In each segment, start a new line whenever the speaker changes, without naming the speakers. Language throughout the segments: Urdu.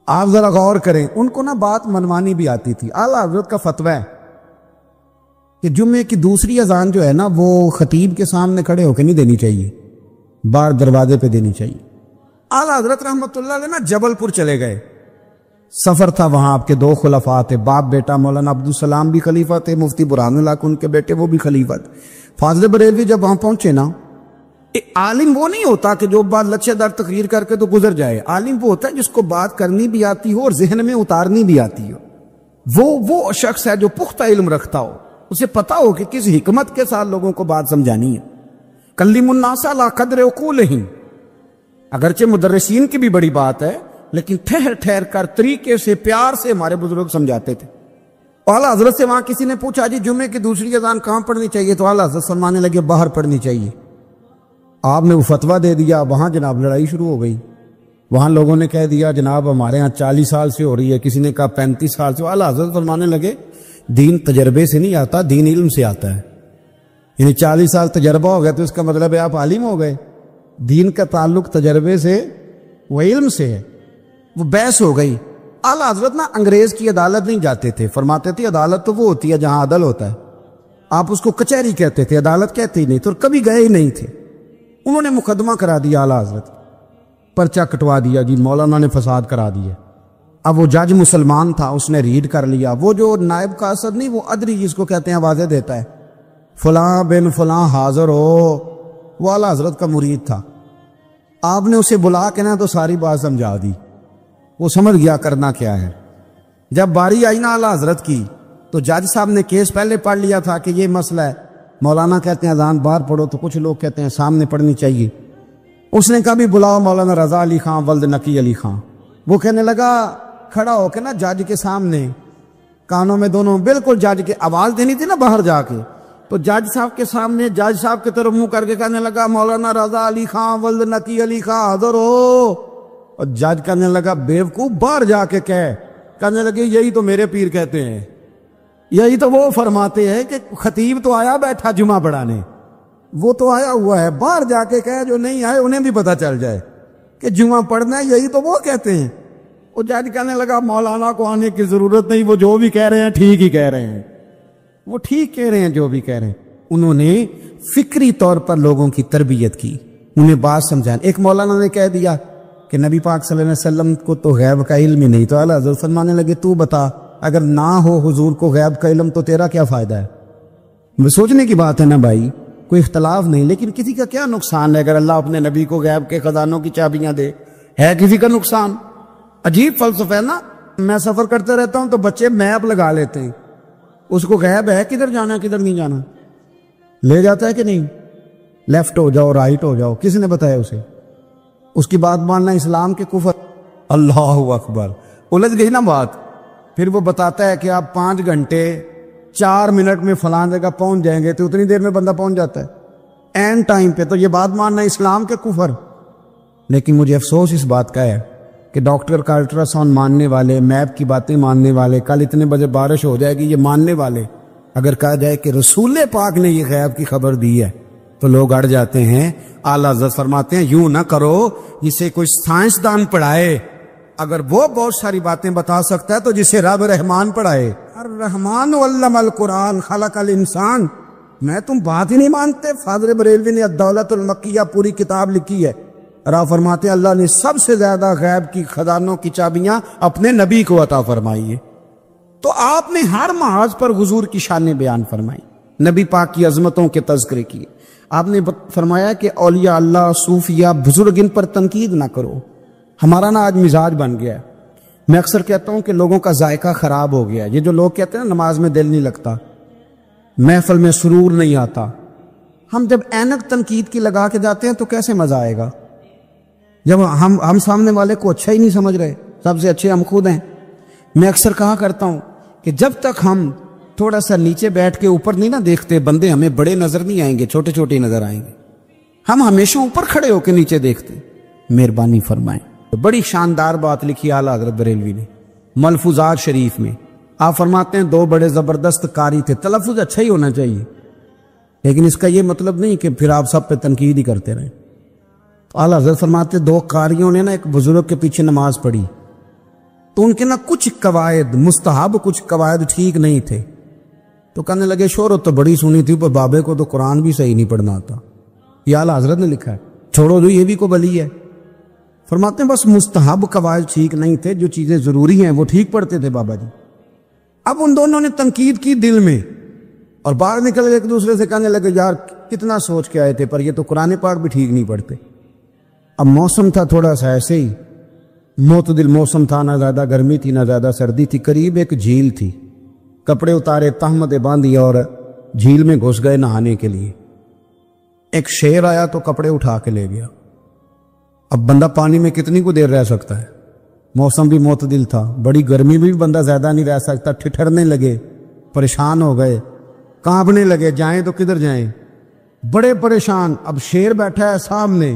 آپ ذرا غور کریں، ان کو نا بات منوانی بھی آتی تھی۔ اعلیٰ حضرت کا فتویٰ ہے کہ جمعے کی دوسری اذان جو ہے نا وہ خطیب کے سامنے کھڑے ہو کے نہیں دینی چاہیے، باہر دروازے پہ دینی چاہیے۔ اعلیٰ حضرت رحمۃ اللہ علیہ نا جبل پور چلے گئے، سفر تھا، وہاں آپ کے 2 خلفاء تھے، باپ بیٹا، مولانا عبدالسلام بھی خلیفہ تھے، مفتی برہان اللہ کو ان کے بیٹے وہ بھی خلیفہ تھے۔ فاضل بریلوی جب وہاں پہنچے نا، عالم وہ نہیں ہوتا کہ جو بات لچھے دار تقریر کر کے تو گزر جائے، عالم وہ ہوتا ہے جس کو بات کرنی بھی آتی ہو اور ذہن میں اتارنی بھی آتی ہو۔ وہ شخص ہے جو پختہ علم رکھتا ہو، اسے پتا ہو کہ کس حکمت کے ساتھ لوگوں کو بات سمجھانی ہے۔ کلم الناس علی قدر عقولہم، اگرچہ مدرسین کی بھی بڑی بات ہے، لیکن ٹھہر ٹھہر کر طریقے سے پیار سے ہمارے بزرگ سمجھاتے تھے۔ اعلیٰ حضرت سے وہاں کسی نے پوچھا جی جمعے کی دوسری اذان کہاں پڑھنی چاہیے، تو اعلیٰ حضرت فرمانے لگے باہر پڑھنی چاہیے۔ آپ نے وہ فتویٰ دے دیا، وہاں جناب لڑائی شروع ہو گئی۔ وہاں لوگوں نے کہہ دیا جناب ہمارے ہاں 40 سال سے ہو رہی ہے، کسی نے کہا 35 سال سے۔ اعلیٰ حضرت فرمانے لگے دین تجربے سے نہیں آتا، دین علم سے آتا ہے۔ یعنی 40 سال تجربہ ہو گیا تو اس کا مطلب ہے آپ عالم ہو گئے۔ دین کا تعلق تجربے سے و علم سے ہے۔ وہ بحث ہو گئی۔ اعلیٰ حضرت نا انگریز کی عدالت نہیں جاتے تھے، فرماتے تھے عدالت تو وہ ہوتی ہے جہاں عدل ہوتا ہے، آپ اس کو کچہری کہتے تھے، عدالت کہتے ہی نہیں تھے، اور کبھی گئے ہی نہیں تھے۔ انہوں نے مقدمہ کرا دیا اعلیٰ حضرت، پرچہ کٹوا دیا جی مولانا نے فساد کرا دیا۔ اب وہ جج مسلمان تھا، اس نے ریڈ کر لیا، وہ جو نائب قاصد نہیں، وہ ادری جس کو کہتے ہیں آوازیں دیتا ہے، فلاں بن فلاں حاضر ہو، وہ اعلیٰ حضرت کا مرید تھا۔ آپ نے اسے بلا کے نا تو ساری بات سمجھا دی، وہ سمجھ گیا کرنا کیا ہے۔ جب باری آئی نا اعلیٰ حضرت کی تو جج صاحب نے کیس پہلے پڑھ لیا تھا کہ یہ مسئلہ ہے، مولانا کہتے ہیں اذان باہر پڑھو، تو کچھ لوگ کہتے ہیں سامنے پڑھنی چاہیے۔ اس نے کہا بھی بلاؤ مولانا رضا علی خان ولد نقی علی خان۔ وہ کہنے لگا کھڑا ہو کے نا جج کے سامنے، کانوں میں دونوں بالکل جج کے آواز دینی تھی نا باہر جا کے، تو جج صاحب کے سامنے جج صاحب کی طرف منہ کر کے کہنے لگا مولانا رضا علی خان ولد نقی علی خان حاضر ہو، اور جج کہنے لگا بیوقوف باہر جا کے کہنے لگے یہی تو میرے پیر کہتے ہیں، یہی تو وہ فرماتے ہیں کہ خطیب تو آیا بیٹھا جمعہ پڑھانے، وہ تو آیا ہوا ہے، باہر جا کے کہے جو نہیں آئے انہیں بھی پتہ چل جائے کہ جمعہ پڑھنا ہے، یہی تو وہ کہتے ہیں۔ وہ جج کہنے لگا مولانا کو آنے کی ضرورت نہیں، وہ جو بھی کہہ رہے ہیں ٹھیک ہی کہہ رہے ہیں، وہ ٹھیک کہہ رہے ہیں جو بھی کہہ رہے ہیں۔ انہوں نے فکری طور پر لوگوں کی تربیت کی، انہیں بات سمجھائیں۔ ایک مولانا نے کہہ دیا کہ نبی پاک صلی اللہ علیہ وسلم کو تو غیب کا علم ہی نہیں، تو اعلیٰ حضرت فرمانے لگے تو بتا اگر نہ ہو حضور کو غیب کا علم تو تیرا کیا فائدہ ہے؟ سوچنے کی بات ہے نا بھائی، کوئی اختلاف نہیں، لیکن کسی کا کیا نقصان ہے اگر اللہ اپنے نبی کو غیب کے خزانوں کی چابیاں دے؟ ہے کسی کا نقصان؟ عجیب فلسفہ ہے نا۔ میں سفر کرتے رہتا ہوں تو بچے میپ لگا لیتے ہیں، اس کو غیب ہے کدھر جانا کدھر نہیں جانا، لے جاتا ہے کہ نہیں، لیفٹ ہو جاؤ رائٹ ہو جاؤ، کس نے بتایا اسے؟ اس کی بات ماننا اسلام کے کفر۔ اللہ اکبر، الجھ گئی نا بات۔ پھر وہ بتاتا ہے کہ آپ 5 گھنٹے 4 منٹ میں فلاں جگہ پہنچ جائیں گے، تو اتنی دیر میں بندہ پہنچ جاتا ہے این ٹائم پہ، تو یہ بات ماننا اسلام کے کفر۔ لیکن مجھے افسوس اس بات کا ہے کہ ڈاکٹر کا الٹرا ساؤنڈ ماننے والے، میپ کی باتیں ماننے والے، کل اتنے بجے بارش ہو جائے گی یہ ماننے والے، اگر کہا جائے کہ رسول پاک نے یہ غیب کی خبر دی ہے تو لوگ اڑ جاتے ہیں۔ اعلیٰ حضرت فرماتے ہیں یوں نہ کرو جسے کوئی سائنسدان پڑھائے، اگر وہ بہت ساری باتیں بتا سکتا ہے تو جسے رب رحمان پڑھائے۔ الرحمن علم القرآن خلق الانسان۔ میں تم بات ہی نہیں مانتے؟ فاضل بریلوی نے الدولت المکیہ پوری کتاب لکھی ہے، را فرماتے ہیں اللہ نے سب سے زیادہ غیب کی خزانوں کی چابیاں اپنے نبی کو عطا فرمائی ہے۔ تو آپ نے ہر محاذ پر حضور کی شانیں بیان فرمائی، نبی پاک کی عظمتوں کے تذکرے کیے۔ آپ نے فرمایا کہ اولیاء اللہ، صوفیاء، بزرگ، ان پر تنقید نہ کرو۔ ہمارا نا آج مزاج بن گیا ہے، میں اکثر کہتا ہوں کہ لوگوں کا ذائقہ خراب ہو گیا ہے۔ یہ جو لوگ کہتے ہیں نا نماز میں دل نہیں لگتا، محفل میں سرور نہیں آتا، ہم جب اینک تنقید کی لگا کے جاتے ہیں تو کیسے مزہ آئے گا جب ہم سامنے والے کو اچھا ہی نہیں سمجھ رہے؟ سب سے اچھے ہم خود ہیں۔ میں اکثر کہا کرتا ہوں کہ جب تک ہم تھوڑا سا نیچے بیٹھ کے اوپر نہیں نہ دیکھتے، بندے ہمیں بڑے نظر نہیں آئیں گے، چھوٹے چھوٹے نظر آئیں گے۔ ہم ہمیشہ اوپر کھڑے ہو کے نیچے دیکھتے۔ مہربانی فرمائیں۔ بڑی شاندار بات لکھی اعلیٰ حضرت بریلوی نے ملفوظات شریف میں۔ آپ فرماتے ہیں 2 بڑے زبردست قاری تھے، تلفظ اچھا ہی ہونا چاہیے، لیکن اس کا یہ مطلب نہیں کہ پھر آپ سب پہ تنقید ہی کرتے رہیں۔ اعلیٰ حضرت فرماتے 2 قاریوں نے نا ایک بزرگ کے پیچھے نماز پڑھی، تو ان کے نا کچھ قواعد مستحب، کچھ قواعد ٹھیک نہیں تھے، تو کہنے لگے شہرت تو بڑی سنی تھی پر بابے کو تو قرآن بھی صحیح نہیں پڑھنا آتا، یہ اعلیٰ حضرت نے لکھا ہے، چھوڑو جو یہ بھی کو بلی ہے۔ فرماتے ہیں بس مستحب قواعد ٹھیک نہیں تھے، جو چیزیں ضروری ہیں وہ ٹھیک پڑھتے تھے بابا جی۔ اب ان دونوں نے تنقید کی دل میں، اور باہر نکل ایک دوسرے سے کہنے لگے یار کتنا سوچ کے آئے تھے پر یہ تو قرآن پاک بھی ٹھیک نہیں پڑھتے۔ اب موسم تھا تھوڑا سا ایسے ہی معتدل موسم تھا، نہ زیادہ گرمی تھی نہ زیادہ سردی تھی، قریب ایک جھیل تھی، کپڑے اتارے، تہمتیں باندھی اور جھیل میں گھس گئے نہانے کے لیے۔ ایک شیر آیا تو کپڑے اٹھا کے لے گیا۔ اب بندہ پانی میں کتنی کو دیر رہ سکتا ہے، موسم بھی معتدل تھا، بڑی گرمی بھی بندہ زیادہ نہیں رہ سکتا، ٹھٹھرنے لگے، پریشان ہو گئے، کانپنے لگے، جائیں تو کدھر جائیں، بڑے پریشان۔ اب شیر بیٹھا ہے سامنے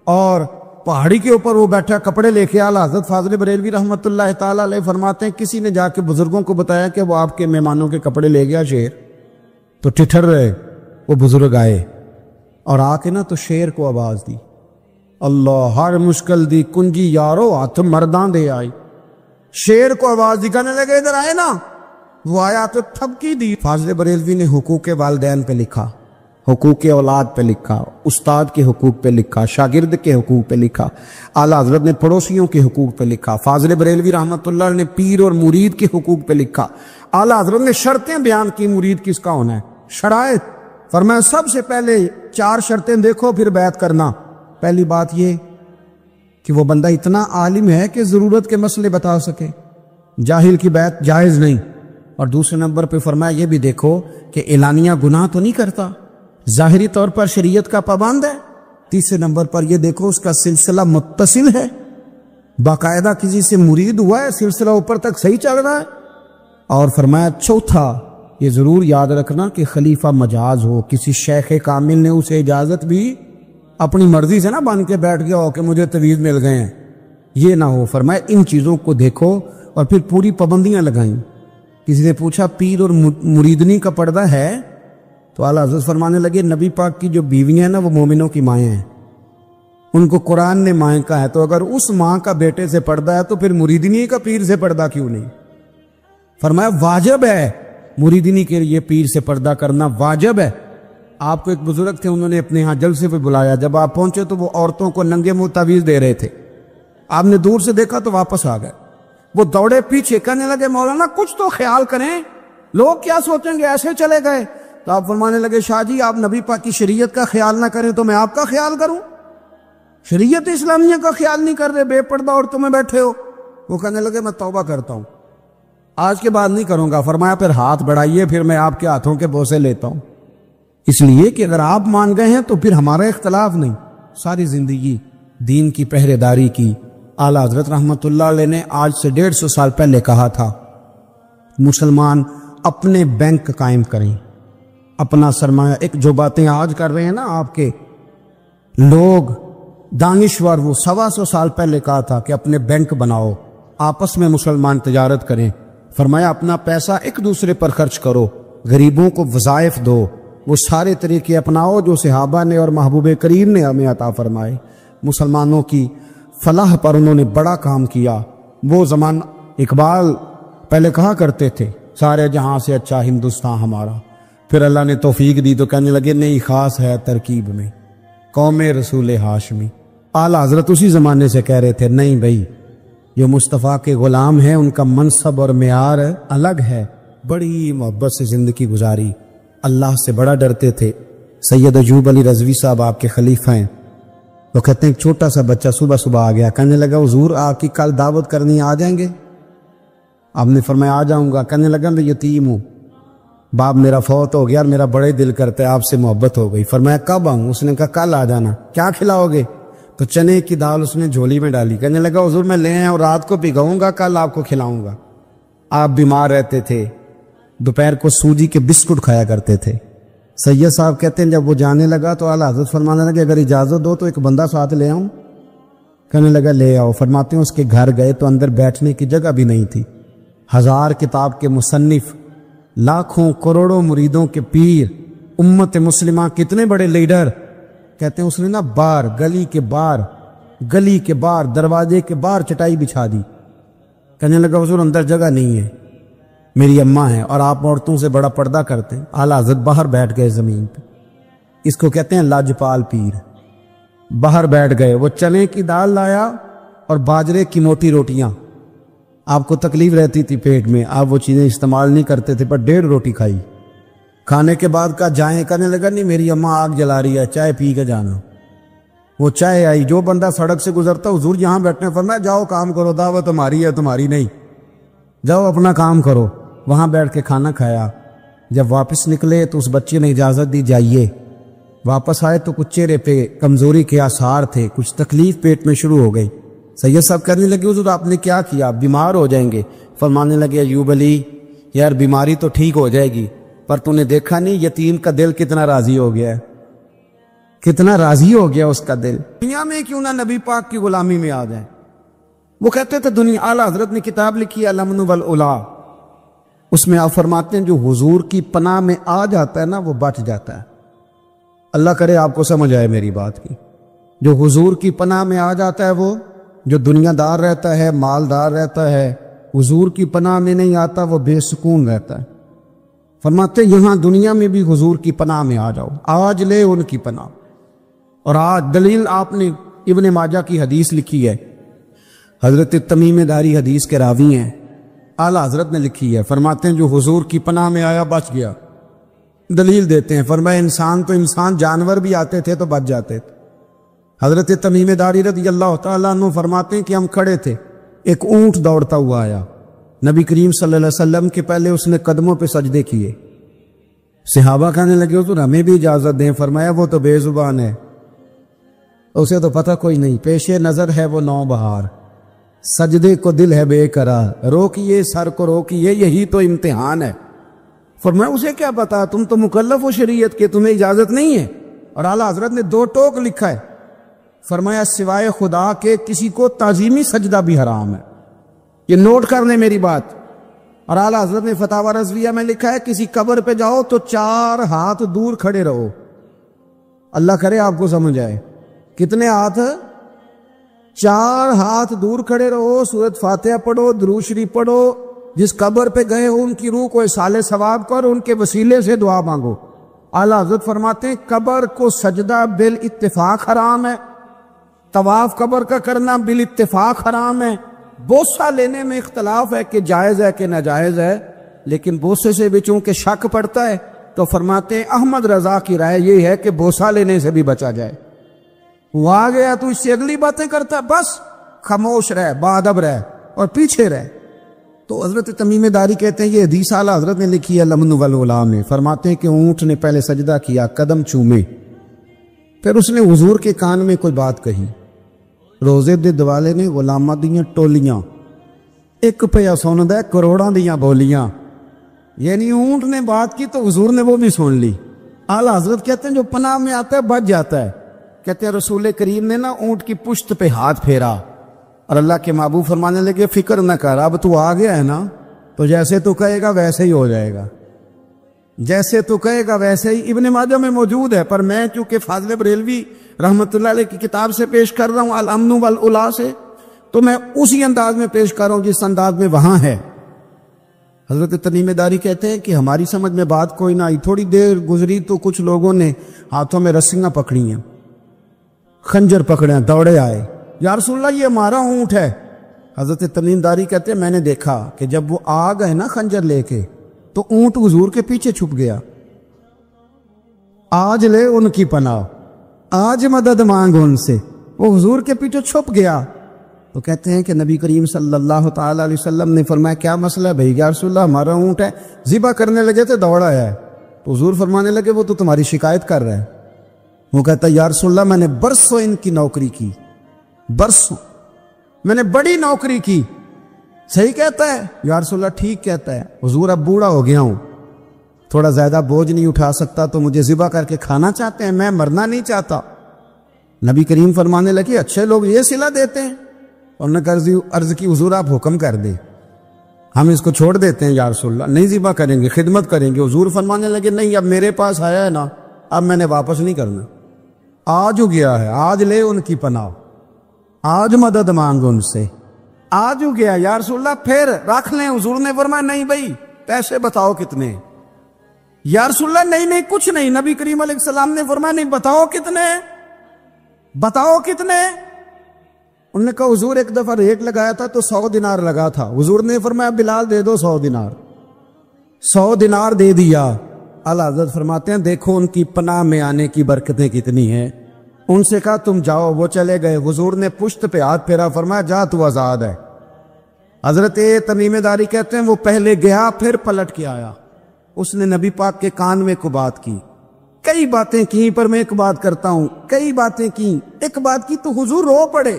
اور پہاڑی کے اوپر وہ بیٹھا، کپڑے لے کے اعلیٰ حضرت فاضل بریلوی رحمۃ اللہ تعالیٰ علیہ فرماتے ہیں کسی نے جا کے بزرگوں کو بتایا کہ وہ آپ کے مہمانوں کے کپڑے لے گیا شیر، تو ٹھٹھر رہے۔ وہ بزرگ آئے اور آ کے نا تو شیر کو آواز دی، اللہ ہر مشکل دی کنجی یارو ہاتھ مرداں دے آئی۔ شیر کو آواز دی، کہنے لگے ادھر آئے نا، وہ آیا تو تھپکی دی۔ فاضل بریلوی نے حقوق والدین پہ لکھا، حقوق اولاد پہ لکھا، استاد کے حقوق پہ لکھا، شاگرد کے حقوق پہ لکھا، اعلیٰ حضرت نے پڑوسیوں کے حقوق پہ لکھا، فاضل بریلوی رحمۃ اللہ نے پیر اور مرید کے حقوق پہ لکھا، اعلیٰ حضرت نے شرطیں بیان کی مرید کس کا ہونا ہے، شرائط۔ فرمایا سب سے پہلے 4 شرطیں دیکھو پھر بیعت کرنا۔ پہلی بات یہ کہ وہ بندہ اتنا عالم ہے کہ ضرورت کے مسئلے بتا سکے، جاہل کی بیعت جائز نہیں۔ اور دوسرے نمبر پہ فرمایا یہ بھی دیکھو کہ اعلانیہ گناہ تو نہیں کرتا، ظاہری طور پر شریعت کا پابند ہے۔ تیسرے نمبر پر یہ دیکھو اس کا سلسلہ متصل ہے، باقاعدہ کسی سے مرید ہوا ہے، سلسلہ اوپر تک صحیح چل رہا ہے۔ اور فرمایا چوتھا یہ ضرور یاد رکھنا کہ خلیفہ مجاز ہو، کسی شیخ کامل نے اسے اجازت بھی اپنی مرضی سے نہ بن کے بیٹھ گیا ہو کہ مجھے تویز مل گئے ہیں، یہ نہ ہو۔ فرمایا ان چیزوں کو دیکھو اور پھر پوری پابندیاں لگائیں۔ کسی نے پوچھا پیر اور مریدنی کا پردہ ہے؟ تو اعلیٰ حضرت فرمانے لگے نبی پاک کی جو بیویاں ہیں نا وہ مومنوں کی مائیں ہیں، ان کو قرآن نے مائیں کہا ہے، تو اگر اس ماں کا بیٹے سے پردہ ہے تو پھر مریدنی کا پیر سے پردہ کیوں نہیں؟ فرمایا واجب ہے مریدنی کے لیے پیر سے پردہ کرنا، واجب ہے۔ آپ کو ایک بزرگ تھے، انہوں نے اپنے ہاں جلسے پہ بلایا، جب آپ پہنچے تو وہ عورتوں کو ننگے منہ تعویذ دے رہے تھے، آپ نے دور سے دیکھا تو واپس آ گئے۔ وہ دوڑے پیچھے، کہنے لگے مولانا کچھ تو خیال کریں، لوگ کیا سوچیں گے، ایسے چلے گئے۔ تو آپ فرمانے لگے شاہ جی آپ نبی پاک کی شریعت کا خیال نہ کریں تو میں آپ کا خیال کروں؟ شریعت اسلامیہ کا خیال نہیں کر رہے، بے پردہ عورتوں میں بیٹھے ہو۔ وہ کہنے لگے میں توبہ کرتا ہوں، آج کے بعد نہیں کروں گا۔ فرمایا پھر ہاتھ بڑھائیے، پھر میں آپ کے ہاتھوں کے بوسے لیتا ہوں، اس لیے کہ اگر آپ مان گئے ہیں تو پھر ہمارا اختلاف نہیں۔ ساری زندگی دین کی پہرے داری کی۔ اعلیٰ حضرت رحمۃ اللہ علیہ نے آج سے 150 سال پہلے کہا تھا مسلمان اپنے بینک قائم کریں، اپنا سرمایہ۔ ایک جو باتیں آج کر رہے ہیں نا آپ کے لوگ دانشور، وہ 125 سال پہلے کہا تھا کہ اپنے بینک بناؤ، آپس میں مسلمان تجارت کریں۔ فرمایا اپنا پیسہ ایک دوسرے پر خرچ کرو، غریبوں کو وظائف دو، وہ سارے طریقے اپناؤ جو صحابہ نے اور محبوب کریم نے ہمیں عطا فرمائے۔ مسلمانوں کی فلاح پر انہوں نے بڑا کام کیا۔ وہ زمانہ اقبال پہلے کہا کرتے تھے سارے جہاں سے اچھا ہندوستان ہمارا، پھر اللہ نے توفیق دی تو کہنے لگے نہیں خاص ہے ترکیب میں قوم رسول ہاشمی۔ اعلیٰ حضرت اسی زمانے سے کہہ رہے تھے نہیں بھائی جو مصطفیٰ کے غلام ہیں ان کا منصب اور معیار الگ ہے، بڑی محبت سے زندگی گزاری، اللہ سے بڑا ڈرتے تھے۔ سید ایوب علی رضوی صاحب آپ کے خلیفہ ہیں، وہ کہتے ہیں ایک چھوٹا سا بچہ صبح صبح آ گیا، کہنے لگا حضور آپ کی کل دعوت کرنی آ جائیں گے؟ آپ نے فرمایا آ جاؤں گا۔ کہنے لگا میں یتیم ہوں، باپ میرا فوت ہو گیا اور میرا بڑے دل کرتا ہے آپ سے محبت ہو گئی۔ فرمایا کب آؤں؟ اس نے کہا کل آ جانا۔ کیا کھلاؤ گے؟ تو چنے کی دال اس نے جھولی میں ڈالی، کہنے لگا حضور میں لے آیا اور رات کو بھگاؤں گا، کل آپ کو کھلاؤں گا۔ آپ بیمار رہتے تھے، دوپہر کو سوجی کے بسکٹ کھایا کرتے تھے۔ سید صاحب کہتے ہیں جب وہ جانے لگا تو اعلیٰ حضرت فرمانے لگے اگر اجازت دو تو ایک بندہ ساتھ لے آؤں؟ کہنے لگا لے آؤ۔ فرماتے ہیں اس کے گھر گئے تو اندر بیٹھنے کی جگہ بھی نہیں تھی، 1000 کتاب کے مصنف، لاکھوں کروڑوں مریدوں کے پیر، امت مسلمہ کتنے بڑے لیڈر، کہتے ہیں اس نے نا گلی کے باہر دروازے کے باہر چٹائی بچھا دی، کہنے لگا حضور اندر جگہ نہیں ہے، میری اماں ہے اور آپ عورتوں سے بڑا پردہ کرتے ہیں۔ اعلیٰ حضرت باہر بیٹھ گئے زمین پہ، اس کو کہتے ہیں لاجپال پیر۔ باہر بیٹھ گئے، وہ چنے کی دال لایا اور باجرے کی موٹی روٹیاں۔ آپ کو تکلیف رہتی تھی پیٹ میں، آپ وہ چیزیں استعمال نہیں کرتے تھے، پر 1.5 روٹی کھائی۔ کھانے کے بعد کہا جائیں، کہنے لگا نہیں میری اماں آگ جلا رہی ہے، چائے پی کے جانا۔ وہ چائے آئی، جو بندہ سڑک سے گزرتا حضور یہاں بیٹھنے، فرمایا جاؤ کام کرو، دعوت ہماری ہے تمہاری نہیں، جاؤ اپنا کام کرو۔ وہاں بیٹھ کے کھانا کھایا۔ جب واپس نکلے تو اس بچے نے اجازت دی جائیے۔ واپس آئے تو کچھ چہرے پہ کمزوری کے آثار تھے، کچھ تکلیف پیٹ میں شروع ہو گئی۔ سید صاحب کہنے لگے حضور آپ نے کیا کیا، بیمار ہو جائیں گے۔ فرمانے لگے ایوب علی یار بیماری تو ٹھیک ہو جائے گی، پر تو نے دیکھا نہیں یتیم کا دل کتنا راضی ہو گیا ہے، کتنا راضی ہو گیا اس کا دل۔ دنیا میں کیوں نہ نبی پاک کی غلامی میں آ جائیں۔ وہ کہتے تھے دنیا، اعلیٰ حضرت نے کتاب لکھی ہے الامن والعلا، اس میں آپ فرماتے ہیں جو حضور کی پناہ میں آ جاتا ہے نا وہ بچ جاتا ہے۔ اللہ کرے آپ کو سمجھ آئے میری بات کی۔ جو حضور کی پناہ میں آ جاتا ہے، وہ جو دنیا دار رہتا ہے، مالدار رہتا ہے، حضور کی پناہ میں نہیں آتا وہ بے سکون رہتا ہے۔ فرماتے یہاں دنیا میں بھی حضور کی پناہ میں آ جاؤ، آج لے ان کی پناہ۔ اور آج دلیل آپ نے ابن ماجہ کی حدیث لکھی ہے، حضرت تمیم داری حدیث کے راوی ہیں، اعلیٰ حضرت نے لکھی ہے، فرماتے ہیں جو حضور کی پناہ میں آیا بچ گیا۔ دلیل دیتے ہیں، فرمایا انسان تو انسان، جانور بھی آتے تھے تو بچ جاتے تھے۔ حضرت تمیم داری رضی اللہ تعالیٰ عنہ فرماتے ہیں کہ ہم کھڑے تھے، ایک اونٹ دوڑتا ہوا آیا، نبی کریم صلی اللہ علیہ وسلم کے پہلے اس نے قدموں پہ سجدے کیے۔ صحابہ کہنے لگے حضور ہمیں بھی اجازت دیں۔ فرمایا وہ تو بے زبان ہے، اسے تو پتہ کوئی نہیں، پیش نظر ہے وہ نو بہار، سجدے کو دل ہے بے قرار، روکیے سر کو روکیے یہی تو امتحان ہے۔ فرمایا اسے کیا پتا، تم تو مکلف ہو شریعت کے، تمہیں اجازت نہیں ہے۔ اور اعلیٰ حضرت نے 2 ٹوک لکھا ہے، فرمایا سوائے خدا کے کسی کو تعظیمی سجدہ بھی حرام ہے۔ یہ نوٹ کر لیں میری بات۔ اور اعلیٰ حضرت نے فتاوی رضویہ میں لکھا ہے کسی قبر پہ جاؤ تو 4 ہاتھ دور کھڑے رہو۔ اللہ کرے آپ کو سمجھ آئے، کتنے ہاتھ؟ 4 ہاتھ دور کھڑے رہو، سورۃ فاتحہ پڑھو، درود شریف پڑھو، جس قبر پہ گئے ہو ان کی روح کو اصال ثواب کر، ان کے وسیلے سے دعا مانگو۔ اعلیٰ حضرت فرماتے ہیں قبر کو سجدہ بالاتفاق حرام ہے، طواف قبر کا کرنا بالاتفاق حرام ہے، بوسہ لینے میں اختلاف ہے کہ جائز ہے کہ ناجائز ہے، لیکن بوسے سے بھی چونکہ شک پڑتا ہے تو فرماتے ہیں احمد رضا کی رائے یہ ہے کہ بوسہ لینے سے بھی بچا جائے۔ وہ آ گیا تو اس سے اگلی باتیں کرتا، بس خاموش رہ، باادب رہ اور پیچھے رہ۔ تو حضرت تمیم داری کہتے ہیں یہ حدیث اعلیٰ حضرت نے لکھی ہے الامن والعلا میں، فرماتے ہیں کہ اونٹ نے پہلے سجدہ کیا، قدم چومے، پھر اس نے حضور کے کان میں کوئی بات کہی۔ روزے دے دوالے نے غلاماں دیاں ٹولیاں، ایک پیا سن دے کروڑاں دیاں بولیاں، یعنی اونٹ نے بات کی تو حضور نے وہ بھی سن لی۔ اعلیٰ حضرت کہتے ہیں جو پناہ میں آتا ہے بچ جاتا ہے۔ کہتے ہیں رسول کریم نے نا اونٹ کی پشت پہ ہاتھ پھیرا اور اللہ کے محبوب فرمانے لگے فکر نہ کر، اب تو آ گیا ہے نا تو جیسے تو کہے گا ویسے ہی ہو جائے گا، جیسے تو کہے گا ویسے ہی۔ ابن ماجہ میں موجود ہے، پر میں چونکہ فاضل بریلوی رحمت اللہ علیہ کی کتاب سے پیش کر رہا ہوں الامن والعلا سے، تو میں اسی انداز میں پیش کر رہا ہوں جس انداز میں وہاں ہے۔ حضرت تمیم داری کہتے ہیں کہ ہماری سمجھ میں بات کوئی نہ آئی، تھوڑی دیر گزری تو کچھ لوگوں نے ہاتھوں میں رسیاں پکڑی ہیں، خنجر پکڑے ہیں، دوڑے آئے، یا رسول اللہ یہ ہمارا اونٹ ہے۔ حضرت تمیم داری کہتے ہیں میں نے دیکھا کہ جب وہ آ گئے نا خنجر لے کے تو اونٹ حضور کے پیچھے چھپ گیا۔ آج لے ان کی پناہ، آج مدد مانگ ان سے، وہ حضور کے پیچھے چھپ گیا۔ تو کہتے ہیں کہ نبی کریم صلی اللہ تعالیٰ علیہ وسلم نے فرمایا کیا مسئلہ ہے بھائی؟ یا رسول اللہ ہمارا اونٹ ہے، ذبح کرنے لگے تھے دوڑا ہے۔ تو حضور فرمانے لگے وہ تو تمہاری شکایت کر رہا ہے۔ وہ کہتا ہے یا رسول اللہ میں نے برسوں ان کی نوکری کی، برسوں میں نے بڑی نوکری کی۔ صحیح کہتا ہے یا رسول اللہ؟ ٹھیک کہتا ہے حضور، اب بوڑھا ہو گیا ہوں، تھوڑا زیادہ بوجھ نہیں اٹھا سکتا تو مجھے ذبح کر کے کھانا چاہتے ہیں، میں مرنا نہیں چاہتا۔ نبی کریم فرمانے لگے اچھے لوگ یہ صلہ دیتے ہیں؟ اور نے عرض کی حضور آپ حکم کر دیں، ہم اس کو چھوڑ دیتے ہیں یا رسول اللہ، نہیں ذبح کریں گے، خدمت کریں گے۔ حضور فرمانے لگے نہیں، اب میرے پاس آیا ہے نا، اب میں نے واپس نہیں کرنا، آج ہو گیا ہے، آج لے ان کی پناہ، آج مدد مانگ ان سے۔ آج ہو گیا یا رسول اللہ پھر رکھ لیں. حضور نے فرمایا نہیں بھائی پیسے بتاؤ کتنے. یا رسول اللہ نہیں کچھ نہیں. نبی کریم علیہ السلام نے فرمایا نہیں بتاؤ کتنے, بتاؤ کتنے. انہوں نے کہا حضور ایک دفعہ ریٹ لگایا تھا تو 100 دینار لگا تھا. حضور نے فرمایا بلال دے دو 100 دینار. 100 دینار دے دیا. اعلیٰ حضرت فرماتے ہیں دیکھو ان کی پناہ میں آنے کی برکتیں کتنی ہیں. ان سے کہا تم جاؤ, وہ چلے گئے. حضور نے پشت پہ ہاتھ پھیرا, فرمایا جا تو آزاد ہے. حضرت تمیم داری کہتے ہیں وہ پہلے گیا پھر پلٹ کے آیا. اس نے نبی پاک کے کان میں کو بات کی, کئی باتیں کی, پر میں ایک بات کرتا ہوں, کئی باتیں کی. ایک بات کی تو حضور رو پڑے.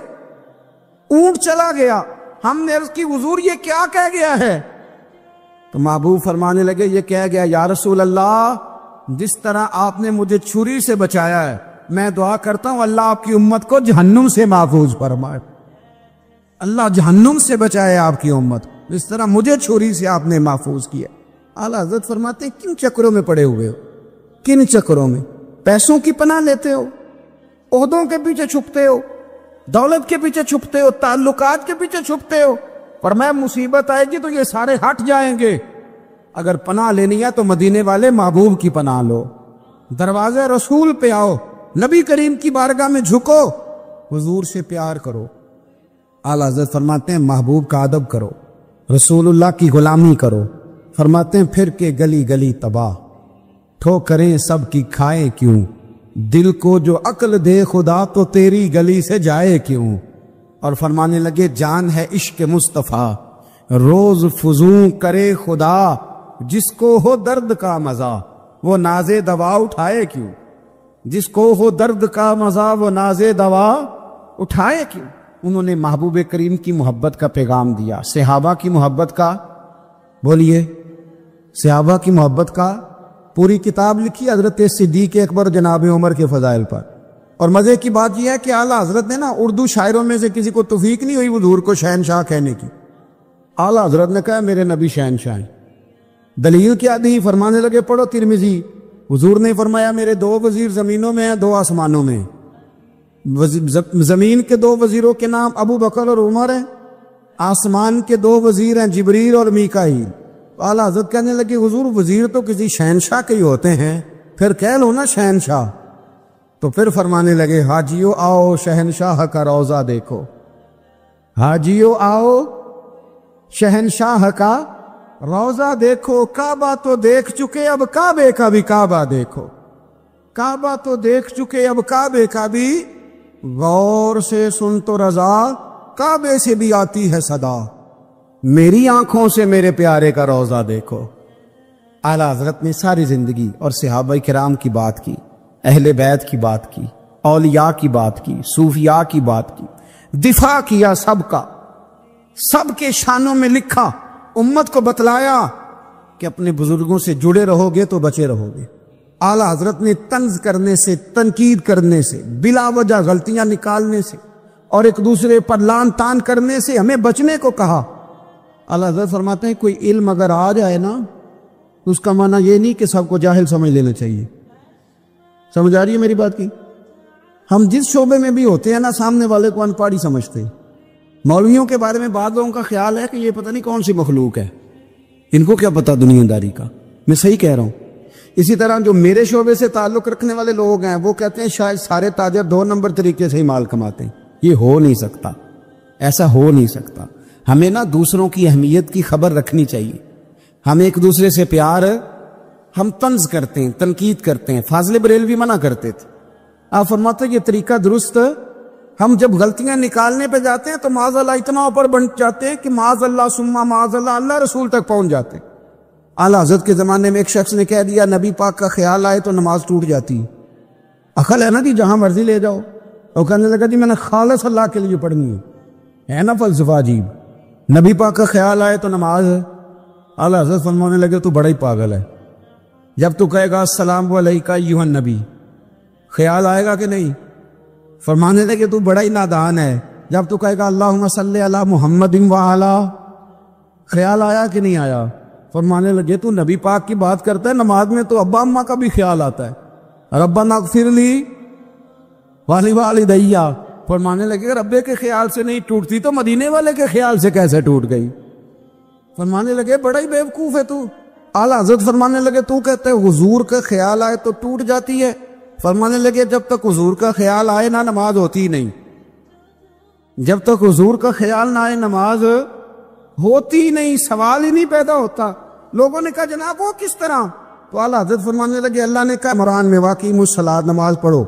اونٹ چلا گیا. ہم نے عرض کی حضور یہ کیا کہہ گیا ہے؟ تو محبوب فرمانے لگے یہ کہہ گیا یا رسول اللہ جس طرح آپ نے مجھے چھری سے بچایا ہے میں دعا کرتا ہوں اللہ آپ کی امت کو جہنم سے محفوظ فرمائے. اللہ جہنم سے بچائے آپ کی امت, جس طرح مجھے چھری سے آپ نے محفوظ کیا. اعلیٰ حضرت فرماتے ہیں کن چکروں میں پڑے ہوئے ہو, کن چکروں میں؟ پیسوں کی پناہ لیتے ہو, عہدوں کے پیچھے چھپتے ہو, دولت کے پیچھے چھپتے ہو, تعلقات کے پیچھے چھپتے ہو. پر میں مصیبت آئے گی تو یہ سارے ہٹ جائیں گے. اگر پناہ لینی ہے تو مدینے والے محبوب کی پناہ لو, دروازے رسول پہ آؤ, نبی کریم کی بارگاہ میں جھکو, حضور سے پیار کرو. اعلیٰ حضرت فرماتے ہیں محبوب کا ادب کرو, رسول اللہ کی غلامی کرو. فرماتے ہیں پھر کے گلی گلی تباہ, ٹھوکریں سب کی کھائے کیوں, دل کو جو عقل دے خدا تو تیری گلی سے جائے کیوں. اور فرمانے لگے جان ہے عشق مصطفیٰ روز فزوں کرے خدا, جس کو ہو درد کا مزہ وہ ناز دوا اٹھائے کیوں. جس کو ہو درد کا مزہ وہ ناز دوا اٹھائے کیوں. انہوں نے محبوب کریم کی محبت کا پیغام دیا, صحابہ کی محبت کا, بولیے صحابہ کی محبت کا. پوری کتاب لکھی حضرت صدیق اکبر جناب عمر کے فضائل پر. اور مزے کی بات یہ ہے کہ اعلیٰ حضرت نے نا اردو شاعروں میں سے کسی کو توفیق نہیں ہوئی حضور کو شہنشاہ کہنے کی. اعلیٰ حضرت نے کہا میرے نبی شہنشاہ ہیں. دلیل کیا دی؟ فرمانے لگے پڑھو ترمذی. حضور نے فرمایا میرے 2 وزیر زمینوں میں ہیں 2 آسمانوں میں. زمین کے 2 وزیروں کے نام ابو بکر اور عمر ہیں, آسمان کے 2 وزیر ہیں جبریل اور میکائیل. اعلیٰ حضرت کہنے لگے حضور وزیر تو کسی شہنشاہ کے ہی ہوتے ہیں, پھر کہہ لو نا شہنشاہ. تو پھر فرمانے لگے حاجیو آؤ شہنشاہ کا روضہ دیکھو, حاجیو آؤ شہنشاہ کا روضہ دیکھو. کعبہ تو دیکھ چکے اب کعبے کا بھی کعبہ دیکھو, کعبہ تو دیکھ چکے اب کعبے کا بھی, غور سے سن تو رضا کعبے سے بھی آتی ہے صدا, میری آنکھوں سے میرے پیارے کا روضہ دیکھو. اعلیٰ حضرت نے ساری زندگی اور صحابہ کرام کی بات کی, اہل بیت کی بات کی, اولیاء کی بات کی, صوفیاء کی بات کی, دفاع کیا سب کا, سب کے شانوں میں لکھا, امت کو بتلایا کہ اپنے بزرگوں سے جڑے رہو گے تو بچے رہو گے. اعلیٰ حضرت نے طنز کرنے سے, تنقید کرنے سے, بلا وجہ غلطیاں نکالنے سے اور ایک دوسرے پر لان تان کرنے سے ہمیں بچنے کو کہا. اعلیٰ حضرت فرماتے ہیں کوئی علم اگر آ جائے نا تو اس کا معنی یہ نہیں کہ سب کو جاہل سمجھ لینا چاہیے. سمجھ آ رہی ہے میری بات کی؟ ہم جس شعبے میں بھی ہوتے ہیں نا سامنے والے کو ان پڑھ ہی سمجھتے ہیں. مولویوں کے بارے میں بعض لوگوں کا خیال ہے کہ یہ پتہ نہیں کون سی مخلوق ہے, ان کو کیا پتہ دنیا داری کا. میں صحیح کہہ رہا ہوں. اسی طرح جو میرے شعبے سے تعلق رکھنے والے لوگ ہیں وہ کہتے ہیں شاید سارے تاجر 2 نمبر طریقے سے ہی مال کماتے ہیں. یہ ہو نہیں سکتا, ایسا ہو نہیں سکتا. ہمیں نا دوسروں کی اہمیت کی خبر رکھنی چاہیے. ہم ایک دوسرے سے پیار, ہم طنز کرتے ہیں, تنقید کرتے ہیں. فاضل بریلوی منع کرتے تھے. آپ فرماتے ہیں یہ طریقہ درست. ہم جب غلطیاں نکالنے پہ جاتے ہیں تو معاذ اللہ اتنا اوپر بن جاتے ہیں کہ معاذ اللہ ثم معاذ اللہ اللہ رسول تک پہنچ جاتے ہیں. اعلیٰ حضرت کے زمانے میں ایک شخص نے کہہ دیا نبی پاک کا خیال آئے تو نماز ٹوٹ جاتی. عقل ہے نا جی, جہاں مرضی لے جاؤ. اور کہنے لگا جی میں نے خالص اللہ کے لیے پڑھنی ہے نا فلسفہ عجیب. نبی پاک کا خیال آئے تو نماز. اعلیٰ حضرت فرمانے لگے تو بڑا ہی پاگل ہے. جب تو کہے گا السلام علیکہ ایھا النبی, خیال آئے گا کہ نہیں؟ فرمانے لگے تو بڑا ہی نادان ہے. جب تو کہے گا اللہم صلی علی محمد وعلی, خیال آیا کہ نہیں آیا؟ فرمانے لگے تو نبی پاک کی بات کرتا ہے, نماز میں تو ابا اماں کا بھی خیال آتا ہے. ربنا اغفر لی ولی والدیّ, فرمانے لگے ربے کے خیال سے نہیں ٹوٹتی تو مدینے والے کے خیال سے کیسے ٹوٹ گئی؟ فرمانے لگے بڑا ہی بیوقوف ہے تو۔ اعلیٰ حضرت فرمانے لگے تو کہتے حضور کا خیال آئے تو ٹوٹ جاتی ہے؟ فرمانے لگے جب تک حضور کا خیال آئے نہ نماز ہوتی ہی نہیں، جب تک حضور کا خیال نہ آئے نماز ہوتی ہی نہیں، سوال ہی نہیں پیدا ہوتا۔ لوگوں نے کہا جناب وہ کس طرح؟ تو اعلیٰ حضرت فرمانے لگے اللہ نے کہا قرآن میں واقعی الصلاۃ نماز پڑھو،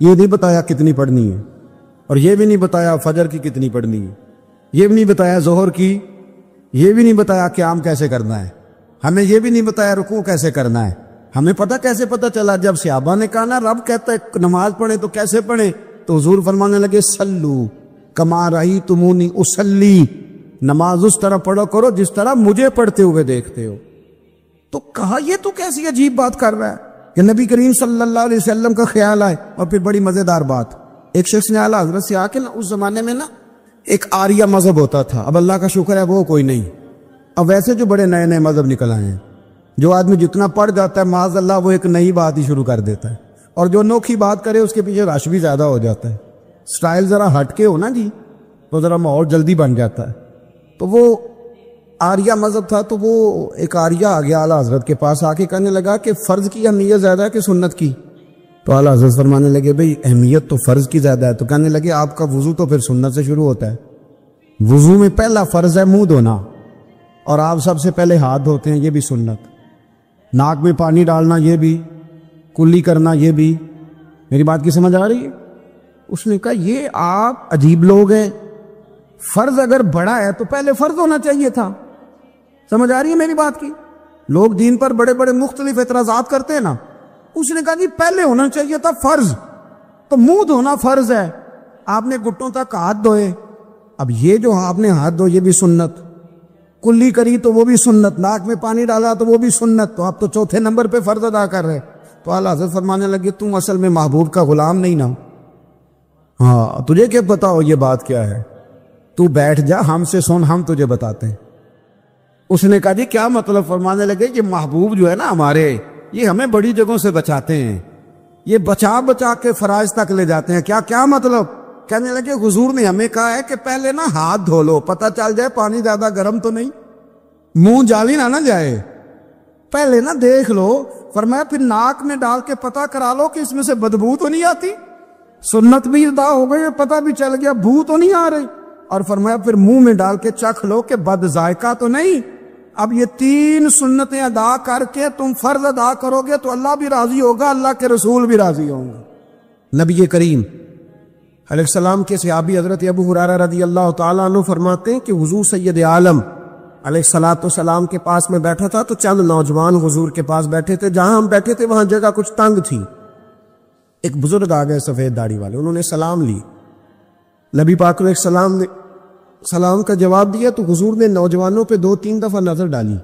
یہ نہیں بتایا کتنی پڑھنی ہے، اور یہ بھی نہیں بتایا فجر کی کتنی پڑھنی ہے، یہ بھی نہیں بتایا ظہر کی، یہ بھی نہیں بتایا قیام کیسے کرنا ہے، ہمیں یہ بھی نہیں بتایا رکوع کیسے کرنا ہے۔ ہمیں کیسے پتہ چلا؟ جب صحابہ نے کہا نا رب کہتا ہے نماز پڑھیں تو کیسے پڑھیں، تو حضور فرمانے لگے سلو کما رأیتمونی اصلی، نماز اس طرح پڑھو کرو جس طرح مجھے پڑھتے ہوئے دیکھتے ہو۔ تو کہا یہ تو کیسی عجیب بات کر رہا ہے کہ نبی کریم صلی اللہ علیہ وسلم کا خیال آئے۔ اور پھر بڑی مزیدار بات، ایک شخص نے اعلیٰ حضرت سے آ کے اس زمانے میں نا ایک آریہ مذہب ہوتا تھا، اب اللہ کا شکر ہے وہ کوئی نہیں، اب ویسے جو بڑے نئے نئے مذہب نکل آئے ہیں، جو آدمی جتنا پڑھ جاتا ہے معاذ اللہ وہ ایک نئی بات ہی شروع کر دیتا ہے، اور جو انوکھی بات کرے اس کے پیچھے رش بھی زیادہ ہو جاتا ہے، سٹائل ذرا ہٹ کے ہو نا جی تو ذرا ماحول جلدی بن جاتا ہے۔ تو وہ آریہ مذہب تھا، تو وہ ایک آریہ آ گیا اعلیٰ حضرت کے پاس آ کے کہنے لگا کہ فرض کی اہمیت زیادہ ہے کہ سنت کی؟ تو اعلیٰ حضرت فرمانے لگے بھئی اہمیت تو فرض کی زیادہ ہے۔ تو کہنے لگے آپ کا وضو تو پھر سنت سے شروع ہوتا ہے، وضو میں پہلا فرض ہے منہ دھونا، اور آپ سب سے پہلے ہاتھ دھوتے ہیں، یہ بھی سنت، ناک میں پانی ڈالنا یہ بھی، کلی کرنا یہ بھی۔ میری بات کی سمجھ آ رہی ہے؟ اس نے کہا یہ آپ عجیب لوگ ہیں، فرض اگر بڑا ہے تو پہلے فرض ہونا چاہیے تھا۔ سمجھ آ رہی ہے میری بات کی؟ لوگ دین پر بڑے بڑے مختلف اعتراضات کرتے ہیں نا، اس نے کہا جی پہلے ہونا چاہیے تھا فرض، تو منہ دھونا فرض ہے، آپ نے گھٹنوں تک ہاتھ دھوئے، اب یہ جو آپ نے ہاتھ دھو یہ بھی سنت، کلی کری تو وہ بھی سنت، ناک میں پانی ڈالا تو وہ بھی سنت، تو آپ تو چوتھے نمبر پہ فرض ادا کر رہے۔ تو اعلیٰ حضرت فرمانے لگے تم اصل میں محبوب کا غلام نہیں نا، ہاں تجھے کیا بتاؤ یہ بات کیا ہے، تو بیٹھ جا ہم سے سن، ہم تجھے بتاتے ہیں۔ اس نے کہا جی کیا مطلب؟ فرمانے لگے یہ محبوب جو ہے نا ہمارے، یہ ہمیں بڑی جگہوں سے بچاتے ہیں، یہ بچا بچا کے فرائض تک لے جاتے ہیں۔ کیا مطلب؟ کہنے لگے حضور نے ہمیں کہا ہے کہ پہلے نا ہاتھ دھو لو، پتہ چل جائے پانی زیادہ گرم تو نہیں، منہ جالی نہ جائے، پہلے نا دیکھ لو۔ فرمایا پھر ناک میں ڈال کے پتہ کرا لو کہ اس میں سے بدبو تو نہیں آتی، سنت بھی ادا ہو گئی، پتہ بھی چل گیا بو تو نہیں آ رہی، اور فرمایا پھر منہ میں ڈال کے چکھ لو کہ بد ذائقہ تو نہیں۔ اب یہ 3 سنتیں ادا کر کے تم فرض ادا کرو گے تو اللہ بھی راضی ہوگا، اللہ کے رسول بھی راضی ہوں گے۔ نبی کریم علیہ السلام کے صحابی حضرت ابو ہریرہ رضی اللہ تعالیٰ عنہ فرماتے ہیں کہ حضور سید عالم علیہ السلام کے پاس میں بیٹھا تھا تو چند نوجوان حضور کے پاس بیٹھے تھے، جہاں ہم بیٹھے تھے وہاں جگہ کچھ تنگ تھی۔ ایک بزرگ آ گئے سفید داڑھی والے، انہوں نے سلام لی، نبی پاک علیہ السلام نے سلام کا جواب دیا تو حضور نے نوجوانوں پہ 2-3 دفعہ نظر ڈالی،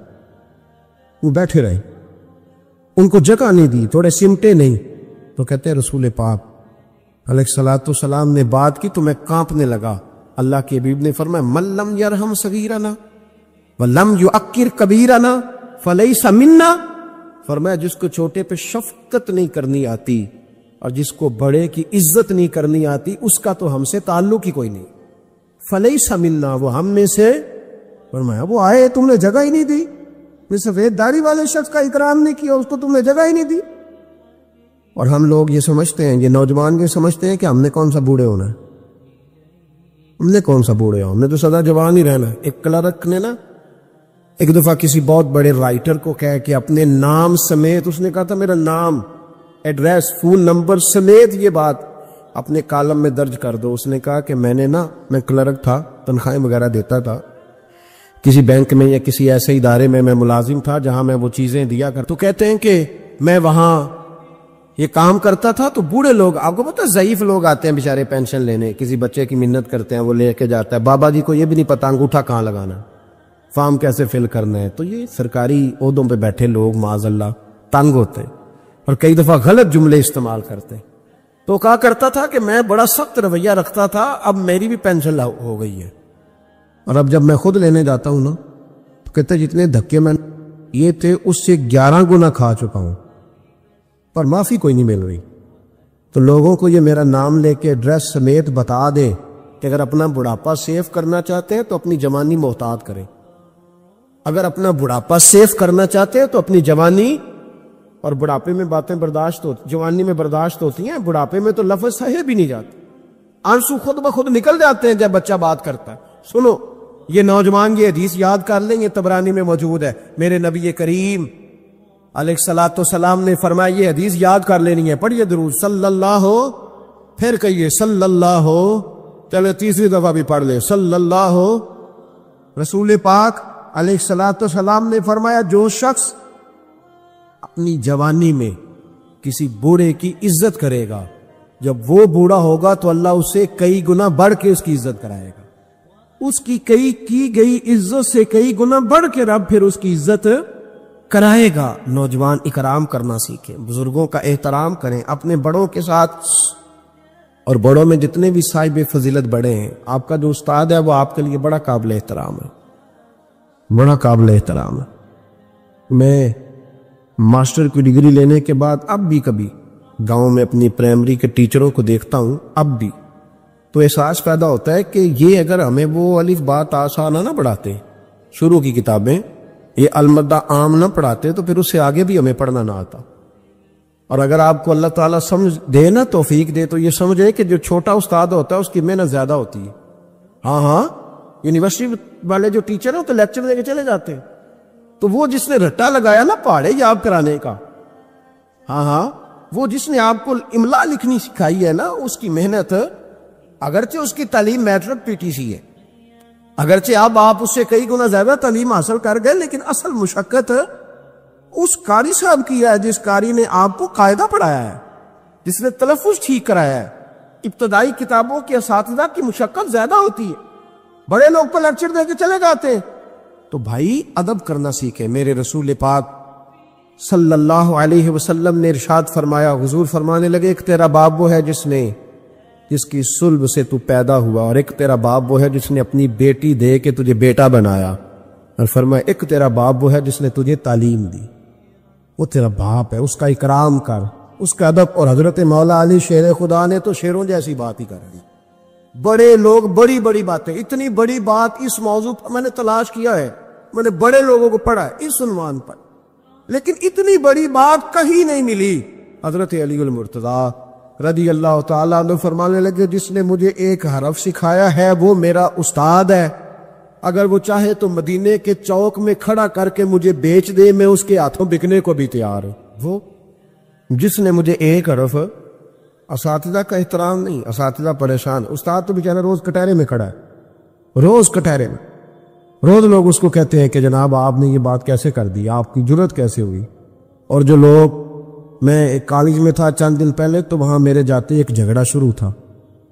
وہ بیٹھے رہے، ان کو جگہ نہیں دی، تھوڑے سمٹے نہیں۔ تو کہتے ہیں رسول پاک علیہ السلام نے بات کی تو میں کانپنے لگا۔ اللہ کے حبیب نے فرمایا من لم یرحم صغیرنا ولم یعکر کبیرنا فلیس منا، فرمایا جس کو چھوٹے پہ شفقت نہیں کرنی آتی اور جس کو بڑے کی عزت نہیں کرنی آتی اس کا تو ہم سے تعلق ہی کوئی نہیں، فلیس منا، وہ ہم میں سے۔ فرمایا وہ آئے تم نے جگہ ہی نہیں دی، یہ سفید داڑھی والے شخص کا اکرام نہیں کیا، اس کو تم نے جگہ ہی نہیں دی۔ اور ہم لوگ یہ سمجھتے ہیں، یہ نوجوان یہ سمجھتے ہیں کہ ہم نے کون سا بوڑھے ہونا ہے، ہم نے کون سا بوڑھے ہونا، ہم نے تو سدا جوان ہی رہنا ہے۔ ایک کلرک نے نا ایک دفعہ کسی بہت بڑے رائٹر کو کہہ کے اپنے نام سمیت، اس نے کہا تھا میرا نام، ایڈریس، فون نمبر سمیت یہ بات اپنے کالم میں درج کر دو۔ اس نے کہا کہ میں کلرک تھا، تنخواہیں وغیرہ دیتا تھا کسی بینک میں یا کسی ایسے ادارے میں ملازم تھا جہاں میں وہ چیزیں دیا کرتا۔ تو کہتے ہیں کہ میں وہاں یہ کام کرتا تھا تو بوڑھے لوگ، آپ کو پتہ ضعیف لوگ آتے ہیں بیچارے پینشن لینے، کسی بچے کی منت کرتے ہیں وہ لے کے جاتا ہے، بابا جی کو یہ بھی نہیں پتا انگوٹھا کہاں لگانا، فارم کیسے فل کرنا ہے۔ تو یہ سرکاری عہدوں پہ بیٹھے لوگ معاذ اللہ تنگ ہوتے ہیں اور کئی دفعہ غلط جملے استعمال کرتے ہیں۔ تو کہا کرتا تھا کہ میں بڑا سخت رویہ رکھتا تھا، اب میری بھی پینشن ہو گئی ہے، اور اب جب میں خود لینے جاتا ہوں نا تو کہتے جتنے دھکے میں یہ تھے اس سے 11 گنا کھا چکا ہوں، پر معافی کوئی نہیں مل رہی۔
تو لوگوں کو یہ میرا نام لے کے ایڈریس سمیت بتا دیں کہ اگر اپنا بڑھاپا سیف کرنا چاہتے ہیں تو اپنی جوانی محتاط کریں، اگر اپنا بڑھاپا سیف کرنا چاہتے ہیں تو اپنی جوانی، اور بڑھاپے میں باتیں برداشت ہوتی، جوانی میں برداشت ہوتی ہیں، بڑھاپے میں تو لفظ صحیح بھی نہیں جاتے، آنسو خود بخود نکل جاتے ہیں جب بچہ بات کرتا ہے۔ سنو یہ نوجوان یہ حدیث یاد کر لیں، یہ طبرانی میں موجود ہے، میرے نبی کریم علیہ الصلوۃ والسلام نے فرمایا یہ حدیث یاد کر لینی ہے، پڑھیے درود صلی اللہ ہو، پھر کہیے صلی اللہ ہو، چلے تیسری دفعہ بھی پڑھ لیں صلی اللہ ہو۔ رسول پاک علیہ الصلوۃ والسلام نے فرمایا جو شخص اپنی جوانی میں کسی بوڑھے کی عزت کرے گا، جب وہ بوڑھا ہوگا تو اللہ اسے کئی گنا بڑھ کے اس کی عزت کرائے گا، اس کی کئی کی گئی عزت سے کئی گنا بڑھ کے رب پھر اس کی عزت کرائے گا۔ نوجوان اکرام کرنا سیکھیں، بزرگوں کا احترام کریں، اپنے بڑوں کے ساتھ، اور بڑوں میں جتنے بھی صاحب فضیلت بڑے ہیں، آپ کا جو استاد ہے وہ آپ کے لیے بڑا قابل احترام ہے، بڑا قابل احترام ہے۔ میں ماسٹر کی ڈگری لینے کے بعد اب بھی کبھی گاؤں میں اپنی پرائمری کے ٹیچروں کو دیکھتا ہوں، اب بھی تو احساس پیدا ہوتا ہے کہ یہ اگر ہمیں وہ الف با تا سا نہ پڑھاتے شروع کی کتابیں، یہ المدہ عام نہ پڑھاتے تو پھر اس سے آگے بھی ہمیں پڑھنا نہ آتا۔ اور اگر آپ کو اللہ تعالیٰ سمجھ دے نا، توفیق دے، تو یہ سمجھے کہ جو چھوٹا استاد ہوتا ہے اس کی محنت زیادہ ہوتی ہے۔ ہاں یونیورسٹی والے جو ٹیچر ہیں وہ تو لیکچر دے کے چلے جاتے ہیں، تو وہ جس نے رٹا لگایا نا پہاڑے یاد کرانے کا، وہ جس نے آپ کو املا لکھنی سکھائی ہے نا، اس کی محنت، اگرچہ اس کی تعلیم میٹرک پی ٹی سی ہے، اگرچہ اب آپ اس سے کئی گنا زیادہ تعلیم حاصل کر گئے، لیکن اصل مشقت اس قاری صاحب کی ہے جس قاری نے آپ کو قاعدہ پڑھایا ہے، جس نے تلفظ ٹھیک کرایا ہے۔ ابتدائی کتابوں کے اساتذہ کی مشقت زیادہ ہوتی ہے، بڑے لوگ تو لیکچر دے کے چلے جاتے ہیں۔ تو بھائی ادب کرنا سیکھیں۔ میرے رسول پاک صلی اللہ علیہ وسلم نے ارشاد فرمایا، حضور فرمانے لگے ایک تیرا باپ وہ ہے جس کی صلب سے تو پیدا ہوا، اور ایک تیرا باپ وہ ہے جس نے اپنی بیٹی دے کے تجھے بیٹا بنایا، اور فرمایا ایک تیرا باپ وہ ہے جس نے تجھے تعلیم دی۔ وہ تیرا باپ ہے، اس کا اکرام کر، اس کا ادب۔ اور حضرت مولا علی شیر خدا نے تو شیروں جیسی بات ہی کر دی۔ بڑے لوگ بڑی بڑی باتیں، اتنی بڑی بات اس موضوع پر میں نے تلاش کیا ہے، میں نے بڑے لوگوں کو پڑھا ہے اس عنوان پر، لیکن اتنی بڑی بات کہیں نہیں ملی۔ حضرت علی المرتضیٰ رضی اللہ تعالیٰ عنہ فرمانے لگے جس نے مجھے ایک حرف سکھایا ہے وہ میرا استاد ہے، اگر وہ چاہے تو مدینے کے چوک میں کھڑا کر کے مجھے بیچ دے، میں اس کے ہاتھوں بکنے کو بھی تیار ہوں۔ وہ جس نے مجھے ایک حرف، اساتذہ کا احترام نہیں، اساتذہ پریشان، استاد تو بیچارہ روز کٹہرے میں کھڑا ہے، روز کٹہرے میں، روز لوگ اس کو کہتے ہیں کہ جناب آپ نے یہ بات کیسے کر دی، آپ کی جرت کیسے ہوئی۔ اور جو لوگ، میں ایک کالج میں تھا چند دن پہلے، تو وہاں میرے جاتے ایک جھگڑا شروع تھا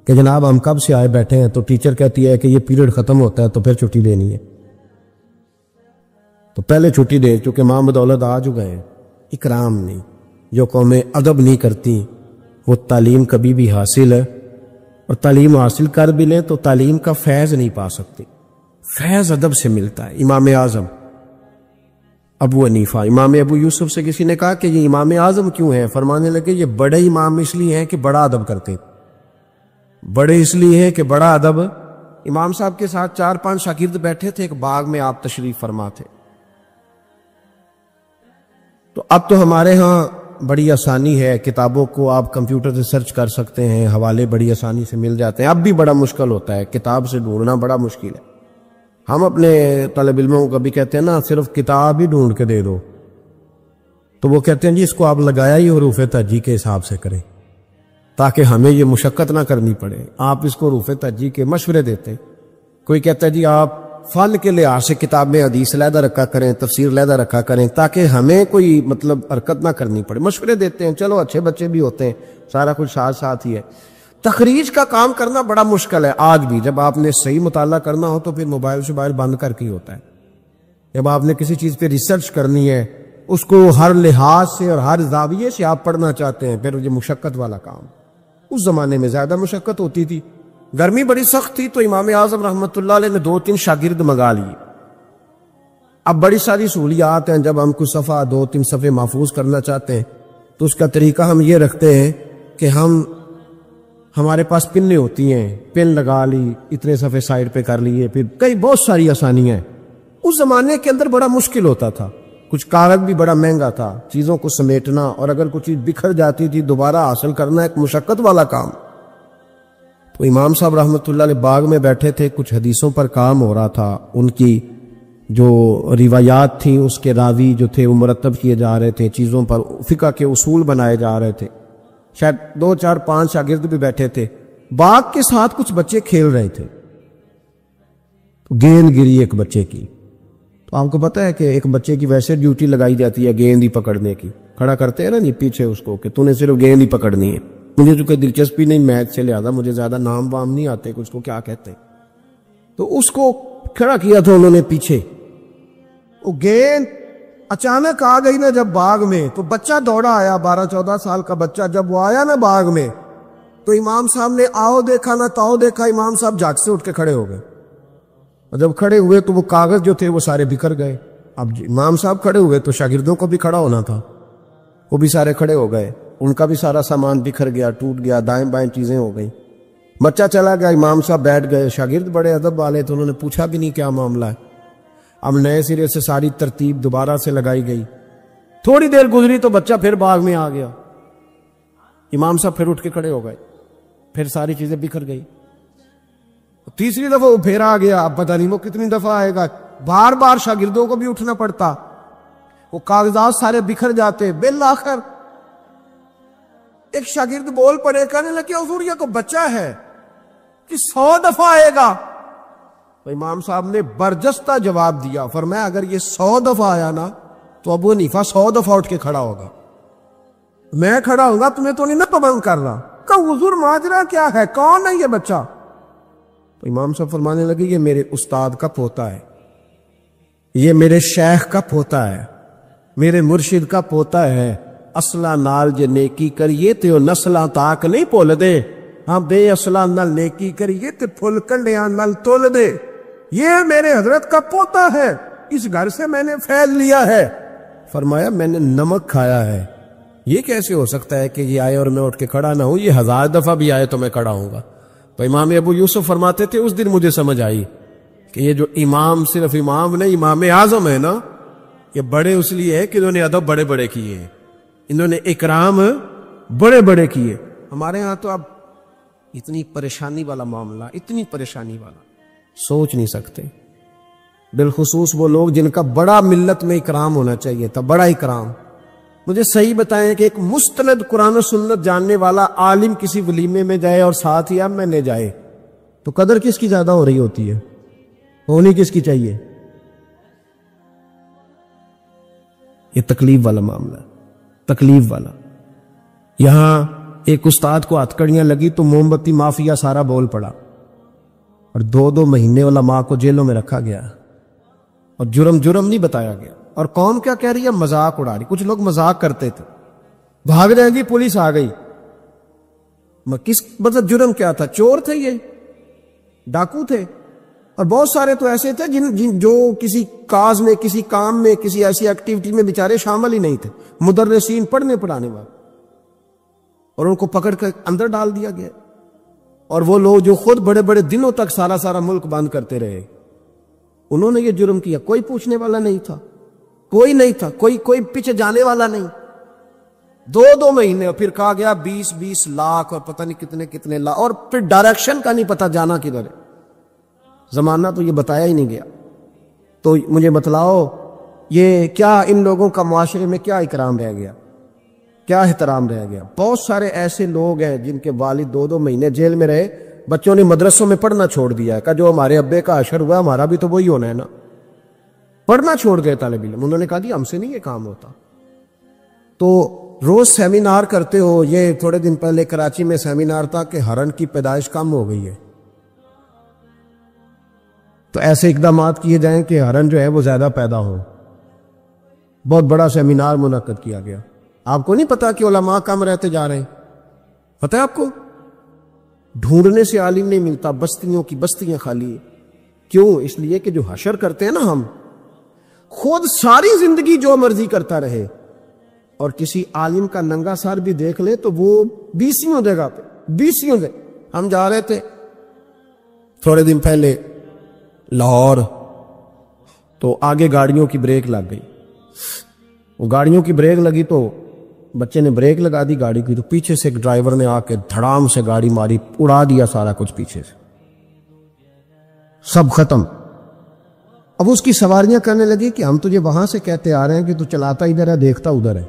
کہ جناب ہم کب سے آئے بیٹھے ہیں، تو ٹیچر کہتی ہے کہ یہ پیریڈ ختم ہوتا ہے تو پھر چھٹی لینی ہے، تو پہلے چھٹی دے چونکہ ماں بدولت آ چکے ہیں۔ اکرام نہیں، جو قومیں ادب نہیں کرتی وہ تعلیم کبھی بھی حاصل ہے، اور تعلیم حاصل کر بھی لیں تو تعلیم کا فیض نہیں پا سکتے۔ فیض ادب سے ملتا ہے۔ امام اعظم ابو حنیفہ، امام ابو یوسف سے کسی نے کہا کہ یہ امام اعظم کیوں ہیں؟ فرمانے لگے یہ بڑے امام اس لیے ہیں کہ بڑا ادب کرتے، بڑے اس لیے ہیں کہ بڑا ادب۔ امام صاحب کے ساتھ 4-5 شاگرد بیٹھے تھے، ایک باغ میں آپ تشریف فرما تھے۔ تو اب تو ہمارے ہاں بڑی آسانی ہے، کتابوں کو آپ کمپیوٹر سے سرچ کر سکتے ہیں، حوالے بڑی آسانی سے مل جاتے ہیں۔ اب بھی بڑا مشکل ہوتا ہے، کتاب سے ڈھونڈنا بڑا مشکل ہے۔ ہم اپنے طالب علموں کو کبھی کہتے ہیں نا صرف کتاب ہی ڈھونڈ کے دے دو، تو وہ کہتے ہیں جی اس کو آپ لگایا ہی حروف تہجی کے حساب سے کریں تاکہ ہمیں یہ مشقت نہ کرنی پڑے۔ آپ اس کو حروف تہجی کے مشورے دیتے ہیں۔ کوئی کہتا ہے جی آپ فن کے لحاظ سے کتاب میں حدیث علیحدہ رکھا کریں، تفسیر علیحدہ رکھا کریں تاکہ ہمیں کوئی مطلب حرکت نہ کرنی پڑے۔ مشورے دیتے ہیں، چلو اچھے بچے بھی ہوتے ہیں، سارا کچھ ساتھ ساتھ ہی ہے۔ تخریج کا کام کرنا بڑا مشکل ہے آج بھی۔ جب آپ نے صحیح مطالعہ کرنا ہو تو پھر موبائل شوبائل بند کر کے ہی ہوتا ہے۔ جب آپ نے کسی چیز پہ ریسرچ کرنی ہے، اس کو ہر لحاظ سے اور ہر زاویے سے آپ پڑھنا چاہتے ہیں، پھر یہ مشقت والا کام۔ اس زمانے میں زیادہ مشقت ہوتی تھی، گرمی بڑی سخت تھی، تو امام اعظم رحمۃ اللہ علیہ نے 2-3 شاگرد منگا لیے۔ اب بڑی ساری سہولیات ہیں، جب ہم کوئی صفحہ 2-3 صفحے محفوظ کرنا چاہتے ہیں تو اس کا طریقہ ہم یہ رکھتے ہیں کہ ہم ہمارے پاس پنیں ہوتی ہیں، پن لگا لی، اتنے صفحے سائڈ پہ کر لیے، پھر کئی بہت ساری آسانیاں ہیں۔ اس زمانے کے اندر بڑا مشکل ہوتا تھا، کچھ کاغذ بھی بڑا مہنگا تھا، چیزوں کو سمیٹنا، اور اگر کچھ چیز بکھر جاتی تھی دوبارہ حاصل کرنا ایک مشقت والا کام۔ تو امام صاحب رحمۃ اللہ علیہ باغ میں بیٹھے تھے، کچھ حدیثوں پر کام ہو رہا تھا، ان کی جو روایات تھیں اس کے راوی جو تھے وہ مرتب کیے جا رہے تھے، چیزوں پر فقہ کے اصول بنائے جا رہے تھے، شاید 2 4 5 شاگرد بھی بیٹھے تھے، باغ کے ساتھ کچھ بچے کھیل رہے تھے، تو گیند گری ایک بچے کی۔ تو آپ کو پتہ ہے کہ ایک بچے کی ویسے ڈیوٹی لگائی جاتی ہے گیند ہی پکڑنے کی، کھڑا کرتے ہیں نا نہیں پیچھے اس کو کہ تو نے صرف گیند ہی پکڑنی ہے۔ مجھے چونکہ دلچسپی نہیں میچ سے، لہذا مجھے زیادہ نام وام نہیں آتے کہ اس کو کیا کہتے ہیں، تو اس کو کھڑا کیا تھا انہوں نے پیچھے۔ وہ گیند اچانک آ گئی نا جب باغ میں، تو بچہ دوڑا آیا، 12 14 سال کا بچہ، جب وہ آیا نا باغ میں تو امام صاحب نے آؤ دیکھا نہ تاؤ دیکھا، امام صاحب جھٹ سے اٹھ کے کھڑے ہو گئے، اور جب کھڑے ہوئے تو وہ کاغذ جو تھے وہ سارے بکھر گئے۔ اب امام صاحب کھڑے ہوئے تو شاگردوں کو بھی کھڑا ہونا تھا، وہ بھی سارے کھڑے ہو گئے، ان کا بھی سارا سامان بکھر گیا، ٹوٹ گیا، دائیں بائیں چیزیں ہو گئیں، بچہ چلا گیا، امام صاحب بیٹھ گئے، شاگرد بڑے ادب والے تو انہوں نے پوچھا بھی نہیں کیا معاملہ ہے۔ اب نئے سرے سے ساری ترتیب دوبارہ سے لگائی گئی، تھوڑی دیر گزری تو بچہ پھر باغ میں آ گیا، امام صاحب پھر اٹھ کے کھڑے ہو گئے، پھر ساری چیزیں بکھر گئی، تیسری دفعہ وہ پھر آ گیا، اب پتہ نہیں وہ کتنی دفعہ آئے گا، بار بار شاگردوں کو بھی اٹھنا پڑتا، وہ کاغذات سارے بکھر جاتے۔ بالآخر ایک شاگرد بول پڑے، کہنے لگے حضور یہ کو بچہ ہے کہ 100 دفعہ آئے گا؟ تو امام صاحب نے برجستہ جواب دیا، فرمایا اگر یہ 100 دفعہ آیا نا تو ابو حنیفہ 100 دفعہ اٹھ کے کھڑا ہوگا، میں کھڑا ہوں گا، تمہیں تو نہیں نا پابند کر رہا۔ کہ حضور ماجرا کیا ہے، کون ہے یہ بچہ؟ تو امام صاحب فرمانے لگے یہ میرے استاد کا پوتا ہے، یہ میرے شیخ کا پوتا ہے، میرے مرشد کا پوتا ہے، اصلہ نال جے نیکی کریے تے نسلاں تاک نہیں بھول دے، ہاں بے اصلہ نال نیکی کریے تے پھل کنڈیاں نال تول دے، یہ میرے حضرت کا پوتا ہے، اس گھر سے میں نے فیض لیا ہے۔ فرمایا میں نے نمک کھایا ہے، یہ کیسے ہو سکتا ہے کہ یہ آئے اور میں اٹھ کے کھڑا نہ ہوں، یہ 1000 دفعہ بھی آئے تو میں کھڑا ہوں گا۔ تو امام ابو یوسف فرماتے تھے اس دن مجھے سمجھ آئی کہ یہ جو امام صرف امام نہیں، امام اعظم ہے نا، یہ بڑے اس لیے ہے کہ انہوں نے ادب بڑے بڑے کیے ہیں، انہوں نے اکرام بڑے بڑے کیے۔ ہمارے ہاں تو اب اتنی پریشانی والا معاملہ، اتنی پریشانی والا سوچ نہیں سکتے، بالخصوص وہ لوگ جن کا بڑا ملت میں اکرام ہونا چاہیے تھا، بڑا اکرام۔ مجھے صحیح بتائیں کہ ایک مستند قرآن و سنت جاننے والا عالم کسی ولیمے میں جائے اور ساتھ ہی اب میں نے جائے تو قدر کس کی زیادہ ہو رہی ہوتی ہے، ہونی کس کی چاہیے؟ یہ تکلیف والا معاملہ ہے، تکلیف والا۔ یہاں ایک استاد کو ہتھکڑیاں لگی تو موم بتی مافیا سارا بول پڑا، اور 2 مہینے علماء کو جیلوں میں رکھا گیا، اور جرم نہیں بتایا گیا، اور قوم کیا کہہ رہی ہے؟ مذاق اڑا رہی۔ کچھ لوگ مذاق کرتے تھے، بھاگ رہے جی پولیس آ گئی، کس مطلب جرم کیا تھا؟ چور تھے، یہ ڈاکو تھے، اور بہت سارے تو ایسے تھے جو کسی کاز میں، کسی کام میں، کسی ایسی ایکٹیویٹی میں بیچارے شامل ہی نہیں تھے، مدرسین پڑھنے پڑھانے والے، اور ان کو پکڑ کر اندر ڈال دیا گیا۔ اور وہ لوگ جو خود بڑے بڑے دنوں تک سارا ملک بند کرتے رہے، انہوں نے یہ جرم کیا، کوئی پوچھنے والا نہیں تھا، کوئی نہیں تھا، کوئی پیچھے جانے والا نہیں۔ 2 مہینے، اور پھر کہا گیا 20 لاکھ اور پتہ نہیں کتنے لاکھ، اور پھر ڈائریکشن کا نہیں پتہ جانا کدھر ہے، زمانہ تو یہ بتایا ہی نہیں گیا۔ تو مجھے بتلاؤ یہ کیا ان لوگوں کا معاشرے میں کیا اکرام رہ گیا، کیا احترام رہ گیا؟ بہت سارے ایسے لوگ ہیں جن کے والد 2 مہینے جیل میں رہے، بچوں نے مدرسوں میں پڑھنا چھوڑ دیا ہے، کہ جو ہمارے ابے کا حشر ہوا ہمارا بھی تو وہی ہونا ہے نا، پڑھنا چھوڑ گئے طالب علم، انہوں نے کہا جی ہم سے نہیں یہ کام ہوتا۔ تو روز سیمینار کرتے ہو، یہ تھوڑے دن پہلے کراچی میں سیمینار تھا کہ ہرن کی پیدائش کم ہو گئی ہے، تو ایسے اقدامات کیے جائیں کہ ہرن جو ہے وہ زیادہ پیدا ہو۔ بہت بڑا سیمینار منعقد کیا گیا۔ آپ کو نہیں پتا کہ علماء کم رہتے جا رہے ہیں؟ پتہ ہے آپ کو؟ ڈھونڈنے سے عالم نہیں ملتا، بستیوں کی بستیاں خالی ہیں۔ کیوں؟ اس لیے کہ جو حشر کرتے ہیں نا ہم، خود ساری زندگی جو مرضی کرتا رہے، اور کسی عالم کا ننگا سر بھی دیکھ لے تو وہ 20 جگہ پہ ہم جا رہے تھے تھوڑے دن پہلے لاہور، تو آگے گاڑیوں کی بریک لگ گئی. وہ گاڑیوں کی بریک لگی تو بچے نے بریک لگا دی گاڑی کی، تو پیچھے سے ایک ڈرائیور نے آ کے دھڑام سے گاڑی ماری، اڑا دیا سارا کچھ پیچھے سے، سب ختم. اب اس کی سواریاں کرنے لگی کہ ہم تجھے وہاں سے کہتے آ رہے ہیں کہ تو چلاتا ادھر ہے دیکھتا ادھر ہے.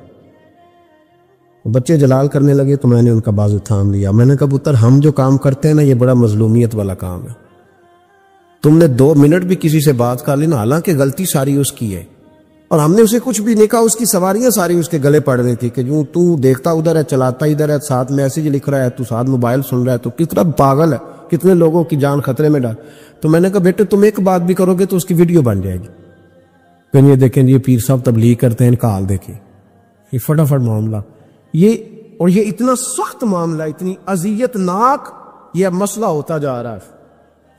بچے جلال کرنے لگے تو میں نے ان کا بازو تھام لیا. میں نے کہا پتر ہم جو کام کرتے ہیں نا یہ بڑا مظلومیت والا کام ہے. تم نے 2 منٹ بھی کسی سے بات کر لی نا، حالانکہ غلطی ساری اس کی ہے، اور ہم نے اسے کچھ بھی نہیں کہا. اس کی سواریاں ساری اس کے گلے پڑ رہی تھی کہ جو تو دیکھتا ادھر ہے چلاتا ادھر ہے، ساتھ میسج لکھ رہا ہے، تو ساتھ موبائل سن رہا ہے، تو کتنا پاگل ہے، کتنے لوگوں کی جان خطرے میں ڈال. تو میں نے کہا بیٹے تم ایک بات بھی کرو گے تو اس کی ویڈیو بن جائے گی. کہ یہ دیکھیں یہ پیر صاحب تبلیغ کرتے ہیں، ان کا حال دیکھیں. یہ فٹافٹ معاملہ، یہ اتنا سخت معاملہ، اتنی اذیت ناک یہ مسئلہ ہوتا جا رہا ہے،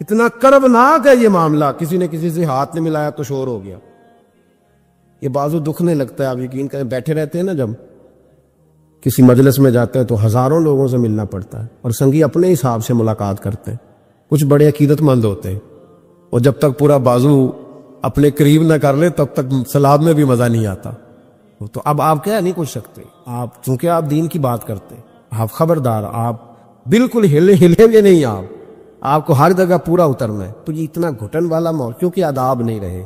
اتنا کربناک ہے یہ معاملہ. کسی نے کسی سے ہاتھ نہیں ملایا تو شور ہو گیا. یہ بازو دکھنے لگتا ہے. آپ یقین کریں بیٹھے رہتے ہیں نا، جب کسی مجلس میں جاتے ہیں تو ہزاروں لوگوں سے ملنا پڑتا ہے، اور سنگی اپنے حساب سے ملاقات کرتے ہیں. کچھ بڑے عقیدت مند ہوتے ہیں، اور جب تک پورا بازو اپنے قریب نہ کر لے تب تک سلاد میں بھی مزہ نہیں آتا. تو اب آپ کہہ نہیں کچھ سکتے، آپ چونکہ آپ دین کی بات کرتے ہیں، آپ خبردار، آپ بالکل ہلیں گے نہیں، آپ کو ہر جگہ پورا اترنا ہے. تو یہ اتنا گھٹن والا ماحول، کیونکہ آداب نہیں رہے،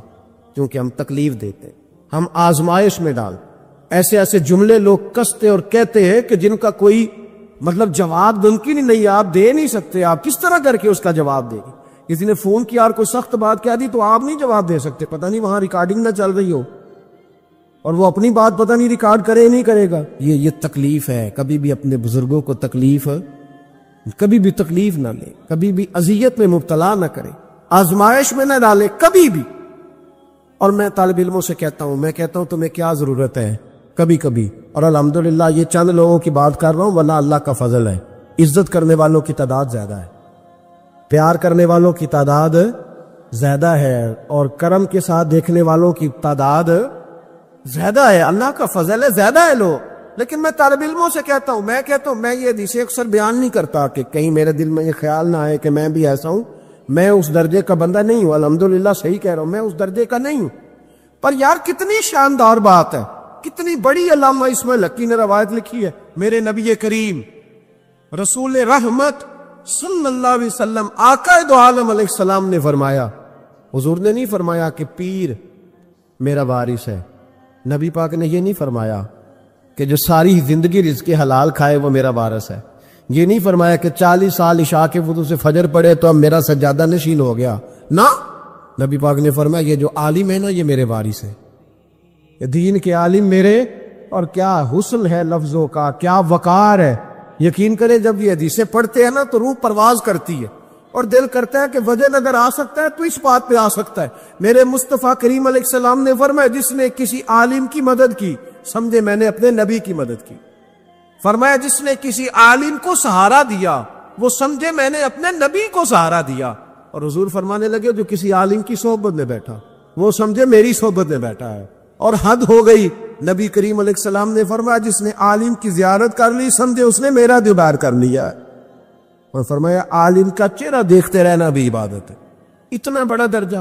کیونکہ ہم تکلیف دیتے ہیں، ہم آزمائش میں ڈال. ایسے ایسے جملے لوگ کستے اور کہتے ہیں کہ جن کا کوئی مطلب جواب ممکن ہی نہیں، آپ دے نہیں سکتے. آپ کس طرح کر کے اس کا جواب دیں گے؟ کسی نے فون کیا اور کوئی سخت بات کہہ دی تو آپ نہیں جواب دے سکتے، پتہ نہیں وہاں ریکارڈنگ نہ چل رہی ہو اور وہ اپنی بات پتہ نہیں ریکارڈ کرے نہیں کرے گا. یہ تکلیف ہے. کبھی بھی اپنے بزرگوں کو تکلیف، کبھی بھی تکلیف نہ لے، کبھی بھی اذیت میں مبتلا نہ کرے، آزمائش میں نہ ڈالے کبھی بھی. اور میں طالب علموں سے کہتا ہوں تمہیں کیا ضرورت ہے کبھی کبھی، اور الحمدللہ یہ چند لوگوں کی بات کر رہا ہوں، ورنہ اللہ کا فضل ہے، عزت کرنے والوں کی تعداد زیادہ ہے، پیار کرنے والوں کی تعداد زیادہ ہے، اور کرم کے ساتھ دیکھنے والوں کی تعداد زیادہ ہے. اللہ کا فضل ہے، زیادہ ہے لوگ. لیکن میں طالب علموں سے کہتا ہوں، میں یہ حدیثیں اکثر بیان نہیں کرتا کہ کہیں میرے دل میں یہ خیال نہ آئے کہ میں بھی ایسا ہوں. میں اس درجے کا بندہ نہیں ہوں، الحمدللہ صحیح کہہ رہا ہوں، میں اس درجے کا نہیں ہوں. پر یار کتنی شاندار بات ہے، کتنی بڑی علامہ اسماعیل حقی نے روایت لکھی ہے. میرے نبی کریم رسول رحمت صلی اللہ علیہ وسلم آقا دو عالم علیہ السلام نے فرمایا، حضور نے نہیں فرمایا کہ پیر میرا وارث ہے، نبی پاک نے یہ نہیں فرمایا کہ جو ساری زندگی رزق حلال کھائے وہ میرا وارث ہے، یہ نہیں فرمایا کہ 40 سال عشاء کے وضو سے فجر پڑے تو اب میرا سجادہ نشین ہو گیا. نہ، نبی پاک نے فرمایا یہ جو عالم ہے نا یہ میرے وارث ہے، یہ دین کے عالم میرے. اور کیا حسن ہے لفظوں کا، کیا وقار ہے. یقین کریں جب یہ حدیثیں پڑھتے ہیں نا تو روح پرواز کرتی ہے، اور دل کرتا ہے کہ وجہ اگر آ سکتا ہے تو اس بات پہ آ سکتا ہے. میرے مصطفیٰ کریم علیہ السلام نے فرمایا جس نے کسی عالم کی مدد کی سمجھے میں نے اپنے نبی کی مدد کی. فرمایا جس نے کسی عالم کو سہارا دیا وہ سمجھے میں نے اپنے نبی کو سہارا دیا. اور حضور فرمانے لگے جو کسی عالم کی صحبت میں بیٹھا وہ سمجھے میری صحبت میں بیٹھا ہے. اور حد ہو گئی، نبی کریم علیہ السلام نے فرمایا جس نے عالم کی زیارت کر لی سمجھے اس نے میرا دیدار کر لیا. اور فرمایا عالم کا چہرہ دیکھتے رہنا بھی عبادت ہے. اتنا بڑا درجہ.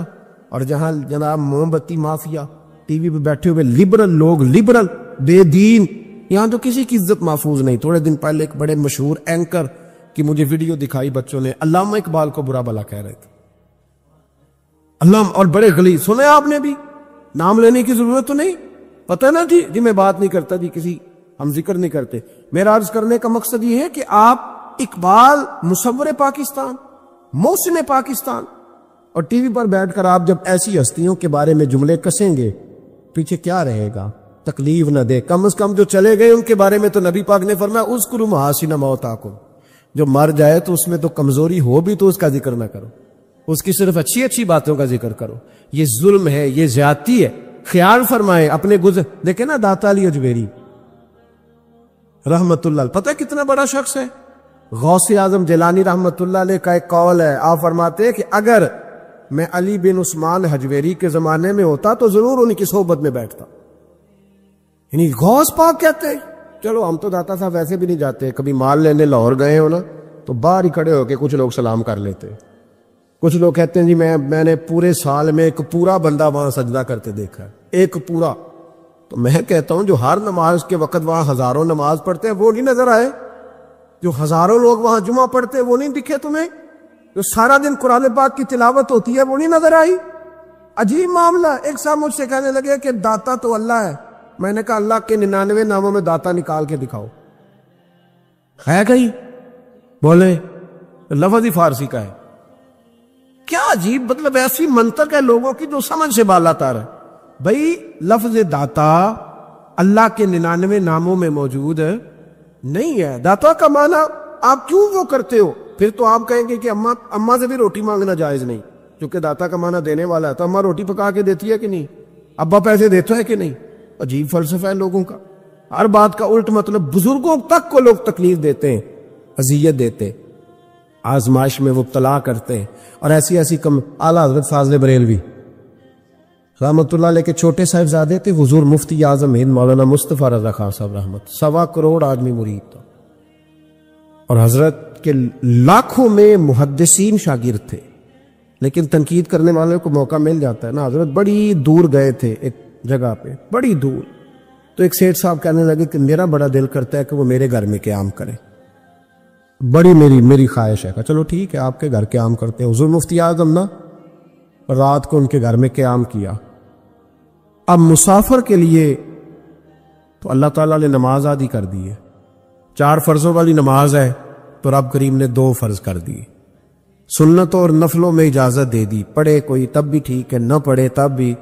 اور جہاں جناب موم بتی مافیا ٹی وی پہ بیٹھے ہوئے لبرل لوگ، لبرل بے دین، یہاں تو کسی کی عزت محفوظ نہیں. تھوڑے دن پہلے ایک بڑے مشہور اینکر کی مجھے ویڈیو دکھائی بچوں نے، علامہ اقبال کو برا بلا کہہ رہے تھے. اور بڑے غلیظ. سنے آپ نے بھی، نام لینے کی ضرورت تو نہیں، پتہ نہ تھی جی میں بات نہیں کرتا جی، کسی ہم ذکر نہیں کرتے. میرا عرض کرنے کا مقصد یہ ہے کہ آپ اقبال مصور پاکستان، محسن پاکستان، اور ٹی وی پر بیٹھ کر آپ جب ایسی ہستیوں کے بارے میں جملے کسیں گے پیچھے کیا رہے گا؟ تکلیف نہ دے. کم از کم جو چلے گئے ان کے بارے میں تو نبی پاک نے فرمایا اذکروا محاسن موتاکم، جو مر جائے تو اس میں تو کمزوری ہو بھی تو اس کا ذکر نہ کرو، اس کی صرف اچھی اچھی باتوں کا ذکر کرو. یہ ظلم ہے، یہ زیادتی ہے. خیال فرمائے اپنے گزر. دیکھیں نا داتا علی اجمیری رحمت اللہ، پتہ کتنا بڑا شخص ہے. غوث اعظم جیلانی رحمت اللہ علیہ کا ایک قول ہے، آپ فرماتے ہیں کہ اگر میں علی بن عثمان حجویری کے زمانے میں ہوتا تو ضرور ان کی صحبت میں بیٹھتا. یعنی غوث پاک کہتے ہیں. چلو ہم تو داتا صاحب ویسے بھی نہیں جاتے، کبھی مال لینے لاہور گئے ہو نا تو باہر ہی کھڑے ہو کے کچھ لوگ سلام کر لیتے. کچھ لوگ کہتے ہیں جی میں نے پورے سال میں ایک پورا بندہ وہاں سجدہ کرتے دیکھا ہے, ایک پورا. تو میں کہتا ہوں جو ہر نماز کے وقت وہاں ہزاروں نماز پڑھتے ہیں وہ نہیں نظر آئے؟ جو ہزاروں لوگ وہاں جمعہ پڑھتے ہیں وہ نہیں دکھے تمہیں؟ جو سارا دن قرآن پاک کی تلاوت ہوتی ہے وہ نہیں نظر آئی؟ عجیب معاملہ. ایک صاحب مجھ سے کہنے لگے کہ داتا تو اللہ ہے. میں نے کہا اللہ کے 99 ناموں میں داتا نکال کے دکھاؤ, ہے کہیں؟ بولے لفظ ہی فارسی کا ہے. کیا عجیب مطلب ایسی منطق ہے لوگوں کی جو سمجھ سے بالا تر ہے. بھائی لفظ داتا اللہ کے 99 ناموں میں موجود نہیں ہے. داتا کا معنی آپ کیوں وہ کرتے ہو؟ پھر تو آپ کہیں گے کہ اماں سے بھی روٹی مانگنا جائز نہیں, کیونکہ داتا کا معنی دینے والا ہے. تو اماں روٹی پکا کے دیتی ہے کہ نہیں؟ ابا پیسے دیتا ہے کہ نہیں؟ عجیب فلسفہ ہے لوگوں کا, ہر بات کا الٹ مطلب. بزرگوں تک کو لوگ تکلیف دیتے ہیں, اذیت دیتے, آزمائش میں مبتلا کرتے ہیں. اور ایسی اعلیٰ حضرت فاضل بریلوی رحمۃ اللہ علیہ کے چھوٹے صاحبزادے تھے حضور مفتی اعظم ہند مولانا مصطفیٰ رضا خان صاحب رحمت. 1.25 کروڑ آدمی مرید تھا, اور حضرت کے لاکھوں میں محدثین شاگرد تھے. لیکن تنقید کرنے والوں کو موقع مل جاتا ہے نا. حضرت بڑی دور گئے تھے ایک جگہ پہ, بڑی دور. تو ایک سیٹھ صاحب کہنے لگے کہ میرا بڑا دل کرتا ہے کہ وہ میرے گھر میں قیام کرے, بڑی میری خواہش ہے. کہ چلو ٹھیک ہے آپ کے گھر قیام کرتے ہیں. حضور مفتی اعظم نا رات کو ان کے گھر میں قیام کیا. اب مسافر کے لیے تو اللہ تعالیٰ نے نماز عادی کر دی ہے. 4 فرضوں والی نماز ہے تو رب کریم نے 2 فرض کر دی. سنتوں اور نفلوں میں اجازت دے دی, پڑھے کوئی تب بھی ٹھیک ہے, نہ پڑھے تب بھی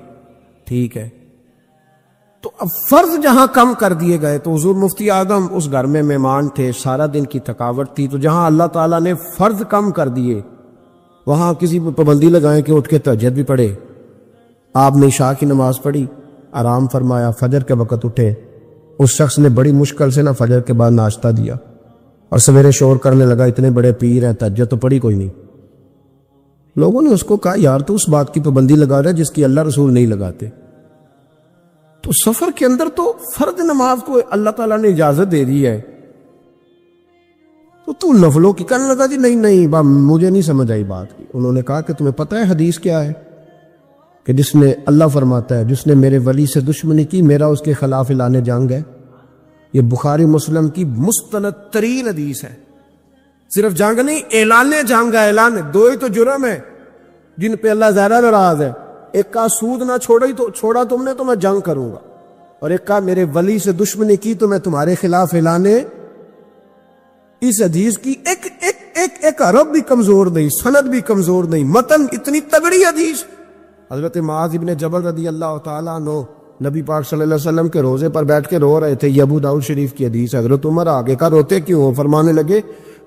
ٹھیک ہے. تو اب فرض جہاں کم کر دیے گئے تو حضور مفتی اعظم اس گھر میں مہمان تھے, سارا دن کی تھکاوٹ تھی. تو جہاں اللہ تعالیٰ نے فرض کم کر دیے وہاں کسی پہ پابندی لگائیں کہ اٹھ کے تہجد بھی پڑھے. آپ نے عشاء کی نماز پڑھی, آرام فرمایا, فجر کے وقت اٹھے. اس شخص نے بڑی مشکل سے فجر کے بعد ناشتہ دیا اور سویرے شور کرنے لگا اتنے بڑے پیر ہیں, تہجد تو پڑھی کوئی نہیں. لوگوں نے اس کو کہا یار تو اس بات کی پابندی لگا رہا ہے جس کی اللہ رسول نہیں لگاتے. تو سفر کے اندر تو فرض نماز کو اللہ تعالیٰ نے اجازت دے دی ہے, تو نفلوں کی کہنے لگا جی نہیں مجھے نہیں سمجھ آئی بات کی. انہوں نے کہا کہ تمہیں پتہ ہے حدیث کیا ہے کہ جس نے اللہ فرماتا ہے جس نے میرے ولی سے دشمنی کی میرا اس کے خلاف اعلان جنگ ہے. یہ بخاری مسلم کی مستند ترین حدیث ہے. صرف جنگ نہیں, اعلان جنگ ہے. اعلان 2 ہی تو جرم ہے جن پہ اللہ زیادہ ناراض ہے. ایک کا سود نہ چھوڑا تم نے تو میں جنگ کروں گا, اور ایک کا میرے ولی سے دشمنی کی تو میں تمہارے خلاف اعلان. اس حدیث کی ایک عرب بھی کمزور نہیں, سند بھی کمزور نہیں, متن اتنی تگڑی حدیث. حضرت معاذ ابن جبل رضی اللہ تعالیٰ عنہ نبی پاک صلی اللہ علیہ وسلم کے روزے پر بیٹھ کے رو رہے تھے. یہ ابو داؤد شریف کی حدیث. حضرت عمر آگے کا روتے کیوں؟ فرمانے لگے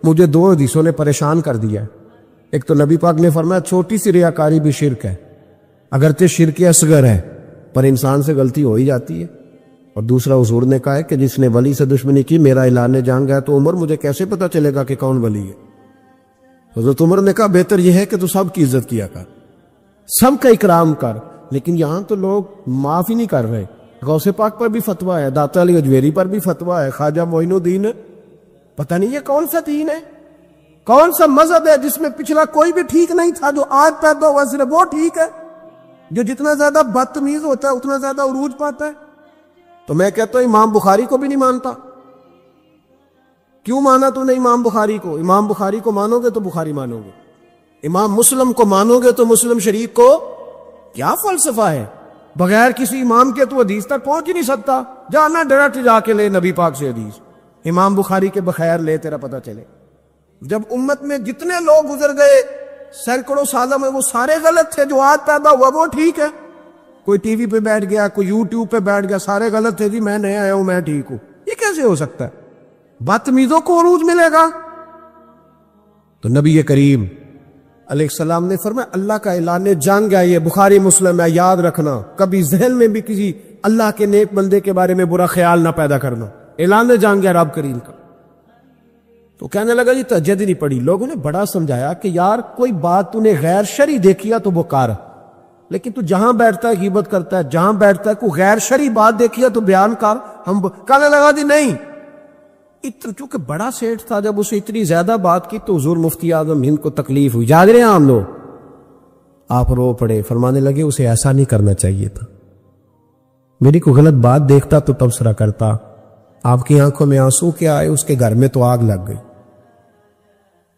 مجھے 2 حدیثوں نے پریشان کر دیا. ایک تو نبی پاک نے فرمایا چھوٹی سی ریاکاری بھی شرک ہے, اگرچہ شرک اصغر ہے پر انسان سے غلطی ہو ہی جاتی ہے. اور دوسرا حضور نے کہا ہے کہ جس نے ولی سے دشمنی کی میرا اعلان جنگ ہے. تو عمر مجھے کیسے پتا چلے گا کہ کون ولی ہے؟ حضرت عمر نے کہا بہتر یہ ہے کہ تو سب کی عزت کیا کر, سب کا اکرام کر. لیکن یہاں تو لوگ معاف ہی نہیں کر رہے. غوث پاک پر بھی فتویٰ ہے, داتا علی اجویری پر بھی فتویٰ ہے, خواجہ معین الدین, پتہ نہیں یہ کون سا دین ہے, کون سا مذہب ہے جس میں پچھلا کوئی بھی ٹھیک نہیں تھا, جو آج پیدا ہوا صرف وہ ٹھیک ہے, جو جتنا زیادہ بدتمیز ہوتا ہے اتنا زیادہ عروج پاتا ہے. تو میں کہتا ہوں امام بخاری کو بھی نہیں مانتا. کیوں مانا تو نے امام بخاری کو؟ امام بخاری کو مانو گے تو بخاری مانو گے, امام مسلم کو مانو گے تو مسلم شریف کو. کیا فلسفہ ہے؟ بغیر کسی امام کے تو حدیث تک پہنچ ہی نہیں سکتا. جانا ڈائریکٹ جا کے لے نبی پاک سے حدیث, امام بخاری کے بخیر لے, تیرا پتہ چلے. جب امت میں جتنے لوگ گزر گئے سینکڑوں سالوں میں وہ سارے غلط تھے, جو آج پیدا ہوا وہ ٹھیک ہے. کوئی ٹی وی پہ بیٹھ گیا, کوئی یوٹیوب پہ بیٹھ گیا, سارے غلط تھے جی میں نیا آیا ہوں میں ٹھیک ہوں. یہ کیسے ہو سکتا ہے؟ بدتمیزوں کو عروج ملے گا. تو نبی کریم علیہ السلام نے فرمایا اللہ کا اعلان جنگ ہے, یہ بخاری مسلم ہے, یاد رکھنا. کبھی ذہن میں بھی کسی اللہ کے نیک بندے کے بارے میں برا خیال نہ پیدا کرنا. اعلان جنگ ہے رب کریم کا. تو کہنے لگا جی تہجد نہیں پڑھی. لوگوں نے بڑا سمجھایا کہ یار کوئی بات تو نے غیر شرعی دیکھی ہے تو وہ کر, لیکن تو جہاں بیٹھتا ہے غیبت کرتا ہے, جہاں بیٹھتا ہے کوئی غیر شرعی بات دیکھی ہے تو بیان کر. ہم کہنے لگا جی نہیں, چونکہ بڑا سیٹھ تھا، جب اسے اتنی زیادہ بات کی تو حضور مفتی اعظم ہند کو تکلیف ہوئی. جاگ رہے ہیں ہم لوگ؟ آپ رو پڑے، فرمانے لگے اسے ایسا نہیں کرنا چاہیے تھا. میری کوئی غلط بات دیکھتا تو تبصرہ کرتا. آپ کی آنکھوں میں آنسو کیا آئے؟ اس کے گھر میں تو آگ لگ گئی.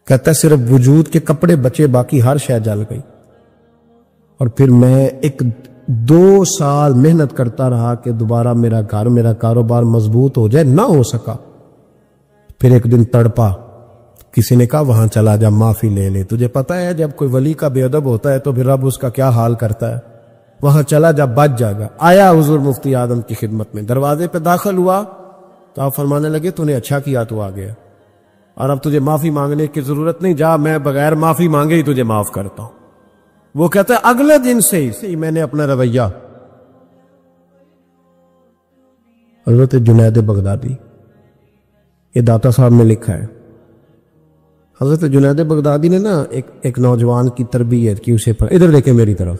کہتا ہے صرف وجود کے کپڑے بچے، باقی ہر شے جل گئی. اور پھر میں 2 سال محنت کرتا رہا کہ دوبارہ میرا گھر، میرا کاروبار مضبوط ہو جائے، نہ ہو سکا. پھر ایک دن تڑپا، کسی نے کہا وہاں چلا جا، معافی لے لے. تجھے پتا ہے جب کوئی ولی کا بے ادب ہوتا ہے تو پھر رب اس کا کیا حال کرتا ہے. وہاں چلا جا، بچ جائے گا. آیا حضور مفتی اعظم کی خدمت میں، دروازے پہ داخل ہوا تو آپ فرمانے لگے تو نے اچھا کیا تو آ گیا، اور اب تجھے معافی مانگنے کی ضرورت نہیں، جا میں بغیر معافی مانگے ہی تجھے معاف کرتا ہوں. وہ کہتا ہے اگلے دن سے ہی میں نے اپنا رویہ. حضرت جنید بغدادی، یہ داتا صاحب نے لکھا ہے، حضرت جنید بغدادی نے نا ایک نوجوان کی تربیت کی. اسے ادھر دیکھیں میری طرف.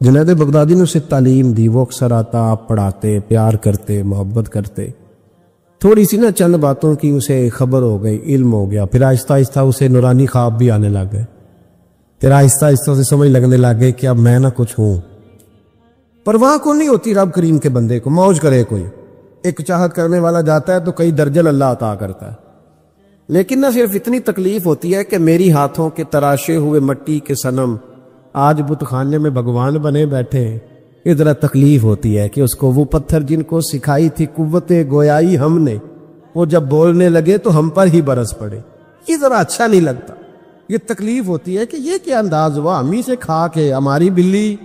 جنید بغدادی نے اسے تعلیم دی. وہ اکثر آتا، آپ پڑھاتے، پیار کرتے، محبت کرتے. تھوڑی سی نا چند باتوں کی اسے خبر ہو گئی، علم ہو گیا. پھر آہستہ آہستہ اسے نورانی خواب بھی آنے لگ گئے. پھر آہستہ آہستہ اسے سمجھ لگنے لگ گئے کہ اب میں نہ کچھ ہوں. پرواہ کو نہیں ہوتی رب کریم کے بندے کو، موج کرے کوئی. ایک چاہت کرنے والا جاتا ہے تو کئی درجل اللہ عطا کرتا ہے. لیکن نہ صرف اتنی تکلیف ہوتی ہے کہ میری ہاتھوں کے تراشے ہوئے مٹی کے صنم آج بت خانے میں بھگوان بنے بیٹھے ہیں. ادھر تکلیف ہوتی ہے کہ اس کو وہ پتھر جن کو سکھائی تھی قوت گویائی ہم نے، وہ جب بولنے لگے تو ہم پر ہی برس پڑے. یہ ذرا اچھا نہیں لگتا. یہ تکلیف ہوتی ہے کہ یہ کیا انداز ہوا، ہم ہی سے کھا کے ہماری بلی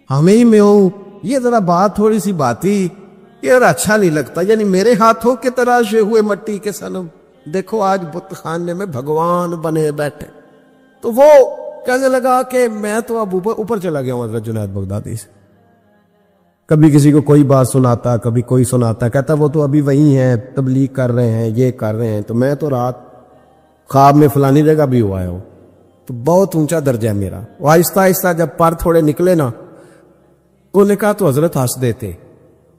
ہمیں ہی میں ہوں. یہ ذرا بات تھوڑی سی باتی، یہ ذرا اچھا نہیں لگتا. یعنی میرے ہاتھوں کے تراشے ہوئے مٹی کے صنم دیکھو آج بت خانے میں بھگوان بنے بیٹھے. تو وہ کہنے لگا کہ میں تو اب اوپر چلا گیا ہوں حضرت جنید بغدادی سے. کبھی کسی کو کوئی بات سناتا، کبھی کوئی سناتا، کہتا وہ تو ابھی وہی ہیں، تبلیغ کر رہے ہیں، یہ کر رہے ہیں، تو میں تو رات خواب میں فلانی جگہ بھی ہوا ہوں. تو بہت اونچا درجہ ہے میرا. وہ آہستہ آہستہ جب پر تھوڑے نکلے نا، انہوں نے کہا تو حضرت ہنس دیتے،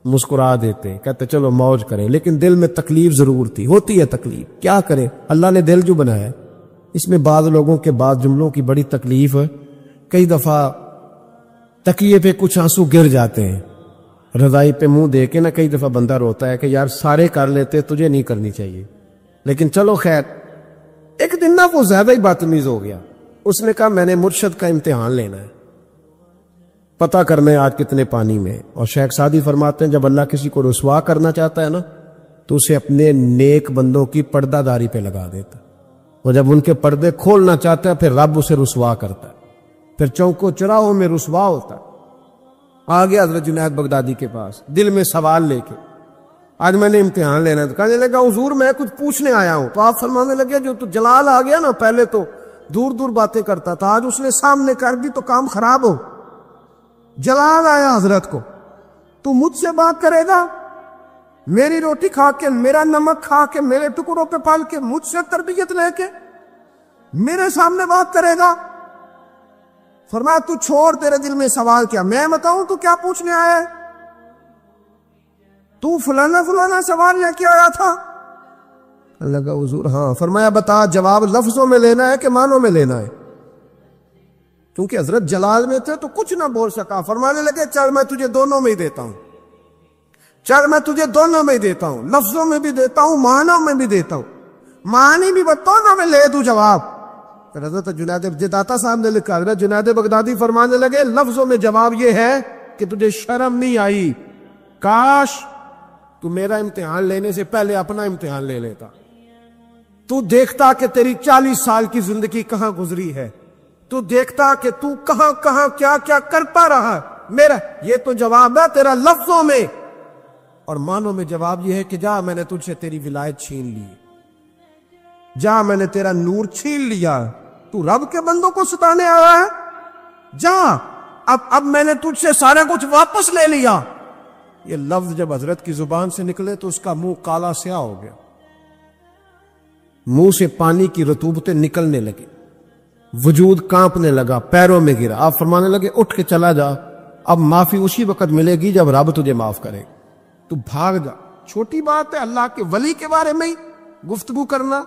مسکرا دیتے، کہتے چلو موج کریں. لیکن دل میں تکلیف ضرور تھی. ہوتی ہے تکلیف، کیا کرے، اللہ نے دل جو بنایا ہے. اس میں بعض لوگوں کے بعض جملوں کی بڑی تکلیف ہے. کئی دفعہ تکیے پہ کچھ آنسو گر جاتے ہیں، رضائی پہ منہ دے کے نا کئی دفعہ بندہ روتا ہے کہ یار سارے کر لیتے، تجھے نہیں کرنی چاہیے. لیکن چلو خیر. ایک دن نا وہ زیادہ ہی بدتمیز ہو گیا. اس نے کہا میں نے مرشد کا امتحان لینا ہے، پتہ کرنا ہے آج کتنے پانی میں. اور شیخ سعدی فرماتے ہیں جب اللہ کسی کو رسوا کرنا چاہتا ہے نا تو اسے اپنے نیک بندوں کی پردہ داری پہ لگا دیتا. وہ جب ان کے پردے کھولنا چاہتا ہے پھر رب اسے رسوا کرتا ہے، پھر چوکوں چراہوں میں رسوا ہوتا ہے. آ گیا حضرت جنید بغدادی کے پاس دل میں سوال لے کے، آج میں نے امتحان لینا ہے. تو کہنے لگا حضور میں کچھ پوچھنے آیا ہوں. تو آپ فرمانے لگے جو تو جلال آ گیا نا، پہلے تو دور دور باتیں کرتا تھا، آج اس نے سامنے کر دی تو کام خراب ہو. جلال آیا حضرت کو، تو مجھ سے بات کرے گا، میری روٹی کھا کے، میرا نمک کھا کے، میرے ٹکڑوں پہ پال کے، مجھ سے تربیت لے کے میرے سامنے بات کرے گا. فرمایا تو چھوڑ، تیرے دل میں سوال کیا، میں بتاؤں تو کیا پوچھنے آیا ہے؟ تو فلانا فلانا سوال لے کے آیا تھا. لگا حضور ہاں. فرمایا بتا، جواب لفظوں میں لینا ہے کہ معنوں میں لینا ہے؟ کیونکہ حضرت جلال میں تھے تو کچھ نہ بول سکا. فرمانے لگے چل میں تجھے دونوں میں ہی دیتا ہوں، چل میں تجھے دونوں میں ہی دیتا ہوں، لفظوں میں بھی دیتا ہوں، معنوں میں بھی دیتا ہوں. معنی بھی دونوں میں لے دوں جواب. پھر حضرت جنید داتا صاحب نے لکھا، حضرت جنید بغدادی فرمانے لگے لفظوں میں جواب یہ ہے کہ تجھے شرم نہیں آئی، کاش تو میرا امتحان لینے سے پہلے اپنا امتحان لے لیتا. تو دیکھتا کہ تیری 40 سال کی زندگی کہاں گزری ہے، تو دیکھتا کہ تو کہاں کہاں کیا کیا کرتا رہا. میرا یہ تو جواب ہے تیرا لفظوں میں، اور معنوں میں جواب یہ ہے کہ جا میں نے تجھ سے تیری ولایت چھین لی، جا میں نے تیرا نور چھین لیا، تو رب کے بندوں کو ستانے آیا ہے، جا اب میں نے تجھ سے سارا کچھ واپس لے لیا. یہ لفظ جب حضرت کی زبان سے نکلے تو اس کا منہ کالا سیاہ ہو گیا، منہ سے پانی کی رطوبتیں نکلنے لگی، وجود کانپنے لگا، پیروں میں گرا. آپ فرمانے لگے اٹھ کے چلا جا، اب معافی اسی وقت ملے گی جب رب تجھے معاف کرے. تو بھاگ جا. چھوٹی بات ہے اللہ کے ولی کے بارے میں ہی گفتگو کرنا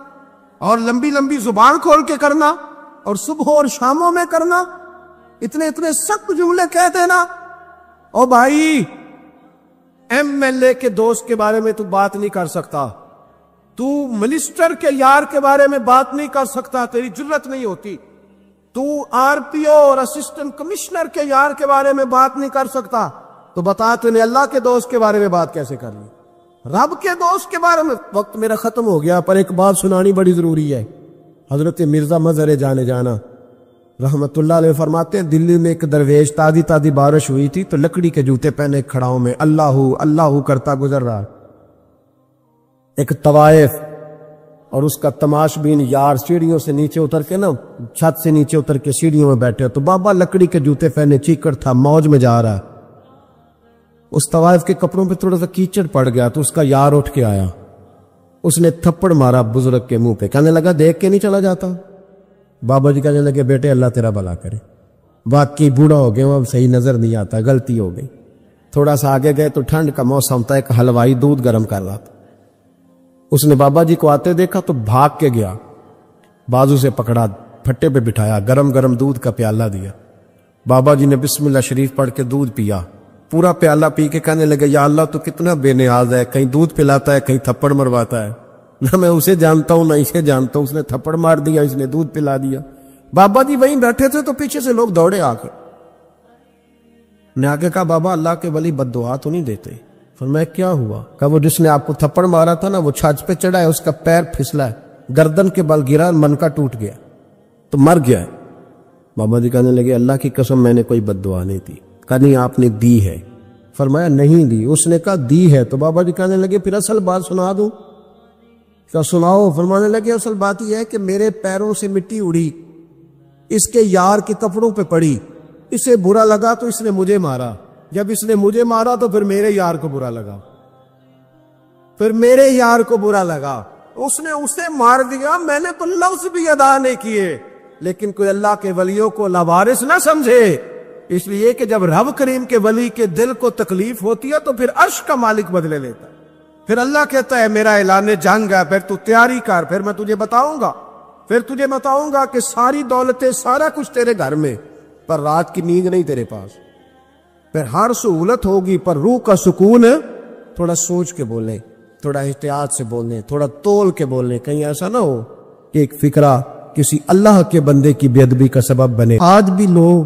اور لمبی لمبی زبان کھول کے کرنا اور صبح اور شاموں میں کرنا, اتنے سخت جملے کہہ دینا. او بھائی, ایم ایل اے کے دوست کے بارے میں تو بات نہیں کر سکتا, تو منسٹر کے یار کے بارے میں بات نہیں کر سکتا, تیری جرت نہیں ہوتی. تو آر پی او اور اسسٹنٹ کمشنر کے یار کے بارے میں بات نہیں کر سکتا, تو بتا تو نے اللہ کے دوست کے بارے میں بات کیسے کر لی, رب کے دوست کے بارے میں. وقت میرا ختم ہو گیا, پر ایک بات سنانی بڑی ضروری ہے. حضرت مرزا مظہر جانا رحمت اللہ علیہ فرماتے ہیں, دلی میں ایک درویش تازی بارش ہوئی تھی تو لکڑی کے جوتے پہنے کھڑاؤں میں اللہ اللہ کرتا گزر رہا. ایک طوائف اور اس کا تماش بین یار سیڑھیوں سے نیچے اتر کے نا, چھت سے نیچے اتر کے سیڑھیوں میں بیٹھے, تو بابا لکڑی کے جوتے پہنے چیکڑ تھا, موج میں جا رہا. اس طوائف کے کپڑوں پہ تھوڑا سا کیچڑ پڑ گیا تو اس کا یار اٹھ کے آیا, اس نے تھپڑ مارا بزرگ کے منہ پہ, کہنے لگا دیکھ کے نہیں چلا جاتا. بابا جی کہنے لگے بیٹے اللہ تیرا بھلا کرے, واقعی بوڑھا ہو گیا, اب صحیح نظر نہیں آتا, غلطی ہو گئی. تھوڑا سا آگے گئے تو ٹھنڈ کا موسم تھا, ایک حلوائی دودھ گرم کر رہا تھا. اس نے بابا جی کو آتے دیکھا تو بھاگ کے گیا, بازو سے پکڑا, پھٹے پہ بٹھایا, گرم دودھ کا پیالہ دیا. بابا جی نے بسم اللہ شریف پڑھ کے دودھ پیا, پورا پیالہ پی کے کہنے لگے یا اللہ تو کتنا بے نیاز ہے, کہیں دودھ پلاتا ہے کہیں تھپڑ مرواتا ہے, نہ میں اسے جانتا ہوں نہ اسے جانتا ہوں, اس نے تھپڑ مار دیا, اس نے دودھ پلا دیا. بابا جی وہیں بیٹھے تھے تو پیچھے سے لوگ دوڑے آ کے, نے آگے کہا بابا اللہ کے ولی بد دعا تو نہیں دیتے. فرمایا کیا ہوا؟ کہا وہ جس نے آپ کو تھپڑ مارا تھا نا, وہ چھاچ پہ چڑھا ہے, اس کا پیر پھسلا ہے, گردن کے بل گرا, من کا ٹوٹ گیا تو مر گیا ہے. بابا جی کہنے لگے اللہ کی قسم میں نے کوئی بد دعا نہیں دی. کہا نہیں آپ نے دی ہے. فرمایا نہیں دی. اس نے کہا دی ہے. تو بابا جی کہنے لگے پھر اصل بات سنا دوں. کیا سناؤ؟ فرمانے لگے اصل بات یہ ہے کہ میرے پیروں سے مٹی اڑی, اس کے یار کے کپڑوں پہ پڑی, اسے برا لگا تو اس نے مجھے مارا, جب اس نے مجھے مارا تو پھر میرے یار کو برا لگا, پھر میرے یار کو برا لگا, اس نے اسے مار دیا, میں نے تو لفظ بھی ادا نہیں کیے. لیکن کوئی اللہ کے ولیوں کو لاوارث نہ سمجھے, اس لیے کہ جب رب کریم کے ولی کے دل کو تکلیف ہوتی ہے تو پھر عرش کا مالک بدلے لیتا ہے. پھر اللہ کہتا ہے میرا اعلان جنگ ہے, پھر تو تیاری کر, پھر میں تجھے بتاؤں گا کہ ساری دولتیں سارا کچھ تیرے گھر میں, پر رات کی نیند نہیں تیرے پاس. پھر ہر سہولت ہوگی پر روح کا سکون. تھوڑا سوچ کے بولیں, تھوڑا احتیاط سے بولیں, تھوڑا تول کے بولیں, کہیں ایسا نہ ہو کہ ایک فکرہ کسی اللہ کے بندے کی بے ادبی کا سبب بنے. آج بھی لوگ,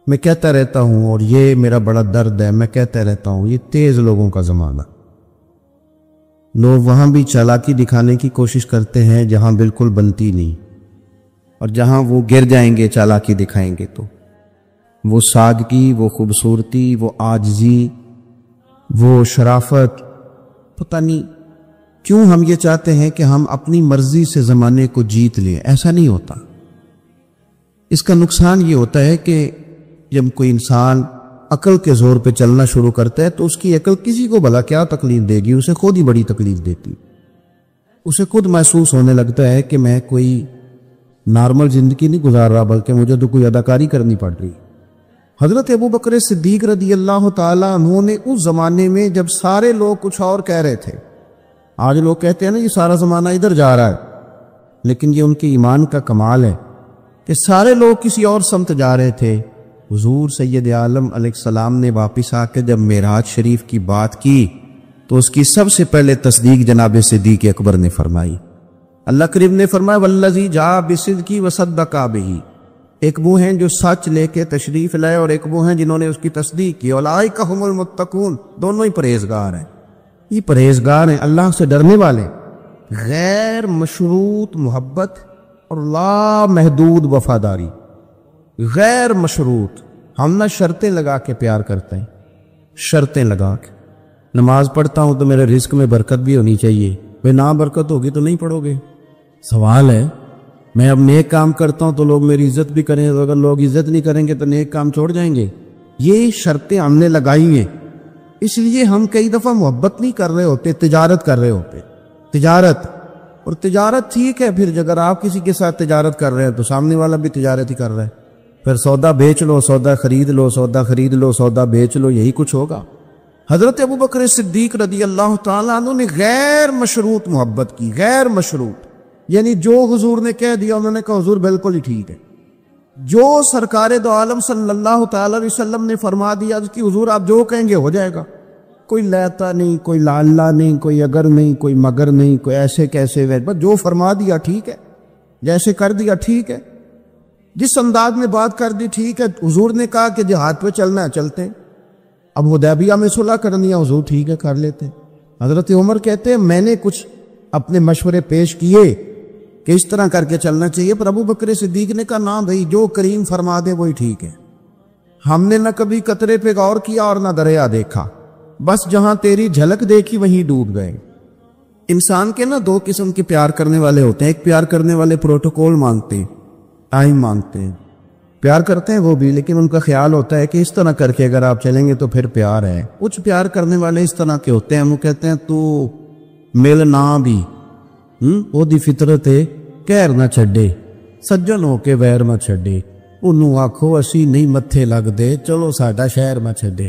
میں کہتا رہتا ہوں اور یہ میرا بڑا درد ہے, میں کہتا رہتا ہوں یہ تیز لوگوں کا زمانہ. لوگ وہاں بھی چالاکی دکھانے کی کوشش کرتے ہیں جہاں بالکل بنتی نہیں, اور جہاں وہ گر جائیں گے چالاکی دکھائیں گے تو وہ سادگی, وہ خوبصورتی, وہ عاجزی, وہ شرافت, پتہ نہیں کیوں ہم یہ چاہتے ہیں کہ ہم اپنی مرضی سے زمانے کو جیت لیں. ایسا نہیں ہوتا. اس کا نقصان یہ ہوتا ہے کہ جب کوئی انسان عقل کے زور پہ چلنا شروع کرتا ہے تو اس کی عقل کسی کو بھلا کیا تکلیف دے گی, اسے خود ہی بڑی تکلیف دیتی. اسے خود محسوس ہونے لگتا ہے کہ میں کوئی نارمل زندگی نہیں گزار رہا, بلکہ مجھے تو کوئی اداکاری کرنی پڑ رہی. حضرت ابو بکر صدیق رضی اللہ تعالیٰ عنہ نے اس زمانے میں جب سارے لوگ کچھ اور کہہ رہے تھے, آج لوگ کہتے ہیں نا یہ سارا زمانہ ادھر جا رہا ہے, لیکن یہ ان کے ایمان کا کمال ہے کہ سارے لوگ کسی اور سمت جا رہے تھے. حضور سید عالم علیہ السلام نے واپس آ کے جب معراج شریف کی بات کی تو اس کی سب سے پہلے تصدیق جناب صدیق اکبر نے فرمائی. اللہ کریم نے فرمایا والذی جاء بصدق وصدق بہ, ایک وہ ہیں جو سچ لے کے تشریف لائے اور ایک وہ ہیں جنہوں نے اس کی تصدیق کی. اولئک ھم المتقون, دونوں ہی پرہیزگار ہیں. یہ پرہیزگار ہیں, اللہ سے ڈرنے والے, غیر مشروط محبت اور لا محدود وفاداری. غیر مشروط, ہم نہ شرطیں لگا کے پیار کرتے ہیں, شرطیں لگا کے. نماز پڑھتا ہوں تو میرے رزق میں برکت بھی ہونی چاہیے, بھئی نہ برکت ہوگی تو نہیں پڑھو گے. سوال ہے, میں اب نیک کام کرتا ہوں تو لوگ میری عزت بھی کریں, تو اگر لوگ عزت نہیں کریں گے تو نیک کام چھوڑ جائیں گے. یہ شرطیں ہم نے لگائی ہیں, اس لیے ہم کئی دفعہ محبت نہیں کر رہے ہوتے, تجارت کر رہے ہوتے. تجارت, اور تجارت ٹھیک ہے, پھر اگر آپ کسی کے ساتھ تجارت کر رہے ہیں تو سامنے والا بھی تجارت ہی کر رہا ہے. پھر سودا بیچ لو, سودا خرید لو, سودا خرید لو, سودا بیچ لو, یہی کچھ ہوگا.
حضرت ابو بکر صدیق رضی اللہ تعالیٰ عنہ نے غیر مشروط محبت کی، غیر مشروط، یعنی جو حضور نے کہہ دیا انہوں نے کہا حضور بالکل ہی ٹھیک ہے، جو سرکار دو عالم صلی اللہ تعالی علیہ وسلم نے فرما دیا کہ حضور آپ جو کہیں گے ہو جائے گا، کوئی لیتا نہیں، کوئی لالا نہیں، کوئی اگر نہیں، کوئی مگر نہیں، کوئی ایسے کیسے، بس جو فرما دیا ٹھیک ہے، جیسے کر دیا ٹھیک ہے، جس انداز میں بات کر دی ٹھیک ہے۔ حضور نے کہا کہ جہاد پہ چلنا ہے چلتے ہیں، اب حدیبیہ میں صلح کرنی ہے، حضور ٹھیک ہے کر لیتے ہیں۔ حضرت عمر کہتے ہیں میں نے کچھ اپنے مشورے پیش کیے کہ اس طرح کر کے چلنا چاہیے، پر ابو بکر صدیق نے کہا نہ بھائی جو کریم فرما دے وہی ٹھیک ہے، ہم نے نہ کبھی قطرے پہ غور کیا اور نہ دریا دیکھا، بس جہاں تیری جھلک دیکھی وہیں ڈوب گئے۔ انسان کے نا دو قسم کے پیار کرنے والے ہوتے ہیں، ایک پیار کرنے والے پروٹوکول مانگتے ہیں، ٹائم مانگتے ہیں، پیار کرتے ہیں وہ بھی، لیکن ان کا خیال ہوتا ہے کہ اس طرح کر کے اگر آپ چلیں گے تو پھر پیار ہے۔ کچھ پیار کرنے والے اس طرح کے ہوتے ہیں، وہ کہتے ہیں تو مل نہ بھی وہ دی فطرت ہے کہر نہ چھڈے، سجن ہو کے ویر نہ چھڈے، انہوں آکھو اسی نہیں متھے لگ دے، چلو ساڈا شہر نہ چھڈے۔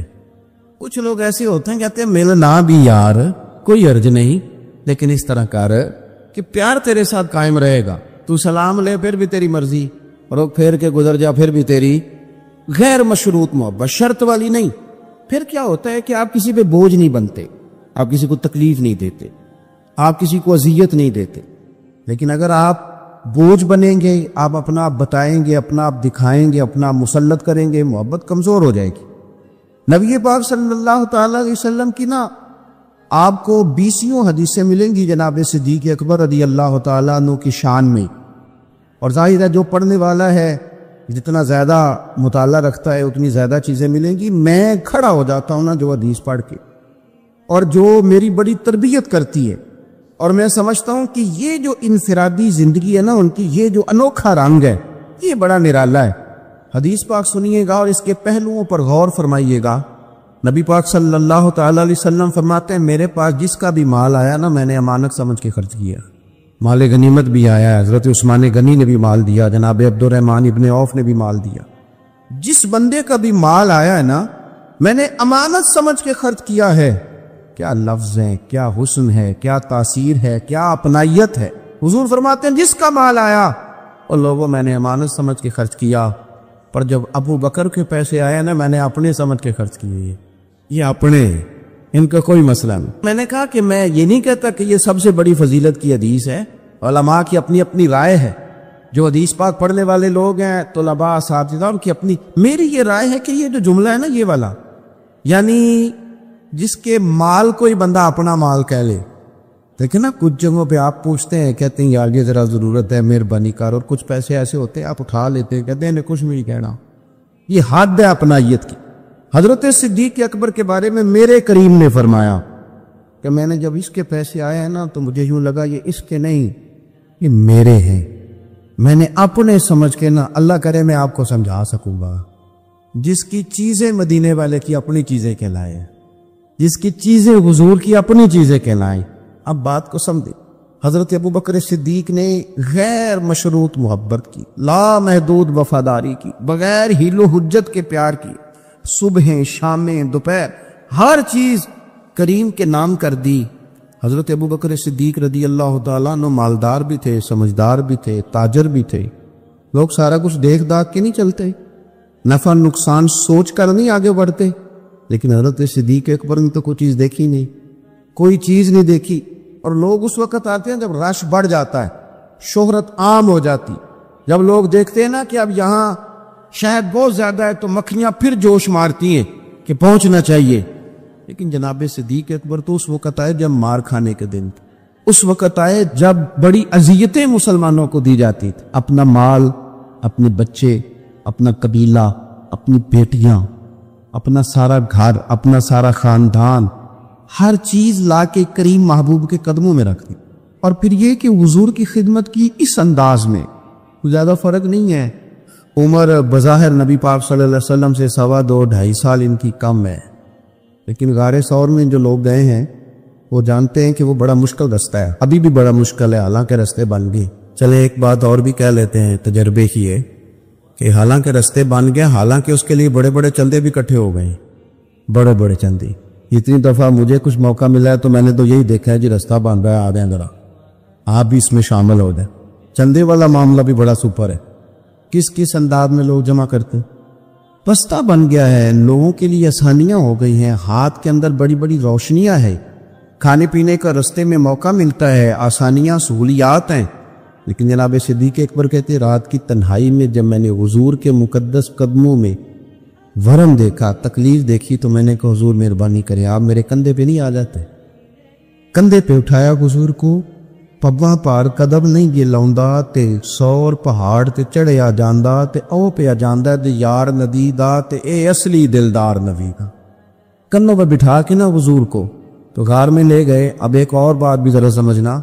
کچھ لوگ ایسے ہوتے ہیں کہتے ہیں مل نہ بھی یار کوئی عرض نہیں، لیکن اس طرح کر کہ پیار تیرے ساتھ قائم رہے گا، تو سلام لے پھر بھی تیری مرضی، اور پھیر کے گزر جا پھر بھی تیری، غیر مشروط محبت، شرط والی نہیں۔ پھر کیا ہوتا ہے کہ آپ کسی پہ بوجھ نہیں بنتے، آپ کسی کو تکلیف نہیں دیتے، آپ کسی کو اذیت نہیں دیتے، لیکن اگر آپ بوجھ بنیں گے، آپ اپنا آپ بتائیں گے، اپنا آپ دکھائیں گے، اپنا آپ مسلط کریں گے، محبت کمزور ہو جائے گی۔ نبی پاک صلی اللہ تعالی علیہ وسلم کی نا آپ کو 20 حدیثیں ملیں گی جناب صدیق اکبر رضی اللہ تعالیٰ عنہ کی شان میں، اور ظاہر ہے جو پڑھنے والا ہے جتنا زیادہ مطالعہ رکھتا ہے اتنی زیادہ چیزیں ملیں گی۔ میں کھڑا ہو جاتا ہوں نا جو حدیث پڑھ کے، اور جو میری بڑی تربیت کرتی ہے، اور میں سمجھتا ہوں کہ یہ جو انفرادی زندگی ہے نا ان کی، یہ جو انوکھا رنگ ہے یہ بڑا نرالا ہے۔ حدیث پاک سنیے گا اور اس کے پہلوؤں پر غور فرمائیے گا۔ نبی پاک صلی اللہ تعالی علیہ وسلم فرماتے ہیں میرے پاس جس کا بھی مال آیا نا میں نے امانت سمجھ کے خرچ کیا۔ مال غنیمت بھی آیا ہے، حضرت عثمان غنی نے بھی مال دیا، جناب عبد الرحمن ابن عوف نے بھی مال دیا۔ جس بندے کا بھی مال آیا ہے نا میں نے امانت سمجھ کے خرچ کیا ہے۔ کیا لفظ ہیں، کیا حسن ہے، کیا تاثیر ہے، کیا اپنائیت ہے۔ حضور فرماتے ہیں جس کا مال آیا اور لوگوں میں نے امانت سمجھ کے خرچ کیا، پر جب ابو بکر کے پیسے آئے نا میں نے اپنے سمجھ کے خرچ کیے، یہ اپنے، ان کا کوئی مسئلہ نہیں۔ میں نے کہا کہ میں یہ نہیں کہتا کہ یہ سب سے بڑی فضیلت کی حدیث ہے، علماء کی اپنی اپنی رائے ہے، جو حدیث پاک پڑھنے والے لوگ ہیں طلباء اساتذہ ان کی اپنی، میری یہ رائے ہے کہ یہ جو جملہ ہے نا یہ والا، یعنی جس کے مال کوئی بندہ اپنا مال کہہ لے، دیکھیں نا کچھ جگہوں پہ آپ پوچھتے ہیں کہتے ہیں یار یہ ذرا ضرورت ہے مہربانی کر، اور کچھ پیسے ایسے ہوتے ہیں آپ اٹھا لیتے ہیں کہتے ہیں انہیں کچھ نہیں کہنا، یہ حد ہے اپنائیت کی۔ حضرت صدیق اکبر کے بارے میں میرے کریم نے فرمایا کہ میں نے جب اس کے پیسے آئے ہیں نا تو مجھے یوں لگا یہ اس کے نہیں یہ میرے ہیں، میں نے اپنے سمجھ کے نا، اللہ کرے میں آپ کو سمجھا سکوں گا، جس کی چیزیں مدینے والے کی اپنی چیزیں کہلائے، جس کی چیزیں حضور کی اپنی چیزیں کہلائیں۔ اب بات کو سمجھے، حضرت ابو بکر صدیق نے غیر مشروط محبت کی، لا محدود وفاداری کی، بغیر ہیل و حجت کے پیار کی، صبح شامیں دوپہر ہر چیز کریم کے نام کر دی۔ حضرت ابو بکر صدیق رضی اللہ تعالیٰ عنہ مالدار بھی تھے، سمجھدار بھی تھے، تاجر بھی تھے، لوگ سارا کچھ دیکھ داکھ کے نہیں چلتے، نفع نقصان سوچ کر نہیں آگے بڑھتے، لیکن حضرت صدیق اکبر نے تو کوئی چیز دیکھی نہیں، کوئی چیز نہیں دیکھی، اور لوگ اس وقت آتے ہیں جب رش بڑھ جاتا ہے، شہرت عام ہو جاتی، جب لوگ دیکھتے ہیں نا کہ اب یہاں شہد بہت زیادہ ہے تو مکھیاں پھر جوش مارتی ہیں کہ پہنچنا چاہیے۔ لیکن جناب صدیق اکبر تو اس وقت آئے جب مار کھانے کے دن تھے، اس وقت آئے جب بڑی اذیتیں مسلمانوں کو دی جاتی تھی، اپنا مال، اپنے بچے، اپنا قبیلہ، اپنی بیٹیاں، اپنا سارا گھر، اپنا سارا خاندان، ہر چیز لا کے کریم محبوب کے قدموں میں رکھ دی، اور پھر یہ کہ حضور کی خدمت کی اس انداز میں زیادہ فرق نہیں ہے۔ عمر بظاہر نبی پاک صلی اللہ علیہ وسلم سے 2.5-2.5 سال ان کی کم ہے، لیکن غار ثور میں جو لوگ گئے ہیں وہ جانتے ہیں کہ وہ بڑا مشکل رستہ ہے، ابھی بھی بڑا مشکل ہے، حالانکہ رستے بن گئے۔ چلے ایک بات اور بھی کہہ لیتے ہیں تجربے کی ہے کہ حالانکہ رستے بن گئے، حالانکہ اس کے لیے بڑے بڑے چندے بھی اکٹھے ہو گئے، بڑے بڑے چندے، اتنی دفعہ مجھے کچھ موقع ملا ہے تو میں نے تو یہی دیکھا ہے جی رستہ بن رہا ہے، آ جائیں ذرا آپ بھی اس میں شامل ہو جائیں۔ چندے والا معاملہ بھی بڑا سپر ہے، کس کس انداز میں لوگ جمع کرتے ہیں۔ پستہ بن گیا ہے، لوگوں کے لیے آسانیاں ہو گئی ہیں، ہاتھ کے اندر بڑی بڑی روشنیاں ہیں، کھانے پینے کا رستے میں موقع ملتا ہے، آسانیاں سہولیات ہیں۔ لیکن جناب صدیق اکبر کہتے ہیں رات کی تنہائی میں جب میں نے حضور کے مقدس قدموں میں ورم دیکھا، تکلیف دیکھی، تو میں نے کہا حضور مہربانی کریں، آپ میرے کندھے پہ نہیں آ جاتے؟ کندھے پہ اٹھایا حضور کو، پباں پار قدم نہیں یہ لاؤندا تے سور پہاڑ تے چڑھیا جاندا تے او پہ جاندا تے یار ندی دا تے اے اصلی دلدار نبی کا۔ کنوں پہ بٹھا کے نا حضور کو تو غار میں لے گئے۔ اب ایک اور بات بھی ذرا سمجھنا،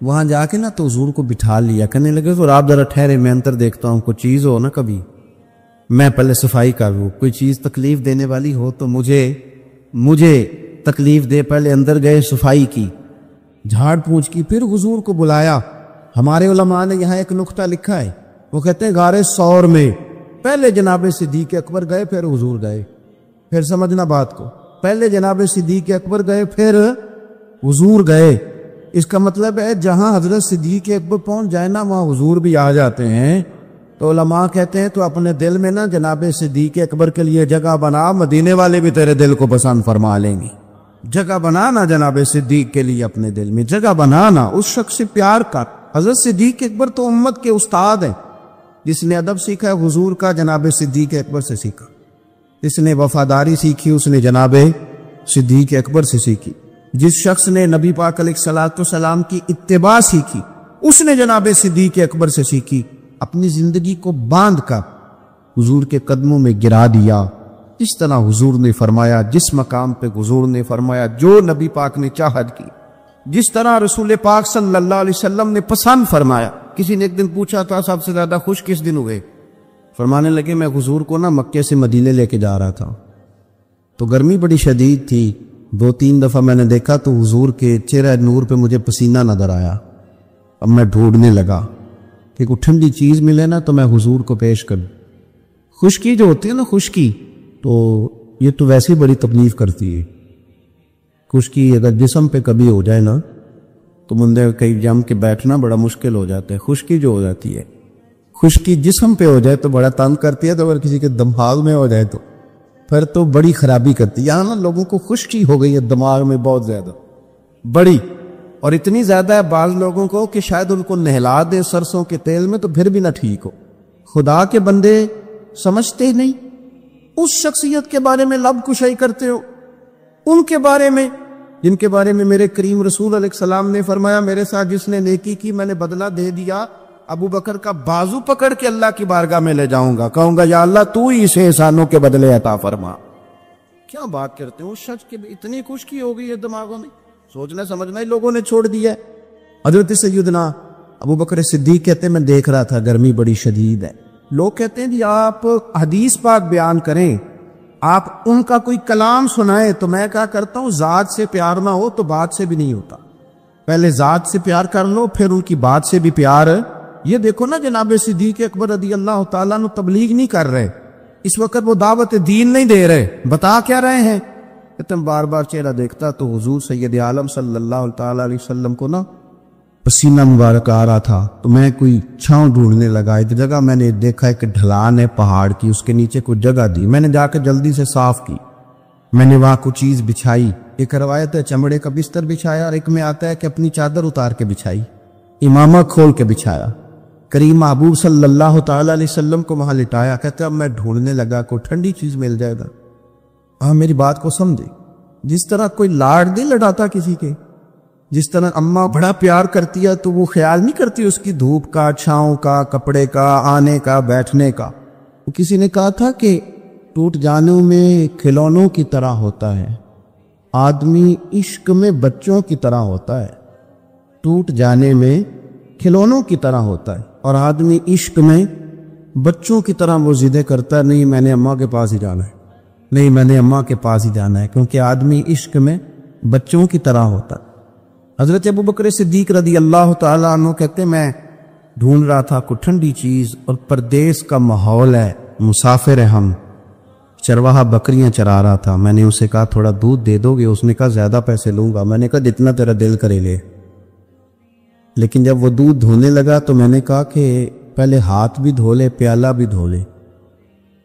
وہاں جا کے نا تو حضور کو بٹھا لیا، کہنے لگے تو آپ ذرا ٹھہرے، میں اندر دیکھتا ہوں، کوئی چیز ہو نا کبھی میں پہلے صفائی کر لوں، کوئی چیز تکلیف دینے والی ہو تو مجھے تکلیف دے۔ پہلے اندر گئے، صفائی کی، جھاڑ پونچھ کی، پھر حضور کو بلایا۔ ہمارے علماء نے یہاں ایک نقطہ لکھا ہے، وہ کہتے ہیں غار ثور میں پہلے جناب صدیق اکبر گئے پھر حضور گئے۔ پھر سمجھنا بات کو، پہلے جناب صدیق اکبر گئے پھر حضور گئے۔ اس کا مطلب ہے جہاں حضرت صدیق اکبر پہنچ جائے نا وہاں حضور بھی آ جاتے ہیں۔ تو علماء کہتے ہیں تو اپنے دل میں نا جناب صدیق اکبر کے لیے جگہ بنا، مدینے والے بھی تیرے دل کو پسند فرما لیں گے۔ جگہ بنانا جناب صدیق کے لیے، اپنے دل میں جگہ بنانا، اس شخص سے پیار کر۔ حضرت صدیق اکبر تو امت کے استاد ہیں، جس نے ادب سیکھا ہے حضور کا جناب صدیق اکبر سے سیکھا، جس نے وفاداری سیکھی اس نے جناب صدیق اکبر سے سیکھی، جس شخص نے نبی پاک علیہ الصلوۃ والسلام کی اتباع سیکھی اس نے جناب صدیق اکبر سے سیکھی۔ اپنی زندگی کو باندھ کر حضور کے قدموں میں گرا دیا، جس طرح حضور نے فرمایا، جس مقام پہ حضور نے فرمایا، جو نبی پاک نے چاہت کی، جس طرح رسول پاک صلی اللہ علیہ وسلم نے پسند فرمایا۔ کسی نے ایک دن پوچھا تھا سب سے زیادہ خوش کس دن ہوئے؟ فرمانے لگے میں حضور کو نا مکے سے مدینے لے کے جا رہا تھا تو گرمی بڑی شدید تھی، 2-3 دفعہ میں نے دیکھا تو حضور کے چہرہ نور پہ مجھے پسینہ نظر آیا۔ اب میں ڈھونڈنے لگا کہ کوئی ٹھنڈی چیز ملے نا تو میں حضور کو پیش کروں۔ خشکی جو ہوتی ہے نا، خشکی تو یہ تو ویسے ہی بڑی تکلیف کرتی ہے۔ خشکی اگر جسم پہ کبھی ہو جائے نا تو بندے کئی جم کے بیٹھنا بڑا مشکل ہو جاتا ہے۔ خشکی جو ہو جاتی ہے، خشکی جسم پہ ہو جائے تو بڑا تنگ کرتی ہے، تو اگر کسی کے دماغ میں ہو جائے تو پھر تو بڑی خرابی کرتی ہے۔ یہاں نا لوگوں کو خشکی ہو گئی ہے دماغ میں بہت زیادہ، بڑی، اور اتنی زیادہ ہے بعض لوگوں کو کہ شاید ان کو نہلا دے سرسوں کے تیل میں تو پھر بھی نہ ٹھیک ہو۔ خدا کے بندے سمجھتے ہی نہیں، اس شخصیت کے بارے میں لب کشائی کرتے ہو، ان کے بارے میں جن کے بارے میں میرے کریم رسول علیہ السلام نے فرمایا میرے ساتھ جس نے نیکی کی میں نے بدلہ دے دیا، ابو بکر کا بازو پکڑ کے اللہ کی بارگاہ میں لے جاؤں گا، کہوں گا یا اللہ تو ہی اسے احسانوں کے بدلے عطا فرما۔ کیا بات کرتے ہیں، اس شخص کے اتنی خشکی ہو گئی ہے دماغوں میں، سوچنا سمجھنا ہی لوگوں نے چھوڑ دیا ہے۔ حضرت سیدنا ابو بکر صدیق کہتے ہیں میں دیکھ رہا تھا گرمی بڑی شدید ہے، لوگ کہتے ہیں جی آپ حدیث پاک بیان کریں، آپ ان کا کوئی کلام سنائیں، تو میں کیا کرتا ہوں ذات سے پیار نہ ہو تو بات سے بھی نہیں ہوتا، پہلے ذات سے پیار کر لو پھر ان کی بات سے بھی پیار۔ یہ دیکھو نا جناب صدیق اکبر رضی اللہ تعالیٰ نے تبلیغ نہیں کر رہے، اس وقت وہ دعوت دین نہیں دے رہے، بتا کیا رہے ہیں کہ تم بار بار چہرہ دیکھتا تو حضور سید عالم صلی اللہ تعالیٰ علیہ وسلم کو نا پسینہ مبارک آ رہا تھا، تو میں کوئی چھاؤں ڈھونڈنے لگا، ایک جگہ میں نے دیکھا ایک ڈھلان ہے پہاڑ کی، اس کے نیچے کوئی جگہ دی، میں نے جا کے جلدی سے صاف کی، میں نے وہاں کوئی چیز بچھائی، ایک روایت ہے چمڑے کا بستر بچھایا اور ایک میں آتا ہے کہ اپنی چادر اتار کے بچھائی، امامہ کھول کے بچھایا، کریم محبوب صلی اللہ تعالیٰ علیہ وسلم کو وہاں لٹایا، کہتے اب میں ڈھونڈنے لگا کوئی ٹھنڈی چیز مل جائے گا۔ ہاں میری بات کو سمجھے، جس طرح کوئی لاڑ نہیں لڑاتا کسی کے، جس طرح اماں بڑا پیار کرتی ہے تو وہ خیال نہیں کرتی اس کی دھوپ کا، چھاؤں کا، کپڑے کا، آنے کا، بیٹھنے کا۔ وہ کسی نے کہا تھا کہ ٹوٹ جانوں میں کھلونوں کی طرح ہوتا ہے، آدمی عشق میں بچوں کی طرح ہوتا ہے، ٹوٹ جانے میں کھلونوں کی طرح ہوتا ہے، اور آدمی عشق میں بچوں کی طرح وہ ضدیں کرتا ہے، نہیں میں نے اماں کے پاس ہی جانا ہے، نہیں میں نے اماں کے پاس ہی جانا ہے، کیونکہ آدمی عشق میں بچوں کی طرح ہوتا ہے۔ حضرت ابو بکر صدیق رضی اللہ تعالیٰ عنہ کہتے میں ڈھونڈ رہا تھا کوئی ٹھنڈی چیز، اور پردیس کا ماحول ہے، مسافر ہیں ہم، چرواہا بکریاں چرا رہا تھا. میں نے اسے کہا تھوڑا دودھ دے دو گے؟ اس نے کہا زیادہ پیسے لوں گا. میں نے کہا جتنا تیرا دل کرے لے. لیکن جب وہ دودھ دھونے لگا تو میں نے کہا کہ پہلے ہاتھ بھی دھو لے، پیالہ بھی دھو لے.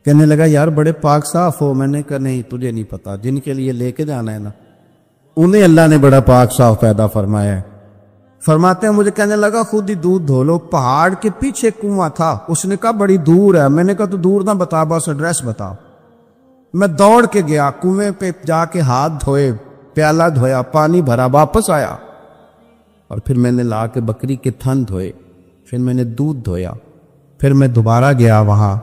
کہنے لگا یار بڑے پاک صاف ہو. میں نے کہا نہیں تجھے نہیں پتا، جن کے لیے لے کے جانا ہے نا انہیں اللہ نے بڑا پاک صاف پیدا فرمایا ہے. فرماتے ہیں مجھے کہنے لگا خود ہی دودھ دھو لو. پہاڑ کے پیچھے کنواں تھا. اس نے کہا بڑی دور ہے. میں نے کہا تو دور نہ بتا، بس ایڈریس بتا. میں دوڑ کے گیا کنویں پہ، جا کے ہاتھ دھوئے، پیالہ دھویا، پانی بھرا، واپس آیا اور پھر میں نے لا کے بکری کے تھن دھوئے، پھر میں نے دودھ دھویا، پھر میں دوبارہ گیا وہاں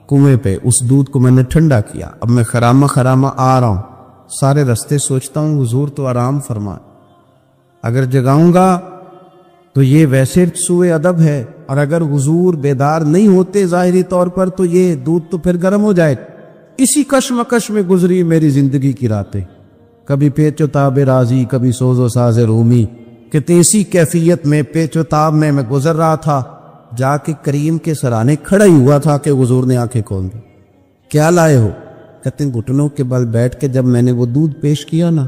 کنویں پہ، اس دودھ کو میں نے ٹھنڈا کیا. اب میں خرامہ آ رہا ہوں. سارے رستے سوچتا ہوں حضور تو آرام فرمائے، اگر جگاؤں گا تو یہ ویسے سوء ادب ہے، اور اگر حضور بیدار نہیں ہوتے ظاہری طور پر تو یہ دودھ تو پھر گرم ہو جائے. اسی کشمکش میں گزری میری زندگی کی راتیں، کبھی پیچ و تاب راضی، کبھی سوز و ساز رومی، کہ اسی کیفیت میں پیچ و تاب میں گزر رہا تھا. جا کے کریم کے سرانے کھڑا ہی ہوا تھا کہ حضور نے آنکھیں کھول دی. کیا لائے ہو؟ کہتے ہیں گھٹنوں کے بل بیٹھ کے جب میں نے وہ دودھ پیش کیا نا،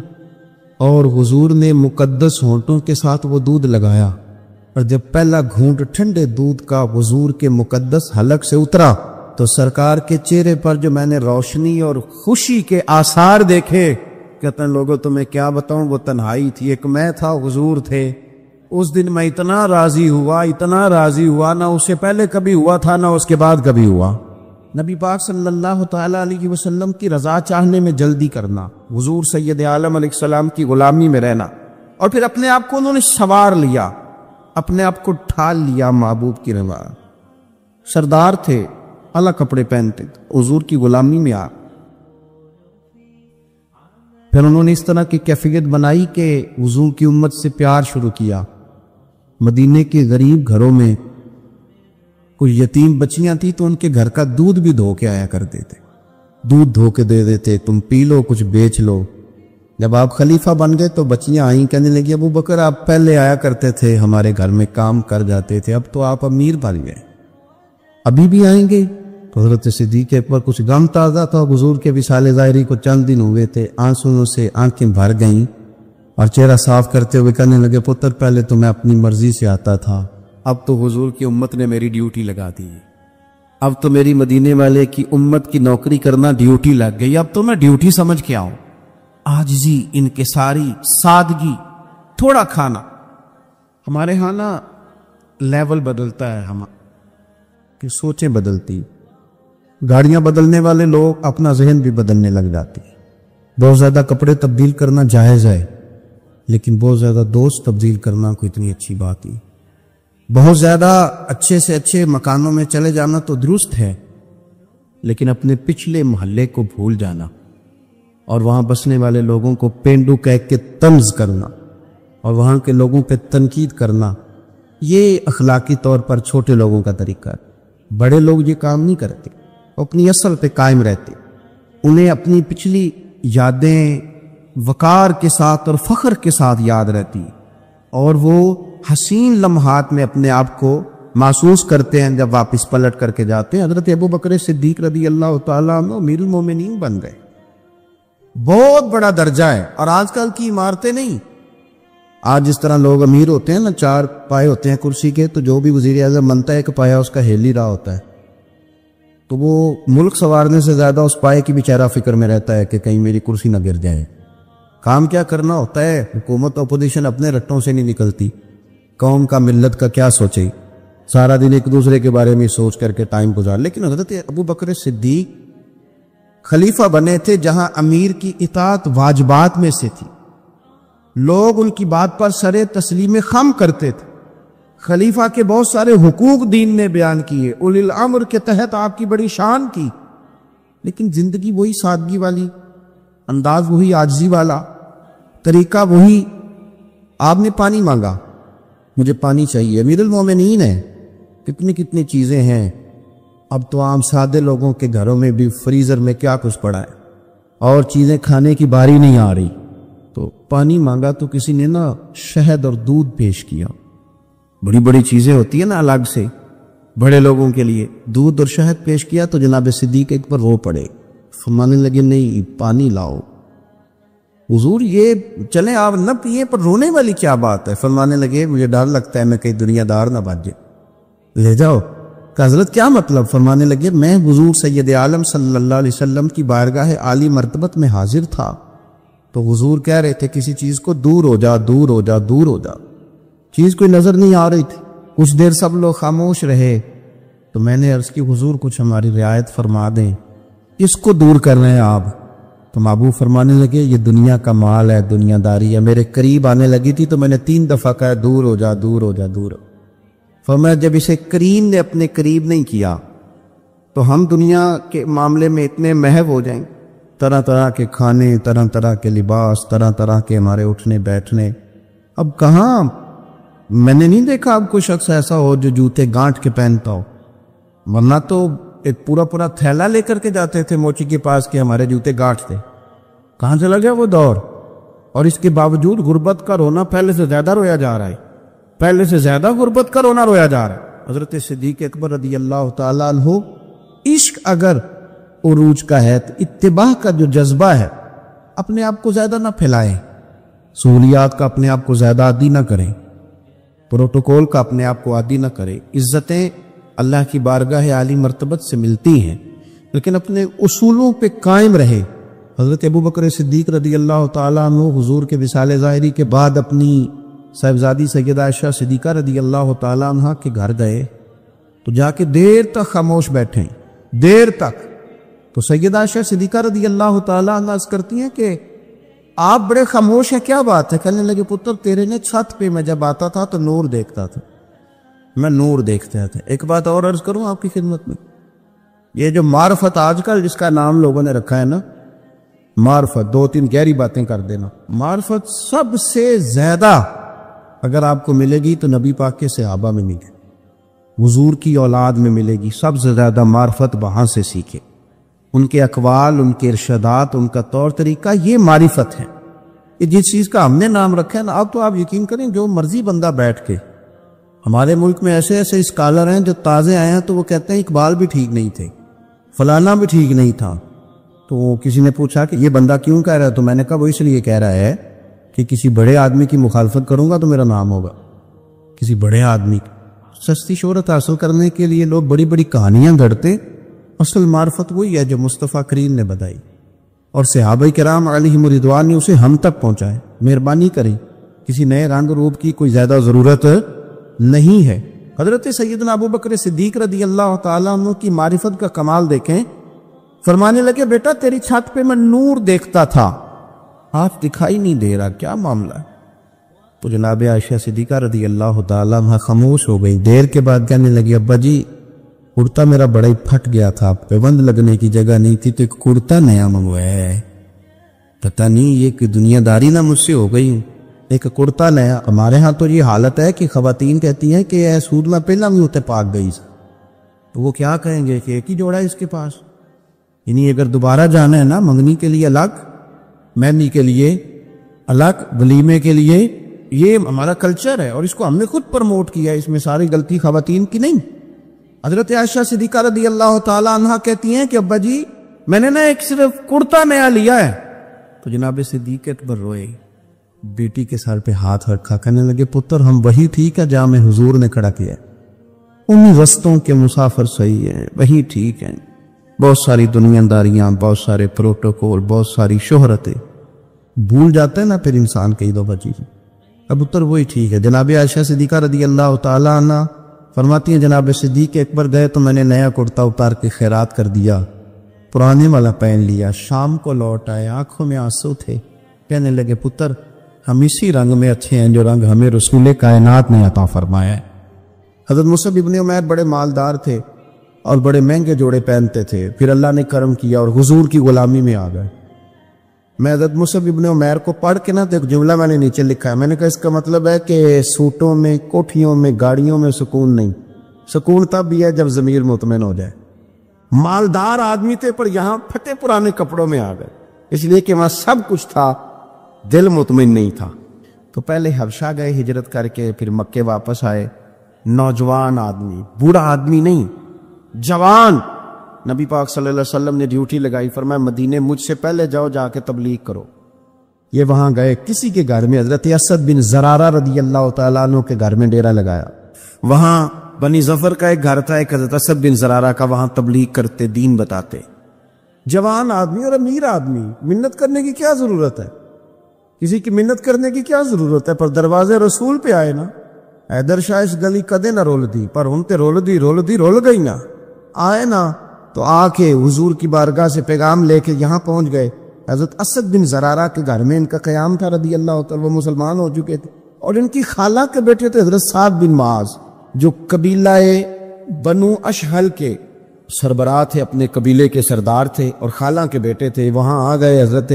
اور حضور نے مقدس ہونٹوں کے ساتھ وہ دودھ لگایا، اور جب پہلا گھونٹ ٹھنڈے دودھ کا حضور کے مقدس حلق سے اترا تو سرکار کے چہرے پر جو میں نے روشنی اور خوشی کے آثار دیکھے، کہتے ہیں لوگوں تمہیں کیا بتاؤں، وہ تنہائی تھی، ایک میں تھا، حضور تھے. اس دن میں اتنا راضی ہوا نہ اس سے پہلے کبھی ہوا تھا نہ اس کے بعد کبھی ہوا. نبی پاک صلی اللہ تعالیٰ علیہ وسلم کی رضا چاہنے میں جلدی کرنا، حضور سید عالم علیہ السلام کی غلامی میں رہنا، اور پھر اپنے آپ کو انہوں نے سنوار لیا، اپنے آپ کو ڈھال لیا محبوب کی رضا. سردار تھے، اعلیٰ کپڑے پہنتے، حضور کی غلامی میں آ. پھر انہوں نے اس طرح کی کیفیت بنائی کہ حضور کی امت سے پیار شروع کیا. مدینے کے غریب گھروں میں کوئی یتیم بچیاں تھیں تو ان کے گھر کا دودھ بھی دھو کے آیا کرتے تھے، دودھ دھو کے دے دیتے، تم پی لو، کچھ بیچ لو. جب آپ خلیفہ بن گئے تو بچیاں آئیں، کہنے لگی ابو بکر آپ پہلے آیا کرتے تھے، ہمارے گھر میں کام کر جاتے تھے، اب تو آپ امیر بن گئے، ابھی بھی آئیں گے؟ تو حضرت صدیق پر کچھ غم تازہ تھا. حضور کے وصال ظاہری کو چند دن ہوئے تھے، آنسوؤں سے آنکھیں بھر گئیں اور چہرہ صاف کرتے ہوئے کہنے لگے پتر پہلے تو میں اپنی مرضی سے آتا تھا، اب تو حضور کی امت نے میری ڈیوٹی لگا دی، اب تو میری مدینے والے کی امت کی نوکری کرنا ڈیوٹی لگ گئی، اب تو میں ڈیوٹی سمجھ کے آؤں. عاجزی، انکساری، سادگی، تھوڑا کھانا. ہمارے ہاں نا لیول بدلتا ہے، ہم کی سوچیں بدلتی، گاڑیاں بدلنے والے لوگ اپنا ذہن بھی بدلنے لگ جاتے ہیں. بہت زیادہ کپڑے تبدیل کرنا جائز ہے، لیکن بہت زیادہ دوست تبدیل کرنا کوئی اتنی اچھی بات نہیں. بہت زیادہ اچھے سے اچھے مکانوں میں چلے جانا تو درست ہے، لیکن اپنے پچھلے محلے کو بھول جانا اور وہاں بسنے والے لوگوں کو پینڈو کہہ کے طنز کرنا اور وہاں کے لوگوں پہ تنقید کرنا، یہ اخلاقی طور پر چھوٹے لوگوں کا طریقہ ہے. بڑے لوگ یہ کام نہیں کرتے، اپنی اصل پہ قائم رہتے، انہیں اپنی پچھلی یادیں وقار کے ساتھ اور فخر کے ساتھ یاد رہتی، اور وہ حسین لمحات میں اپنے آپ کو محسوس کرتے ہیں جب واپس پلٹ کر کے جاتے ہیں. حضرت ابو بکر صدیق رضی اللہ تعالیٰ عنہ امیر المومنین بن گئے، بہت بڑا درجہ ہے. اور آج کل کی عمارتیں نہیں، آج جس طرح لوگ امیر ہوتے ہیں نا، 4 پائے ہوتے ہیں کرسی کے، تو جو بھی وزیر اعظم بنتا ہے ایک پایا اس کا ہیل ہی رہا ہوتا ہے، تو وہ ملک سنوارنے سے زیادہ اس پائے کی بیچارہ فکر میں رہتا ہے کہ کہیں میری کرسی نہ گر جائے. کام کیا کرنا ہوتا ہے، حکومت اپوزیشن اپنے رٹوں سے نہیں نکلتی، قوم کا ملت کا کیا سوچے، سارا دن ایک دوسرے کے بارے میں سوچ کر کے ٹائم گزار. لیکن حضرت ابو بکر صدیق خلیفہ بنے تھے جہاں امیر کی اطاعت واجبات میں سے تھی، لوگ ان کی بات پر سر تسلیم خم کرتے تھے. خلیفہ کے بہت سارے حقوق دین نے بیان کیے، اولی الامر کے تحت آپ کی بڑی شان کی، لیکن زندگی وہی سادگی والی، انداز وہی عاجزی والا، طریقہ وہی. آپ نے پانی مانگا، مجھے پانی چاہیے، امیر المومنین ہے، کتنی چیزیں ہیں. اب تو عام سادے لوگوں کے گھروں میں بھی فریزر میں کیا کچھ پڑا ہے اور چیزیں کھانے کی باری نہیں آ رہی، تو پانی مانگا تو کسی نے نا شہد اور دودھ پیش کیا. بڑی چیزیں ہوتی ہیں نا الگ سے بڑے لوگوں کے لیے، دودھ اور شہد پیش کیا تو جناب صدیق ایک پر رو پڑے. فرمانے لگے نہیں پانی لاؤ۔ حضور یہ چلیں آپ نہ پیئے پر رونے والی کیا بات ہے؟ فرمانے لگے مجھے ڈر لگتا ہے میں کہیں دنیا دار نہ بن جائے، لے جاؤ۔ کہ حضرت کیا مطلب؟ فرمانے لگے میں حضور سید عالم صلی اللہ علیہ وسلم کی بارگاہ عالی مرتبت میں حاضر تھا تو حضور کہہ رہے تھے کسی چیز کو دور ہو جا، دور ہو جا، دور ہو جا، چیز کوئی نظر نہیں آ رہی تھی۔ کچھ دیر سب لوگ خاموش رہے تو میں نے عرض کی حضور کچھ ہماری رعایت فرما دیں، کس کو دور کر رہے ہیں آپ؟ تو محبوب فرمانے لگے یہ دنیا کا مال ہے، دنیا داری ہے۔ میرے قریب آنے لگی تھی تو میں نے 3 دفعہ کہا دور ہو جا، دور ہو جا، دور ہو۔ فرمایا جب اسے کریم نے اپنے قریب نہیں کیا تو ہم دنیا کے معاملے میں اتنے محو ہو جائیں، طرح طرح کے کھانے، طرح طرح کے لباس، طرح طرح کے ہمارے اٹھنے بیٹھنے۔ اب کہاں میں نے نہیں دیکھا اب کوئی شخص ایسا ہو جو جوتے گانٹھ کے پہنتا ہو، ورنہ تو ایک پورا پورا تھیلا لے کر کے جاتے تھے موچی کے پاس کہ ہمارے جوتے گانٹھتے۔ کہاں چلا گیا وہ دور؟ اور اس کے باوجود غربت کا رونا پہلے سے زیادہ رویا جا رہا ہے، پہلے سے زیادہ غربت کا رونا رویا جا رہا ہے۔ حضرت صدیق اکبر رضی اللہ تعالیٰ عنہ، عشق اگر عروج کا ہے تو اتباع کا جو جذبہ ہے اپنے آپ کو زیادہ نہ پھیلائیں، سہولیات کا اپنے آپ کو زیادہ عادی نہ کریں، پروٹوکول کا اپنے آپ کو عادی نہ کریں۔ عزتیں اللہ کی بارگاہ عالی مرتبت سے ملتی ہیں لیکن اپنے اصولوں پہ قائم رہے۔ حضرت ابوبکر صدیق رضی اللہ تعالیٰ عنہ حضور کے وصال ظاہری کے بعد اپنی صاحبزادی سیدہ عائشہ صدیقہ رضی اللہ تعالیٰ عنہ کے گھر گئے تو جا کے دیر تک خاموش بیٹھے، دیر تک۔ تو سیدہ عائشہ صدیقہ رضی اللہ تعالیٰ عنہ عرض کرتی ہیں کہ آپ بڑے خاموش ہیں، کیا بات ہے؟ کہنے لگے پتر تیرے نے چھت پہ میں جب آتا تھا تو نور دیکھتا تھا، میں نور دیکھتا تھا۔ ایک بات اور عرض کروں آپ کی خدمت میں، یہ جو معرفت آج کل جس کا نام لوگوں نے رکھا ہے نا، معرفت، 2-3 گہری باتیں کر دینا، معرفت سب سے زیادہ اگر آپ کو ملے گی تو نبی پاک کے صحابہ میں ملے گی، حضور کی اولاد میں ملے گی۔ سب سے زیادہ معرفت وہاں سے سیکھے، ان کے اقوال، ان کے ارشادات، ان کا طور طریقہ، یہ معرفت ہے۔ یہ جس چیز کا ہم نے نام رکھا ہے نا، اب تو آپ یقین کریں جو مرضی بندہ بیٹھ کے، ہمارے ملک میں ایسے ایسے اسکالر ہیں جو تازے آئے ہیں تو وہ کہتے ہیں اقبال بھی ٹھیک نہیں تھے، فلانا بھی ٹھیک نہیں تھا۔ تو کسی نے پوچھا کہ یہ بندہ کیوں کہہ رہا ہے؟ تو میں نے کہا وہ اس لیے کہہ رہا ہے کہ کسی بڑے آدمی کی مخالفت کروں گا تو میرا نام ہوگا، کسی بڑے آدمی کی۔ سستی شہرت حاصل کرنے کے لیے لوگ بڑی بڑی کہانیاں گھڑتے، اصل معرفت وہی ہے جو مصطفیٰ کریم نے بتائی اور صحابہ کرام علیہم رضوان نے اسے ہم تک پہنچائے۔ مہربانی کریں، کسی نئے رنگ روپ کی کوئی زیادہ ضرورت نہیں ہے۔ حضرت سیدنا ابوبکر صدیق رضی اللہ تعالیٰ عنہ کی معرفت کا کمال دیکھیں، فرمانے لگے بیٹا تیری چھت پہ میں نور دیکھتا تھا، ہاتھ دکھائی نہیں دے رہا، کیا معاملہ ہے؟ تو جناب عائشہ صدیقہ رضی اللہ تعالیٰ عنہ خاموش ہو گئی۔ دیر کے بعد کہنے لگی ابا جی کرتا میرا بڑا ہی پھٹ گیا تھا، پیوند لگنے کی جگہ نہیں تھی تو ایک کرتا نیا منگوایا ہے، پتہ نہیں یہ کہ دنیا داری نہ مجھ سے ہو گئی، ایک کرتا نیا۔ ہمارے ہاں تو یہ حالت ہے کہ خواتین کہتی ہیں کہ اے سود میں پہلا بھی ہوتے پاک گئی سا، تو وہ کیا کہیں گے کہ ایک ہی جوڑا ہے اس کے پاس، یعنی اگر دوبارہ جانا ہے نا منگنی کے لیے الگ، مہندی کے لیے الگ، ولیمے کے لیے، یہ ہمارا کلچر ہے اور اس کو ہم نے خود پروموٹ کیا ہے، اس میں ساری غلطی خواتین کی نہیں۔ حضرت عائشہ صدیقہ رضی اللہ تعالیٰ عنہ کہتی ہیں کہ ابا جی میں نے نا ایک صرف کرتا نیا لیا ہے۔ تو جناب صدیق اکبر روئے، بیٹی کے سر پہ ہاتھ رکھا، کہنے لگے پتر ہم وہی ٹھیک ہے جہاں میں حضور نے کھڑا کیا ہے، ان رستوں کے مسافر صحیح ہیں، وہی ٹھیک ہیں۔ بہت ساری دنیا داریاں، بہت سارے پروٹوکول، بہت ساری شہرتیں، بھول جاتے ہیں نا پھر انسان کئی دو بچی۔ اب اتر وہی ٹھیک ہے۔ جناب عائشہ صدیقہ رضی اللہ تعالیٰ عنہ فرماتی ہیں جناب صدیق اکبر گئے تو میں نے نیا کرتا اتار کے خیرات کر دیا، پرانے والا پہن لیا، شام کو لوٹ آئے، آنکھوں میں آنسو تھے، کہنے لگے پتر ہم اسی رنگ میں اچھے ہیں جو رنگ ہمیں رسول کائنات نے عطا فرمایا ہے۔ حضرت مصعب ابن عمیر بڑے مالدار تھے اور بڑے مہنگے جوڑے پہنتے تھے، پھر اللہ نے کرم کیا اور حضور کی غلامی میں آ گئے۔ میں حضرت مصعب ابن عمیر کو پڑھ کے نا تو ایک جملہ میں نے نیچے لکھا ہے، میں نے کہا اس کا مطلب ہے کہ سوٹوں میں، کوٹھیوں میں، گاڑیوں میں سکون نہیں، سکون تب بھی ہے جب ضمیر مطمئن ہو جائے۔ مالدار آدمی تھے پر یہاں پھٹے پرانے کپڑوں میں آ گئے، اس لیے کہ وہاں سب کچھ تھا، دل مطمئن نہیں تھا۔ تو پہلے حبشہ گئے ہجرت کر کے، پھر مکے واپس آئے، نوجوان آدمی، بوڑھا آدمی نہیں، جوان،
نبی پاک صلی اللہ علیہ وسلم نے ڈیوٹی لگائی، فرمایا مدینے مجھ سے پہلے جاؤ، جا کے تبلیغ کرو۔ یہ وہاں گئے، کسی کے گھر میں، حضرت اسد بن زرارہ رضی اللہ تعالیٰ عنہ کے گھر میں ڈیرا لگایا۔ وہاں بنی ظفر کا ایک گھر تھا، ایک حضرت اسد بن زرارہ کا، وہاں تبلیغ کرتے، دین بتاتے۔ جوان آدمی اور امیر آدمی، منت کرنے کی کیا ضرورت ہے؟ کسی کی منت کرنے کی کیا ضرورت ہے؟ پر دروازے رسول پہ آئے نا، حیدر شاہ اس گلی کدے نہ رول دی، پر ان تے رول گئی نا، آئے نا تو آ کے حضور کی بارگاہ سے پیغام لے کے یہاں پہنچ گئے۔ حضرت اسد بن زرارہ کے گھر میں ان کا قیام تھا رضی اللہ تعالیٰ، وہ مسلمان ہو چکے تھے، اور ان کی خالہ کے بیٹے تھے حضرت سعد بن معاذ، جو قبیلہ بنو اشہل کے سربراہ تھے، اپنے قبیلے کے سردار تھے، اور خالہ کے بیٹے تھے۔ وہاں آ گئے، حضرت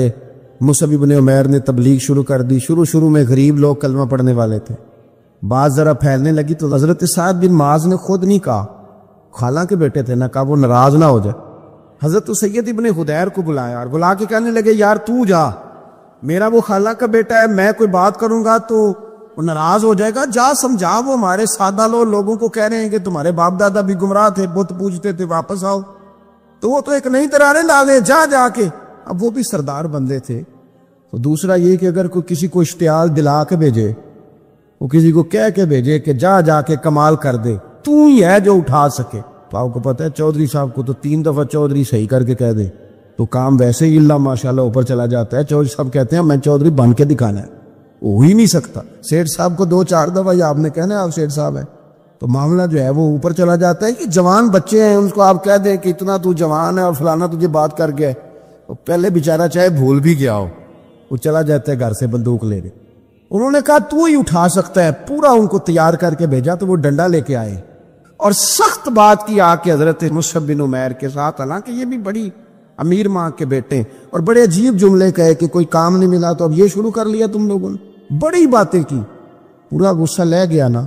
مصعب بن عمیر نے تبلیغ شروع کر دی۔ شروع میں غریب لوگ کلمہ پڑھنے والے تھے، بات ذرا پھیلنے لگی تو حضرت سعد بن معاذ نے خود نہیں کہا، خالہ کے بیٹے تھے، نہ کہا وہ ناراض نہ ہو جائے۔ حضرت سید ابن حدیر کو بلایا اور بلا کے کہنے لگے، یار تو جا، میرا وہ خالہ کا بیٹا ہے، میں کوئی بات کروں گا تو وہ ناراض ہو جائے گا، جا سمجھا، وہ ہمارے سادہ لوگوں کو کہہ رہے ہیں کہ تمہارے باپ دادا بھی گمراہ تھے، بت پوجتے تھے، واپس آؤ۔ تو وہ تو ایک نئی ترانے ڈالے، جا کے۔ اب وہ بھی سردار بندے تھے، تو دوسرا یہ کہ اگر کوئی کسی کو اشتعال دلا کے بھیجے، وہ کسی کو کہہ کے بھیجے کہ جا کے کمال کر دے، تو ہی ہے جو اٹھا سکے۔ تو آپ کو پتہ ہے چودھری صاحب کو تو 3 دفعہ چودھری صحیح کر کے کہہ دے تو کام ویسے ہی اللہ ماشاءاللہ اوپر چلا جاتا ہے۔ چودھری صاحب کہتے ہیں میں چودھری بن کے دکھانا ہے، ہو ہی نہیں سکتا۔ سیٹھ صاحب کو 2-4 دفعہ یا آپ نے کہنا ہے آپ سیٹھ صاحب ہیں، تو معاملہ جو ہے وہ اوپر چلا جاتا ہے۔ کہ جوان بچے ہیں، ان کو آپ کہہ دیں کہ اتنا تو جوان ہے اور فلانا تجھے بات کر گیا ہے، وہ پہلے بیچارہ چاہے بھول بھی گیا ہو، وہ چلا جاتا ہے گھر سے بندوق لے کے۔ انہوں نے کہا تو ہی اٹھا سکتا ہے، پورا ان کو تیار کر کے بھیجا تو وہ ڈنڈا لے کے آئے اور سخت بات کی آ کے حضرت مصعب بن عمیر کے ساتھ، حالانکہ یہ بھی بڑی امیر ماں کے بیٹے، اور بڑے عجیب جملے کہے کہ کوئی کام نہیں ملا تو اب یہ شروع کر لیا تم لوگوں نے، بڑی باتیں کی، پورا غصہ لے گیا نا۔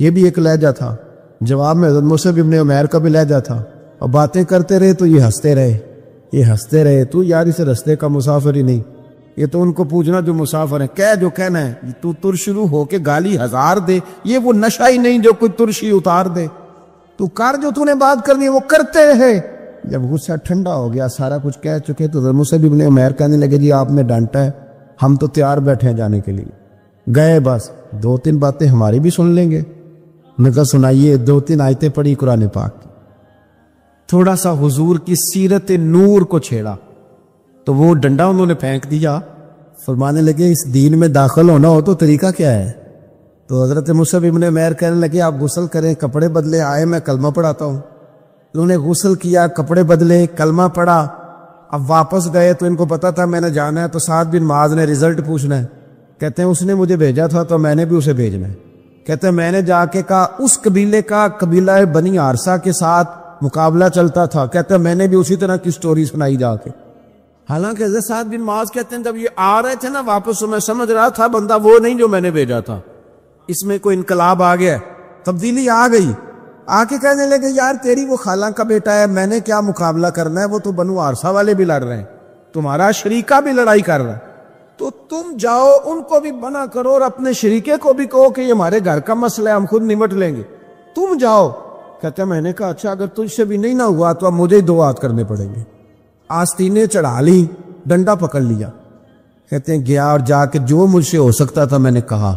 یہ بھی ایک لہجہ تھا، جواب میں حضرت مصعب بن عمیر کا بھی لہجہ تھا، اور باتیں کرتے رہے تو یہ ہنستے رہے، تو یار اس رستے کا مسافر ہی نہیں، یہ تو ان کو پوچھنا جو مسافر ہیں، کہہ جو کہنا ہے، تو تر شروع ہو کے گالی 1000 دے، یہ وہ نشہ ہی نہیں جو کوئی ترشی اتار دے، تو کر جو تو نے بات کرنی ہے وہ کرتے رہے۔ جب غصہ ٹھنڈا ہو گیا، سارا کچھ کہہ چکے، تو حضرت مصعب بن عمیر کہنے لگے جی آپ نے ڈانٹا ہے، ہم تو تیار بیٹھے ہیں جانے کے لیے، گئے بس 2-3 باتیں ہماری بھی سن لیں گے۔ میں کہا سنائیے، 2-3 آیتیں پڑھی قرآن پاک کی، تھوڑا سا حضور کی سیرت نور کو چھیڑا تو وہ ڈنڈا انہوں نے پھینک دیا، فرمانے لگے اس دین میں داخل ہونا ہو تو طریقہ کیا ہے؟ تو حضرت مصعب بن عمیر کہنے لگے آپ غسل کریں، کپڑے بدلے، آئے میں کلمہ پڑھاتا ہوں۔ انہوں نے غسل کیا، کپڑے بدلے، کلمہ پڑھا، اب واپس گئے تو ان کو پتا تھا میں نے جانا ہے، تو سعد بن معاذ نے رزلٹ پوچھنا ہے، کہتے ہیں اس نے مجھے بھیجا تھا تو میں نے بھی اسے بھیجنا ہے، کہتے ہیں میں نے جا کے کہا اس قبیلے کا قبیلہ بنی عارصہ کے ساتھ مقابلہ چلتا تھا، کہتے ہیں میں نے بھی اسی طرح کی سٹوری سنائی جا کے۔ حالانکہ حضرت سعد بن معاذ کہتے ہیں جب یہ آ رہے تھے نا واپس تو میں سمجھ رہا تھا بندہ وہ نہیں جو میں نے بھیجا تھا، اس میں کوئی انقلاب آ گیا، تبدیلی آ گئی۔ آ کے کہنے لگے یار تیری وہ خالہ کا بیٹا ہے، میں نے کیا مقابلہ کرنا ہے، وہ تو بنو عارصہ والے بھی لڑ رہے ہیں، تمہارا شریکہ بھی لڑائی کر رہا ہے، تو تم جاؤ ان کو بھی منع کرو اور اپنے شریکے کو بھی کہو کہ یہ ہمارے گھر کا مسئلہ ہے، ہم خود نمٹ لیں گے، تم جاؤ۔ کہتے ہیں میں نے کہا اچھا اگر تجھ سے بھی نہیں نہ ہوا تو اب مجھے ہی 2 ہاتھ کرنے پڑیں گے۔ آستینیں چڑھا لی، ڈنڈا پکڑ لیا، کہتے ہیں گیا اور جا کے جو مجھ سے ہو سکتا تھا میں نے کہا،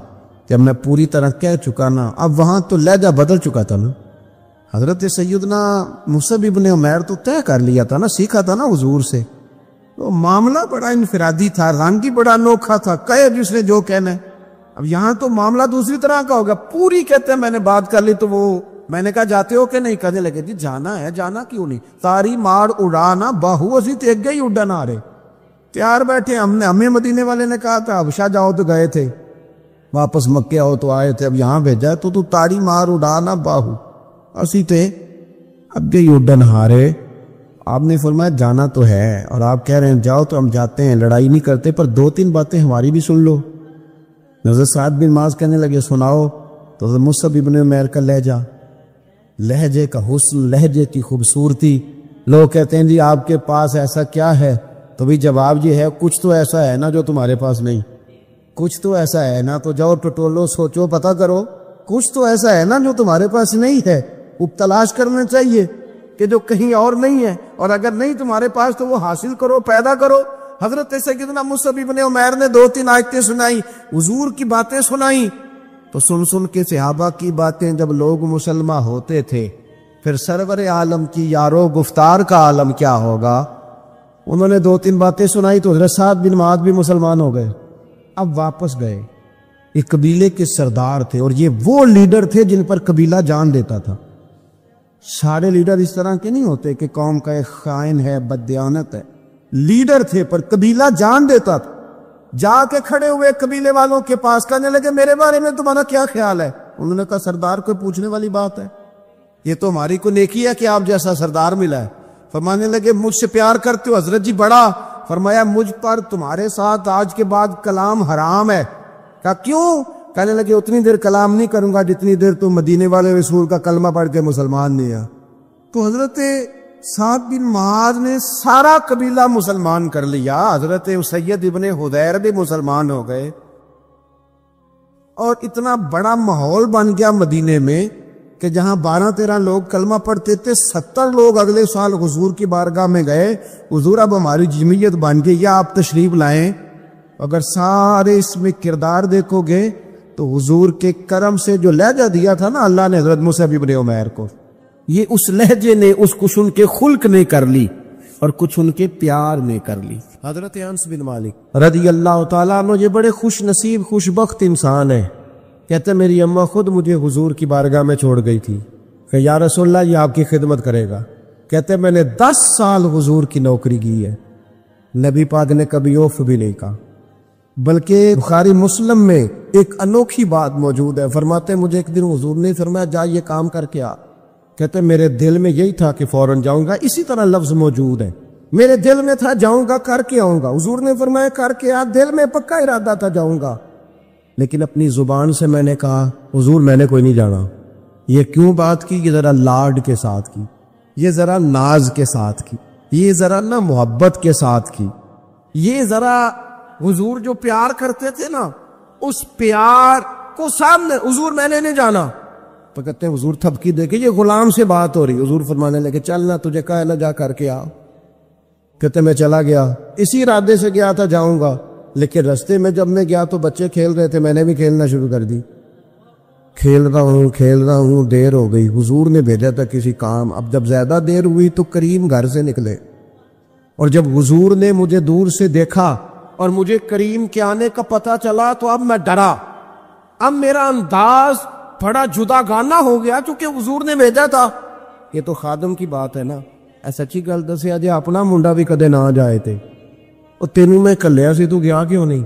جب میں پوری طرح کہہ چکا نا، اب وہاں تو لہجہ بدل چکا تھا نا، حضرت سیدنا مصعب بن عمیر تو طے کر لیا تھا نا، سیکھا تھا نا حضور سے، تو معاملہ بڑا انفرادی تھا، رنگ ہی بڑا انوکھا تھا، کہے جس نے جو کہنا ہے۔ اب یہاں تو معاملہ دوسری طرح کا ہوگا، پوری کہتے ہیں میں نے بات کر لی، تو وہ میں نے کہا جاتے ہو کہ نہیں، کہنے لگے جی جانا ہے، جانا کیوں نہیں، ساری مار اڑانا باہو اسی تے گئی اڈن آ رہے، تیار بیٹھے، ہمیں مدینے والے نے کہا تھا حبشہ جاؤ تو گئے تھے، واپس مکے آؤ تو آئے تھے، اب یہاں بھیجا ہے تو تاری مار اڑانا باہو اسی تے اب گئی اڈن ہارے۔ آپ نے فرمایا جانا تو ہے اور آپ کہہ رہے ہیں جاؤ تو ہم جاتے ہیں، لڑائی نہیں کرتے، پر 2-3 باتیں ہماری بھی سن لو۔ حضرت سعد بن معاذ کہنے لگے سناؤ۔ تو حضرت مصعب بن عمیر کا لہجہ، لہجے کا حسن، لہجے کی خوبصورتی، لوگ کہتے ہیں جی آپ کے پاس ایسا کیا ہے، تو بھی جواب یہ ہے کچھ تو ایسا ہے نا جو تمہارے پاس نہیں، کچھ تو ایسا ہے نا، تو جاؤ ٹٹولو سوچو پتہ کرو، کچھ تو ایسا ہے نا جو تمہارے پاس نہیں ہے، وہ تلاش کرنا چاہیے۔ کہ جو کہیں اور نہیں ہے، اور اگر نہیں تمہارے پاس تو وہ حاصل کرو، پیدا کرو۔ حضرت سیدنا مصعب بن عمیر نے 2-3 آیتیں سنائی، حضور کی باتیں سنائی، تو سن کے صحابہ کی باتیں جب لوگ مسلمان ہوتے تھے، پھر سرور عالم کی یارو گفتار کا عالم کیا ہوگا۔ انہوں نے 2-3 باتیں سنائی تو حضرت سعد بن معاذ بھی مسلمان ہو گئے۔ اب واپس گئے، ایک قبیلے کے سردار تھے، اور یہ وہ لیڈر تھے جن پر قبیلہ جان دیتا تھا۔ سارے لیڈر اس طرح کے نہیں ہوتے کہ قوم کا ایک خائن ہے، بددیانت ہے۔ لیڈر تھے پر قبیلہ جان دیتا تھا۔ جا کے کھڑے ہوئے قبیلے والوں کے پاس، کہنے لگے میرے بارے میں تمہارا کیا خیال ہے؟ انہوں نے کہا سردار کوئی پوچھنے والی بات ہے، یہ تو ہماری کو نیکی ہے کہ آپ جیسا سردار ملا ہے۔ فرمانے لگے مجھ سے پیار کرتے ہو؟ حضرت جی بڑا۔ فرمایا مجھ پر تمہارے ساتھ آج کے بعد کلام حرام ہے۔ کہا کیوں؟ کہنے لگے اتنی دیر کلام نہیں کروں گا جتنی دیر تم مدینے والے رسول کا کلمہ پڑھ کے مسلمان نہیں ہے۔ تو حضرت سعد بن معاذ نے سارا قبیلہ مسلمان کر لیا، حضرت سید ابن حضیر بھی مسلمان ہو گئے، اور اتنا بڑا ماحول بن گیا مدینے میں کہ جہاں 12-13 لوگ کلمہ پڑھتے تھے، 70 لوگ اگلے سال حضور کی بارگاہ میں گئے، حضور اب ہماری جمعیت بن گئی، یا آپ تشریف لائیں۔ اگر سارے اس میں کردار دیکھو گے تو حضور کے کرم سے جو لہجہ دیا تھا نا اللہ نے حضرت مصعب ابن عمیر کو، یہ اس لہجے نے کچھ ان کے خلق نے کر لی اور کچھ ان کے پیار نے کر لی۔ حضرت انس بن مالک رضی اللہ تعالیٰ عنہ یہ بڑے خوش نصیب خوش بخت انسان ہیں۔ کہتے میری اماں خود مجھے حضور کی بارگاہ میں چھوڑ گئی تھی کہ یا رسول اللہ یہ آپ کی خدمت کرے گا۔ کہتے میں نے 10 سال حضور کی نوکری کی ہے، نبی پاک نے کبھی اوف بھی نہیں کہا، بلکہ بخاری مسلم میں ایک انوکھی بات موجود ہے۔ فرماتے مجھے ایک دن حضور نے فرمایا جا یہ کام کر کے آ۔ کہتے میرے دل میں یہی تھا کہ فوراً جاؤں گا، اسی طرح لفظ موجود ہے، میرے دل میں تھا جاؤں گا کر کے آؤں گا۔ حضور نے فرمایا کر کے آ، دل میں پکا ارادہ تھا جاؤں گا، لیکن اپنی زبان سے میں نے کہا حضور میں نے کوئی نہیں جانا۔ یہ کیوں بات کی؟ یہ ذرا لاڈ کے ساتھ کی، یہ ذرا ناز کے ساتھ کی، یہ ذرا نا محبت کے ساتھ کی، یہ ذرا حضور جو پیار کرتے تھے نا اس پیار کو سامنے، حضور میں نے نہیں جانا۔ تو کہتے ہیں حضور تھپکی دے کے یہ غلام سے بات ہو رہی، حضور فرمانے لگے چلنا تجھے کہا ہے نا جا کر کے آ۔ کہتے میں چلا گیا، اسی ارادے سے گیا تھا جاؤں گا، لیکن رستے میں جب میں گیا تو بچے کھیل رہے تھے، میں نے بھی کھیلنا شروع کر دی، کھیل رہا ہوں دیر ہو گئی۔ حضور نے بھیجا تھا کسی کام، اب جب زیادہ دیر ہوئی تو کریم گھر سے نکلے، اور جب حضور نے مجھے دور سے دیکھا اور مجھے کریم کے آنے کا پتہ چلا تو اب میں ڈرا، اب میرا انداز بڑا جدا گانا ہو گیا چونکہ حضور نے بھیجا تھا۔ یہ تو خادم کی بات ہے نا، سچی گل دسیا جی اپنا منڈا بھی کدے نہ جائے تھے، اور تینوں میں کلیا سی تو گیا کیوں نہیں؟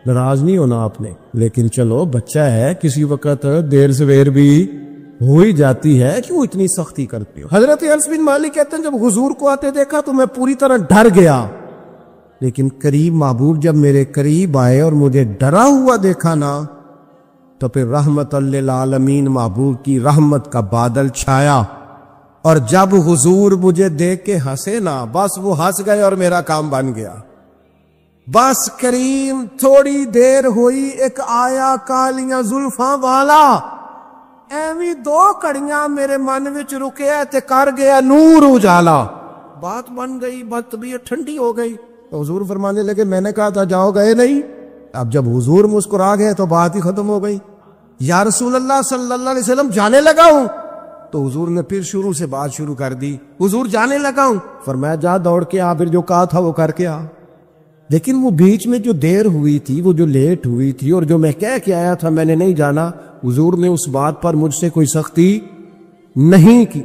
ناراض نہیں ہونا آپ نے، لیکن چلو بچہ ہے، کسی وقت دیر سویر بھی ہو ہی جاتی ہے، کیوں اتنی سختی کرتے ہو؟ حضرت انس بن مالک کہتے ہیں جب حضور کو آتے دیکھا تو میں پوری طرح ڈر گیا، لیکن قریب محبوب جب میرے قریب آئے اور مجھے ڈرا ہوا دیکھا نا تو پھر رحمت للعالمین محبوب کی رحمت کا بادل چھایا، اور جب حضور مجھے دیکھ کے ہنسے نا بس وہ ہنس گئے اور میرا کام بن گیا۔ بس کریم تھوڑی دیر ہوئی، ایک آیا کالیاں زلفاں والا، ایویں 2 کڑیاں میرے من وچ رکیا تے کر گیا نور اجالا، بات بن گئی، بات طبیعت ٹھنڈی ہو گئی۔ تو حضور فرمانے لگے میں نے کہا تھا جاؤ، گئے نہیں۔ اب جب حضور مسکرا گئے تو بات ہی ختم ہو گئی۔ یا رسول اللہ صلی اللہ علیہ وسلم جانے لگا ہوں، تو حضور نے پھر شروع سے بات شروع کر دی، حضور جانے لگا ہوں، فرمایا جا دوڑ کے آ، پھر جو کہا تھا وہ کر کے آ۔ لیکن وہ بیچ میں جو دیر ہوئی تھی، وہ جو لیٹ ہوئی تھی، اور جو میں کہہ کے آیا تھا میں نے نہیں جانا، حضور نے اس بات پر مجھ سے کوئی سختی نہیں کی۔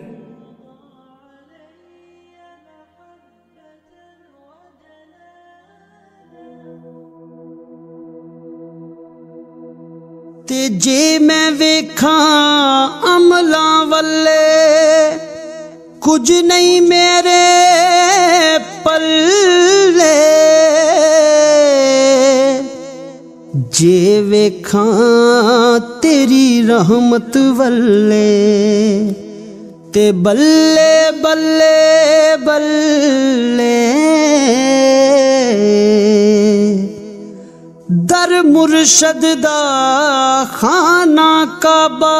تے جے میں ویکھاں عملاں والے کچھ نہیں میرے پلے، جے ویکھاں تیری رحمت والے تے بلے بلے بلے، در مرشد دا خانہ کعبہ